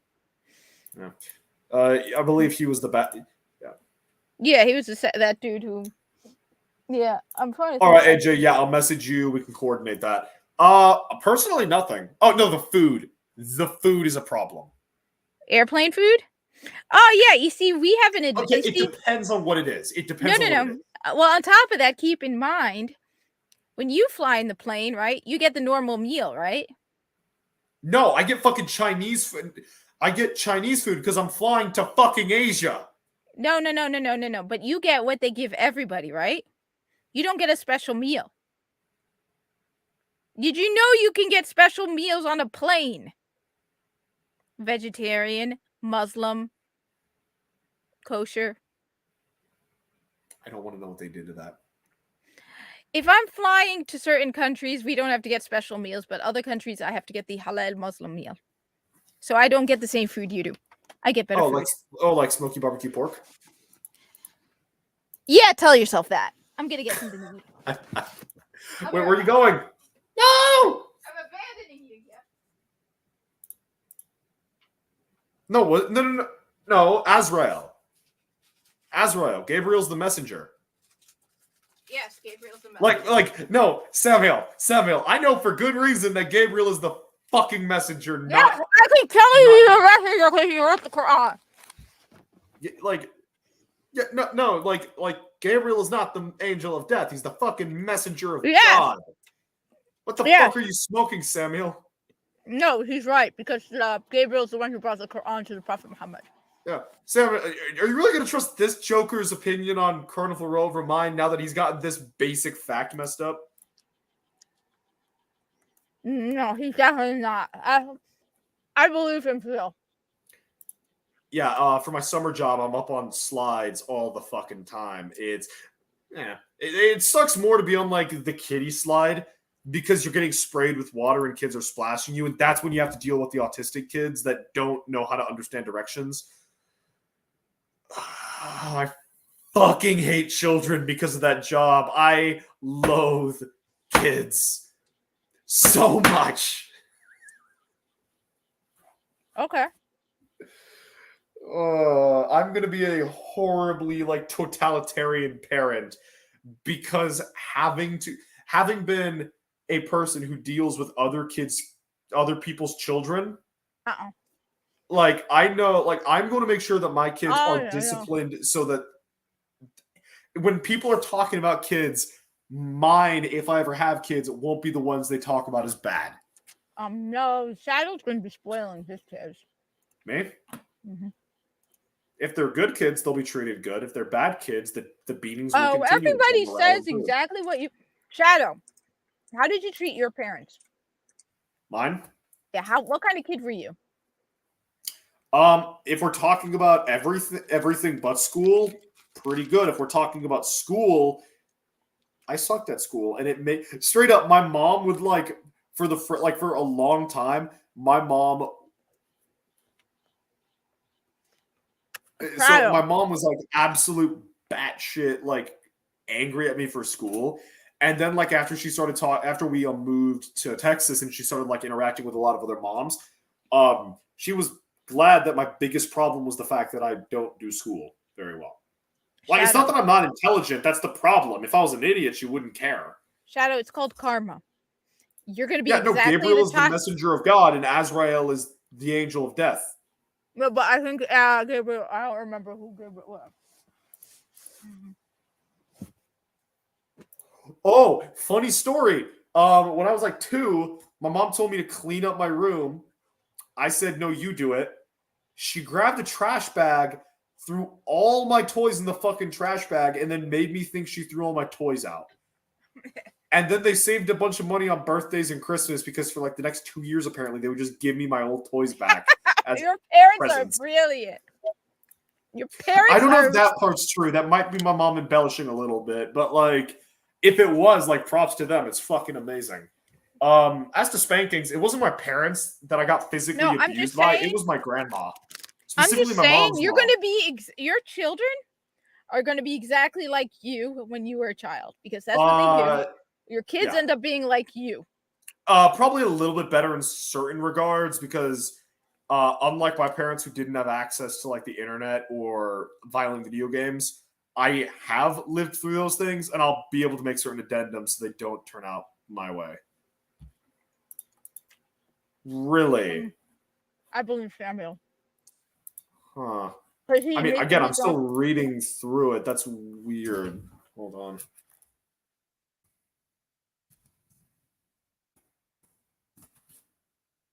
Yeah. I believe he was the bad. Yeah, he was that dude who. Yeah, I'm trying to. All right, AJ. Yeah, I'll message you. We can coordinate that. Personally, nothing. Oh no, the food. The food is a problem. Airplane food? Oh yeah, you see, we have an. Okay, it depends on what it is. It depends. No. Well, on top of that, keep in mind when you fly in the plane, right? You get the normal meal, right? No, I get fucking Chinese food. I get Chinese food because I'm flying to fucking Asia. No. But you get what they give everybody, right? You don't get a special meal. Did you know you can get special meals on a plane? Vegetarian, Muslim, kosher. I don't want to know what they did to that. If I'm flying to certain countries, we don't have to get special meals, but other countries, I have to get the halal Muslim meal. So I don't get the same food you do. I get better food. Like smoky barbecue pork? Yeah, tell yourself that. I'm going to get something to eat. Where are you going? No! I'm abandoning you. Yeah. No, Azrael. Gabriel's the messenger. Yes, Gabriel's the messenger. No, Samuel. I know for good reason that Gabriel is the fucking messenger. Yeah, I can tell you the messenger because you wrote the Quran. Gabriel is not the angel of death. He's the fucking messenger of Yes. God. What the fuck are you smoking, Samuel? No, he's right, because Gabriel's the one who brought the Quran to the Prophet Muhammad. Yeah. Sam, are you really going to trust this Joker's opinion on Colonel Farrell over mine now that he's gotten this basic fact messed up? No, he's definitely not. I believe him still. Yeah, for my summer job, I'm up on slides all the fucking time. It sucks more to be on, like, the kiddie slide because you're getting sprayed with water and kids are splashing you, and that's when you have to deal with the autistic kids that don't know how to understand directions. I fucking hate children because of that job. I loathe kids so much. Okay. I'm going to be a horribly, totalitarian parent because having been a person who deals with other people's children, I know, I'm going to make sure that my kids are disciplined so that when people are talking about kids, mine, if I ever have kids, won't be the ones they talk about as bad. No, Shadow's going to be spoiling his kids. Me? Mm-hmm. If they're good kids, they'll be treated good. If they're bad kids, the beatings will continue. Everybody says exactly what you... Shadow, how did you treat your parents? Mine? Yeah, what kind of kid were you? If we're talking about everything but school, pretty good. If we're talking about school, I sucked at school, and it made straight up. My mom would for a long time. My mom. So my mom was absolute batshit angry at me for school, and then after she started after we moved to Texas and she started interacting with a lot of other moms, she was glad that my biggest problem was the fact that I don't do school very well. It's not that I'm not intelligent. That's the problem. If I was an idiot, she wouldn't care. Shadow, it's called karma. You're gonna be Yeah, no, exactly Gabriel the is the type. messenger of God, and Azrael is the angel of death. No, but I think Gabriel. I don't remember who Gabriel was. Oh, funny story. When I was like 2, my mom told me to clean up my room. I said, "No, you do it." She grabbed a trash bag, threw all my toys in the fucking trash bag, and then made me think she threw all my toys out. And then they saved a bunch of money on birthdays and Christmas because for like the next 2 years, apparently, they would just give me my old toys back. As Your parents presents. are brilliant. Your parents. I don't know are... if that part's true. That might be my mom embellishing a little bit, but like, if it was, like, props to them. It's fucking amazing. As to spankings, it wasn't my parents that I got physically No, I'm abused just by. saying- It was my grandma. I'm Specifically just my saying, mom's you're mom. gonna be your children are gonna be exactly like you when you were a child because that's what they do. Your kids yeah. end up being like you. Probably a little bit better in certain regards because, unlike my parents who didn't have access to like the internet or violent video games, I have lived through those things, and I'll be able to make certain addendums so they don't turn out my way. Really? I believe Samuel. Huh. I I mean, again, I'm still reading through it. That's weird. Hold on.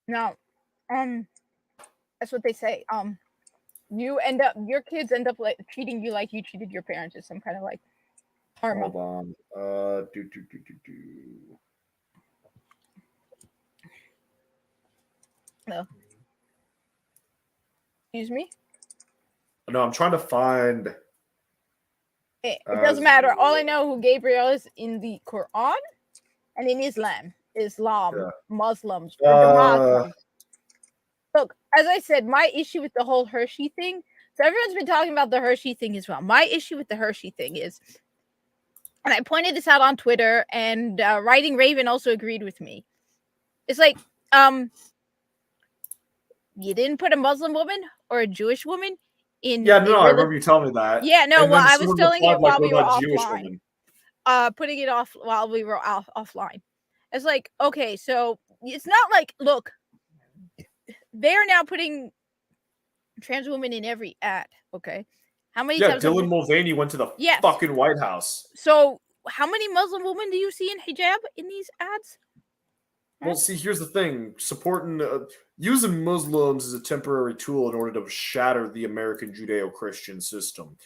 No, that's what they say. Your kids end up like treating you like you treated your parents. It's some kind of like karma. Hold on. Do. No. Excuse me. No, I'm trying to find. It doesn't matter. All I know who Gabriel is in the Quran and in Islam, Yeah. Muslims, or the Muslims. Look, as I said, my issue with the whole Hershey thing. So everyone's been talking about the Hershey thing as well. My issue with the Hershey thing is, and I pointed this out on Twitter, and Writing Raven also agreed with me. It's like, you didn't put a Muslim woman or a Jewish woman in. Yeah, no, I remember you telling me that. Yeah, no, And well, then I was someone telling replied, it while like, we what were about Jewish offline. women? Putting it off while we were offline. It's like, okay, so it's not like, look, they're now putting trans women in every ad. Okay, how many Yeah, times? Dylan Mulvaney went to the fucking White House. So how many Muslim women do you see in hijab in these ads? Well, see, here's the thing: supporting, using Muslims as a temporary tool in order to shatter the American Judeo-Christian system,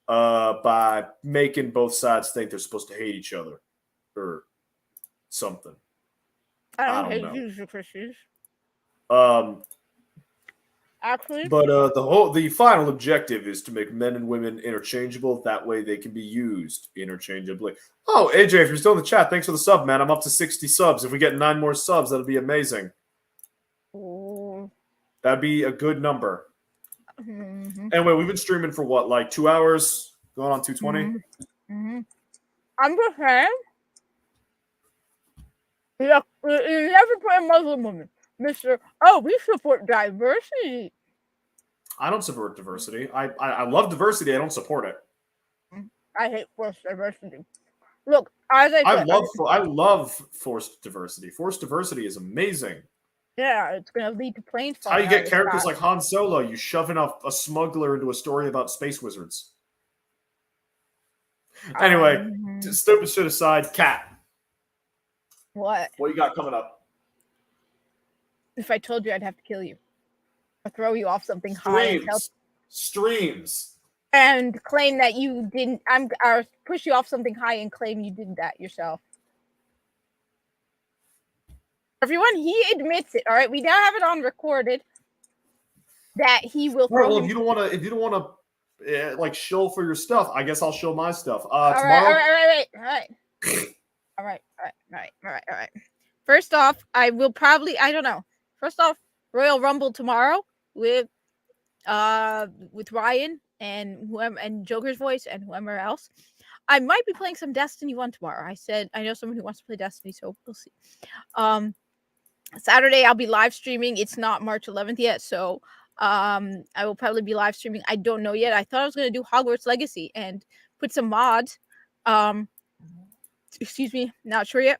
by making both sides think they're supposed to hate each other, or something. I I don't don't hate know. Jews or Christians. Actually, But the final objective is to make men and women interchangeable. That way, they can be used interchangeably. Oh, AJ, if you're still in the chat, thanks for the sub, man. I'm up to 60 subs. If we get 9 more subs, that'd be amazing. That'd be a good number. Mm-hmm. Anyway, we've been streaming for what, like 2 hours, going on 220. Mm-hmm. I'm just saying. Look, you never put a Muslim woman, Mister. Oh, we support diversity. I don't support diversity. I love diversity. I don't support it. I hate forced diversity. Look, as I said, I love forced diversity. Forced diversity is amazing. Yeah, it's gonna lead to plane It's how you get characters like Han Solo. You shoving a smuggler into a story about space wizards. Anyway, stupid shit aside, Kat. What? What you got coming up? If I told you, I'd have to kill you. Or throw you off something high. Streams. And claim that you didn't. Or push you off something high and claim you did that yourself. Everyone, he admits it. All right, we now have it on recorded that he will. Well, if you don't want to, like, shill for your stuff, I guess I'll shill my stuff. All Tomorrow. All right. First off, I will probably. I don't know. First off, Royal Rumble tomorrow with Ryan and whoever and Joker's voice and whoever else. I might be playing some Destiny 1 tomorrow. I said I know someone who wants to play Destiny, so we'll see. Saturday I'll be live streaming. It's not March 11th yet, so I will probably be live streaming. I don't know yet. I thought I was gonna do Hogwarts Legacy and put some mods. Excuse me, not sure yet.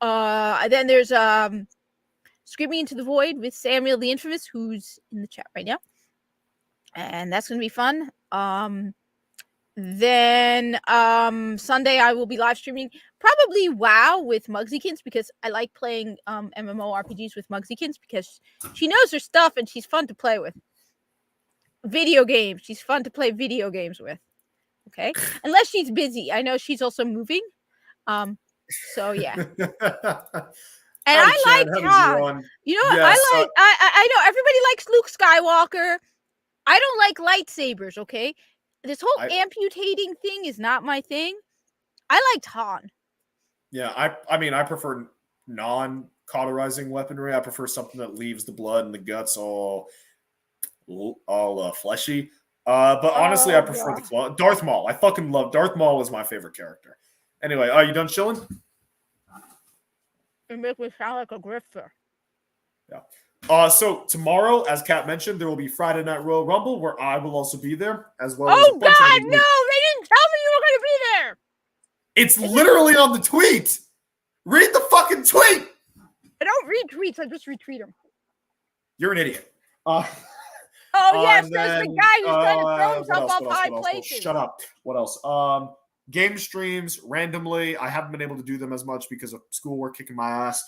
Then there's Screaming Into the Void with Samuel the Infamous, who's in the chat right now, and that's gonna be fun. Then Sunday I will be live streaming probably WoW with Mugsykins, because I like playing MMORPGs with Mugsykins because she knows her stuff and she's fun to play with. Video games, she's fun to play video games with. Okay, unless she's busy. I know she's also moving. So yeah. And I like Todd. You know what? Yes, I know everybody likes Luke Skywalker. I don't like lightsabers, okay? This whole amputating thing is not my thing. I like Han. Yeah, I mean, I prefer non-cauterizing weaponry. I prefer something that leaves the blood and the guts all fleshy. But honestly, I prefer the claw. Darth Maul. I fucking love Darth Maul. Is my favorite character. Anyway, are you done chilling? It makes me sound like a grifter. Yeah. So tomorrow, as Kat mentioned, there will be Friday Night Royal Rumble, where I will also be there, as well. Oh God, no! They didn't tell me you were going to be there. It's literally on the tweet. Read the fucking tweet. I don't read tweets. I just retweet them. You're an idiot. Oh yes, there's the guy who's trying to throw himself off high places. Shut up. What else? Game streams randomly. I haven't been able to do them as much because of schoolwork kicking my ass.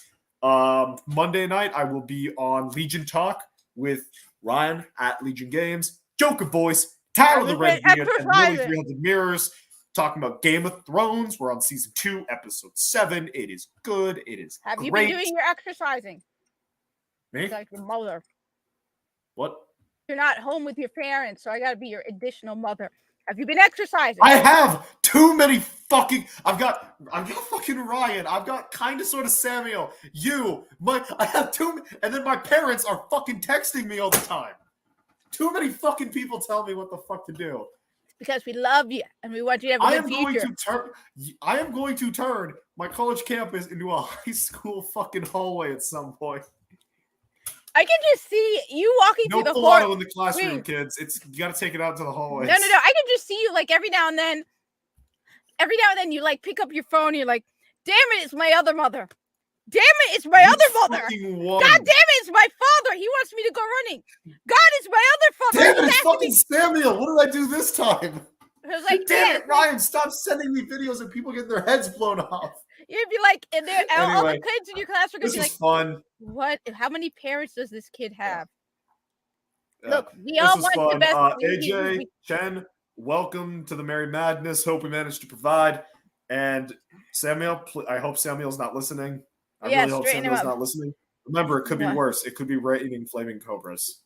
Monday night, I will be on Legion Talk with Ryan at Legion Games, Joker Voice, Tyler the Red Beard, and Lily 300 Mirrors, talking about Game of Thrones. We're on season 2, episode 7. It is good. It is Have great. you been doing your exercising? Me? Like your mother. What? You're not home with your parents, so I gotta be your additional mother. Have you been exercising? I have too many fucking. I've got fucking Ryan. I've got kind of sort of Samuel. I have too, and then my parents are fucking texting me all the time. Too many fucking people tell me what the fuck to do. Because we love you and we want you to have a good future. I am going to turn my college campus into a high school fucking hallway at some point. I can just see you walking through the hallway. No Pilato in the classroom, kids. You got to take it out to the hallways. No. I can just see you like every now and then you like pick up your phone and you're like, damn it, it's my other mother. Damn it, it's my other mother. God damn it, it's my father. He wants me to go running. God, it's my other father. Damn it, it's fucking Samuel. What did I do this time? I was like, damn it, Ryan, stop sending me videos of people getting their heads blown off. You'd be like, and all the kids in your class are going to be like, fun. What? How many parents does this kid have? Look, we all want the best. AJ, Chen, welcome to the Merry Madness. Hope we managed to provide. And Samuel, I hope Samuel's not listening. I really hope Samuel's not listening. Remember, it could be worse. It could be raining flaming cobras.